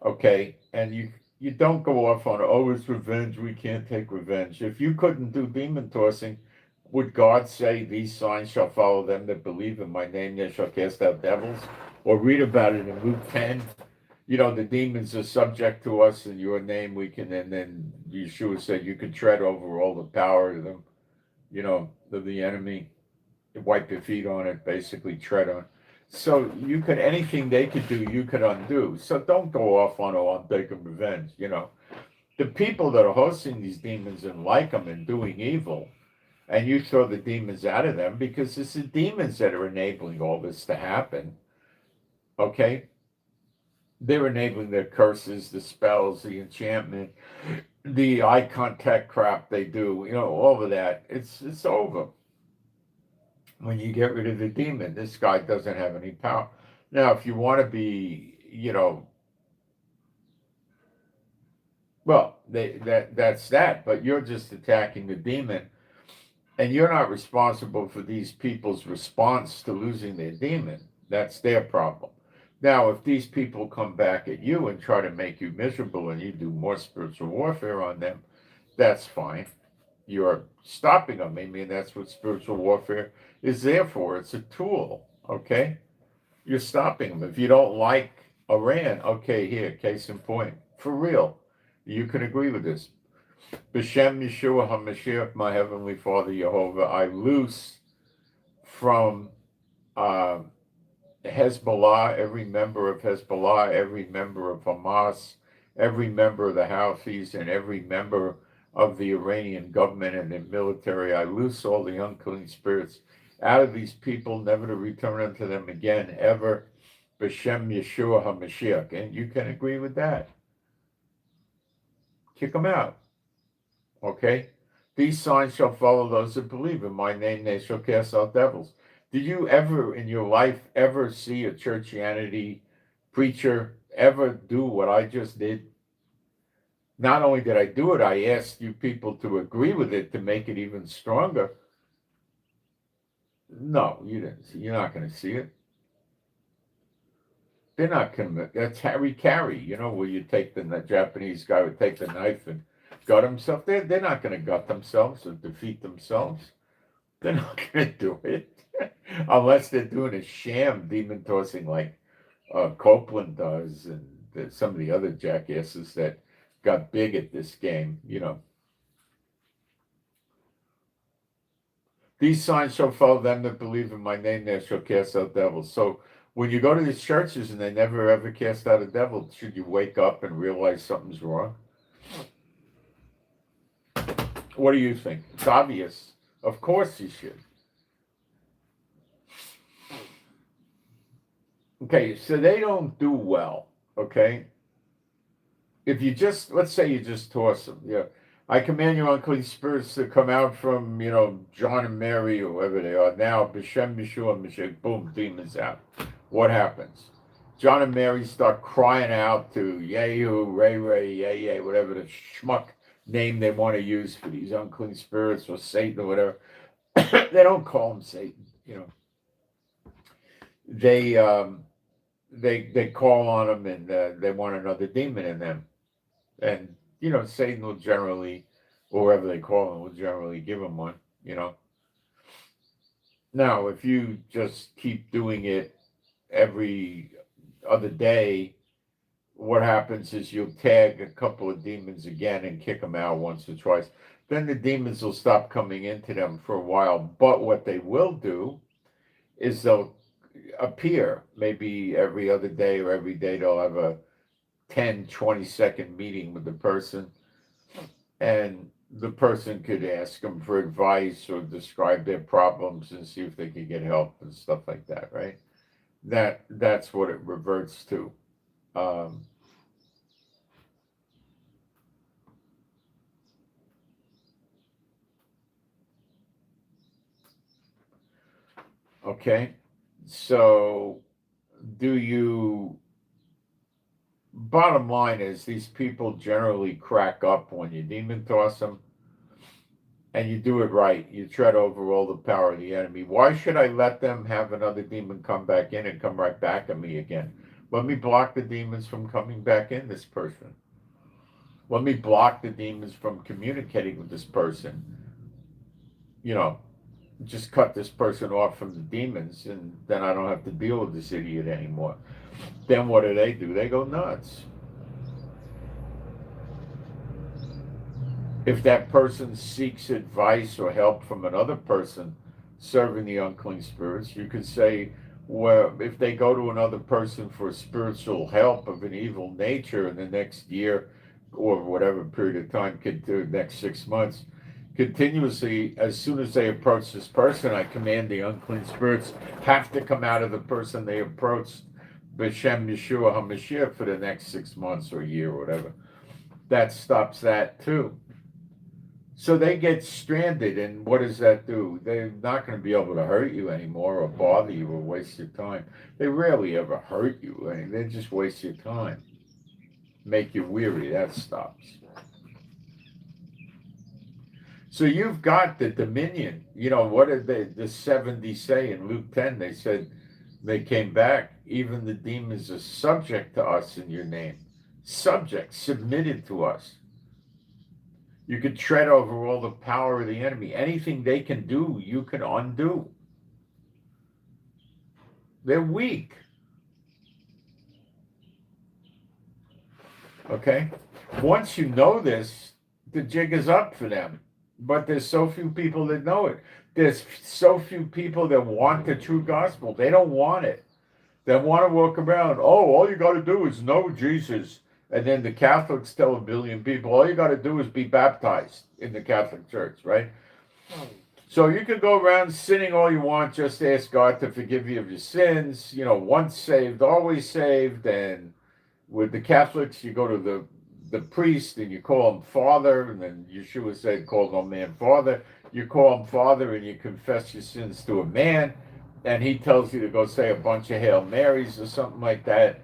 Okay, and you don't go off on, oh, it's revenge, we can't take revenge. If you couldn't do demon tossing, would God say, these signs shall follow them that believe in my name, they shall cast out devils? Or read about it in Luke 10. The demons are subject to us in your name, we can, and then Yeshua said you could tread over all the power of them, of the enemy. Wipe your feet on it, basically tread on. So anything they could do, you could undo. So don't go off on, oh, I'm taking revenge. The people that are hosting these demons and like them and doing evil, and you throw the demons out of them because it's the demons that are enabling all this to happen. Okay? They're enabling the curses, the spells, the enchantment, the eye contact crap they do, all of that. It's over. When you get rid of the demon, this guy doesn't have any power. Now, if you want to be, well, that's that. But you're just attacking the demon, and you're not responsible for these people's response to losing their demon. That's their problem. Now, if these people come back at you and try to make you miserable, and you do more spiritual warfare on them, that's fine. You're stopping them. I mean, that's what spiritual warfare is there for. It's a tool, okay? You're stopping them. If you don't like Iran, okay, here, case in point. For real, you can agree with this. B'Shem Yeshua HaMashiach, my Heavenly Father, Jehovah, I loose from Hezbollah, every member of Hezbollah, every member of Hamas, every member of the Houthis, and every member of the Iranian government and the military. I loose all the unclean spirits out of these people, never to return unto them again, ever. B'Shem Yeshua HaMashiach. And you can agree with that. Kick them out. Okay? These signs shall follow those that believe in my name, they shall cast out devils. Did you ever in your life ever see a churchianity preacher ever do what I just did? Not only did I do it, I asked you people to agree with it to make it even stronger. No, you didn't. You're not going to see it. They're not going to. That's Harry Carey, where you take the Japanese guy would take the knife and gut himself. They're not going to gut themselves or defeat themselves. They're not going to do it. Unless they're doing a sham demon tossing like Copeland does and some of the other jackasses that got big at this game, These signs shall follow them that believe in my name, they shall cast out devils. So when you go to these churches and they never ever cast out a devil, should you wake up and realize something's wrong? What do you think? It's obvious. Of course you should. Okay, so they don't do well, okay? If you just, let's say you just toss them, yeah. I command you unclean spirits to come out from, John and Mary or whoever they are now, B'Shem Yeshua Mashiach, boom, demons out. What happens? John and Mary start crying out to Yehu, Ray, Yay, whatever the schmuck name they want to use for these unclean spirits or Satan or whatever. They don't call him Satan, They they call on them and they want another demon in them. And, Satan will generally, or whoever they call him, will generally give them one. Now, if you just keep doing it every other day, what happens is you'll tag a couple of demons again and kick them out once or twice. Then the demons will stop coming into them for a while. But what they will do is they'll appear maybe every other day or every day. They'll have a 10-20 second meeting with the person, and the person could ask them for advice or describe their problems and see if they could get help and stuff like that, right? That's what it reverts to. Okay, so bottom line is these people generally crack up when you demon toss them, and you do it right. You tread over all the power of the enemy. Why should I let them have another demon come back in and come right back at me again? Let me block the demons from coming back in this person. Let me block the demons from communicating with this person. Just cut this person off from the demons, and then I don't have to deal with this idiot anymore. Then what do? They go nuts. If that person seeks advice or help from another person serving the unclean spirits, you could say, well, if they go to another person for spiritual help of an evil nature in the next year or whatever period of time, the next 6 months, continuously, as soon as they approach this person, I command the unclean spirits have to come out of the person they approached, B'Shem Yeshua HaMashiach, for the next 6 months or a year or whatever. That stops that too. So they get stranded, and what does that do? They're not going to be able to hurt you anymore or bother you or waste your time. They rarely ever hurt you. They just waste your time. Make you weary. That stops. So you've got the dominion. What did the 70 say in Luke 10? They said they came back. Even the demons are subject to us in your name. Subject, submitted to us. You can tread over all the power of the enemy. Anything they can do, you can undo. They're weak. Okay? Once you know this, the jig is up for them. But there's so few people that know it. There's so few people that want the true gospel. They don't want it. They want to walk around, all you got to do is know Jesus. And then the Catholics tell 1 billion people, all you got to do is be baptized in the Catholic Church, right? So you can go around sinning all you want, just ask God to forgive you of your sins. Once saved, always saved. And with the Catholics, you go to the priest and you call him Father. And then Yeshua said, call no man Father. You call him Father and you confess your sins to a man. And he tells you to go say a bunch of Hail Marys or something like that.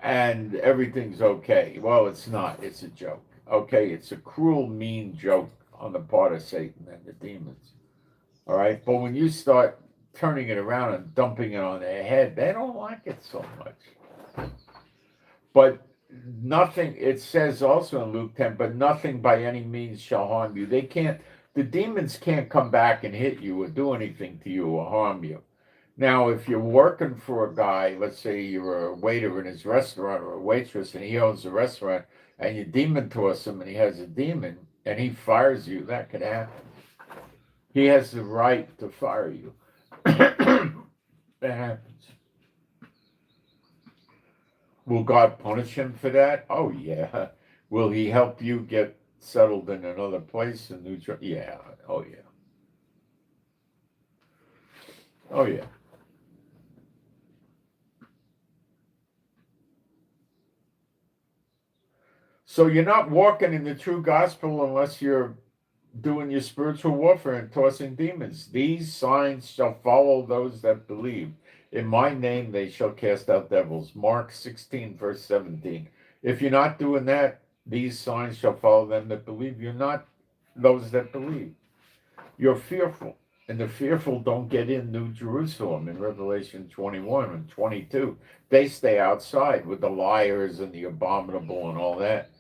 And everything's okay. Well, it's not. It's a joke. Okay, it's a cruel, mean joke on the part of Satan and the demons. All right, but when you start turning it around and dumping it on their head, they don't like it so much. But nothing, it says also in Luke 10, but nothing by any means shall harm you. The demons can't come back and hit you or do anything to you or harm you. Now, if you're working for a guy, let's say you're a waiter in his restaurant or a waitress and he owns a restaurant and you demon toss him and he has a demon and he fires you, that could happen. He has the right to fire you. That happens. Will God punish him for that? Oh, yeah. Will he help you get settled in another place in New Jersey? Yeah. Oh, yeah. Oh, yeah. So you're not walking in the true gospel unless you're doing your spiritual warfare and tossing demons. These signs shall follow those that believe. In my name they shall cast out devils. Mark 16, verse 17. If you're not doing that, these signs shall follow them that believe. You're not those that believe. You're fearful. And the fearful don't get in New Jerusalem in Revelation 21 and 22. They stay outside with the liars and the abominable and all that.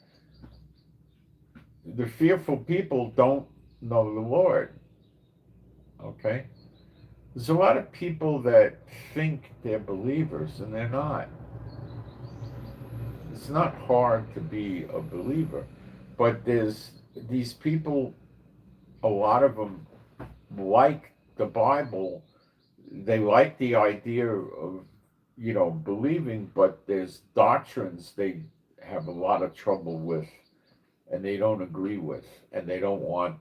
The fearful people don't know the Lord. Okay? There's a lot of people that think they're believers and they're not. It's not hard to be a believer, but there's these people, a lot of them like the Bible. They like the idea of, believing, but there's doctrines they have a lot of trouble with and they don't agree with, and they don't want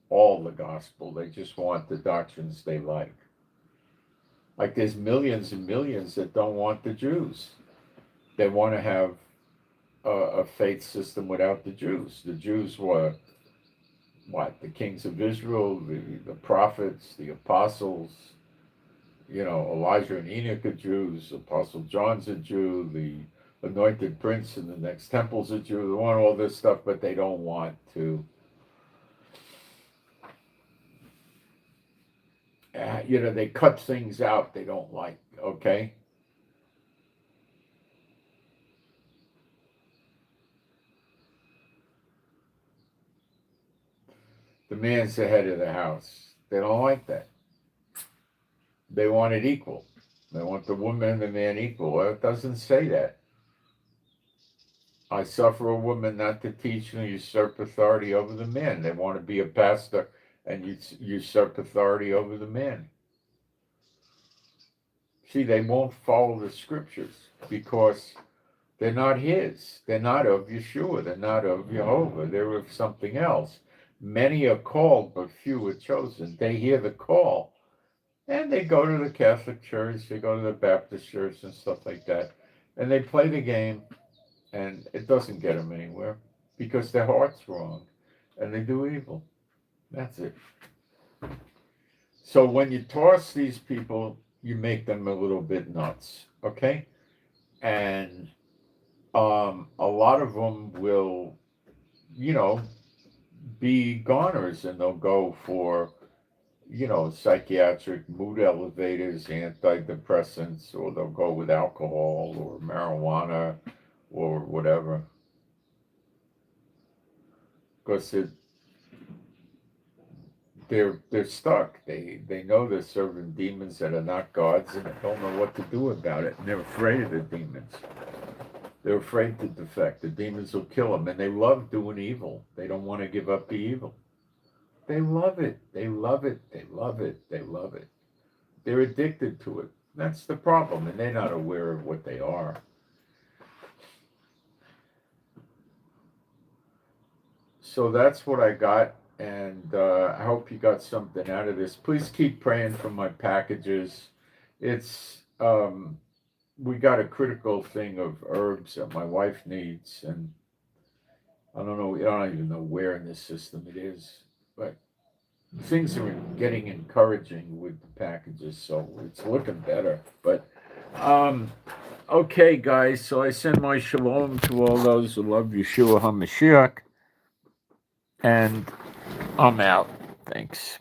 all the gospel. They just want the doctrines they like. Like there's millions and millions that don't want the Jews. They want to have a faith system without the Jews. The Jews were what? The kings of Israel, the prophets, the apostles. Elijah and Enoch are Jews. Apostle John's a Jew. The anointed prince in the next temple's a Jew. They want all this stuff, but they don't want to. They cut things out they don't like. Okay. The man's the head of the house. They don't like that. They want it equal. They want the woman and the man equal. Well, it doesn't say that. I suffer a woman not to teach and usurp authority over the man. They want to be a pastor and usurp authority over the man. See, they won't follow the scriptures because they're not his. They're not of Yeshua. They're not of Jehovah. They're of something else. Many are called, but few are chosen. They hear the call, and they go to the Catholic Church, they go to the Baptist Church and stuff like that, and they play the game, and it doesn't get them anywhere because their heart's wrong, and they do evil. That's it. So when you toss these people, you make them a little bit nuts, okay? And a lot of them will, be goners, and they'll go for, psychiatric mood elevators, antidepressants, or they'll go with alcohol or marijuana or whatever. Because they're stuck. They know they're serving demons that are not gods, and they don't know what to do about it. And they're afraid of the demons. They're afraid to defect. The demons will kill them, and they love doing evil. They don't want to give up the evil. They love it. They love it. They love it. They love it. They're addicted to it. That's the problem, and they're not aware of what they are. So that's what I got, and I hope you got something out of this. Please keep praying for my packages. It's we got a critical thing of herbs that my wife needs, and I don't even know where in this system it is, but things are getting encouraging with the packages, so it's looking better. But okay, guys, so I send my shalom to all those who love Yeshua HaMashiach, and I'm out. Thanks.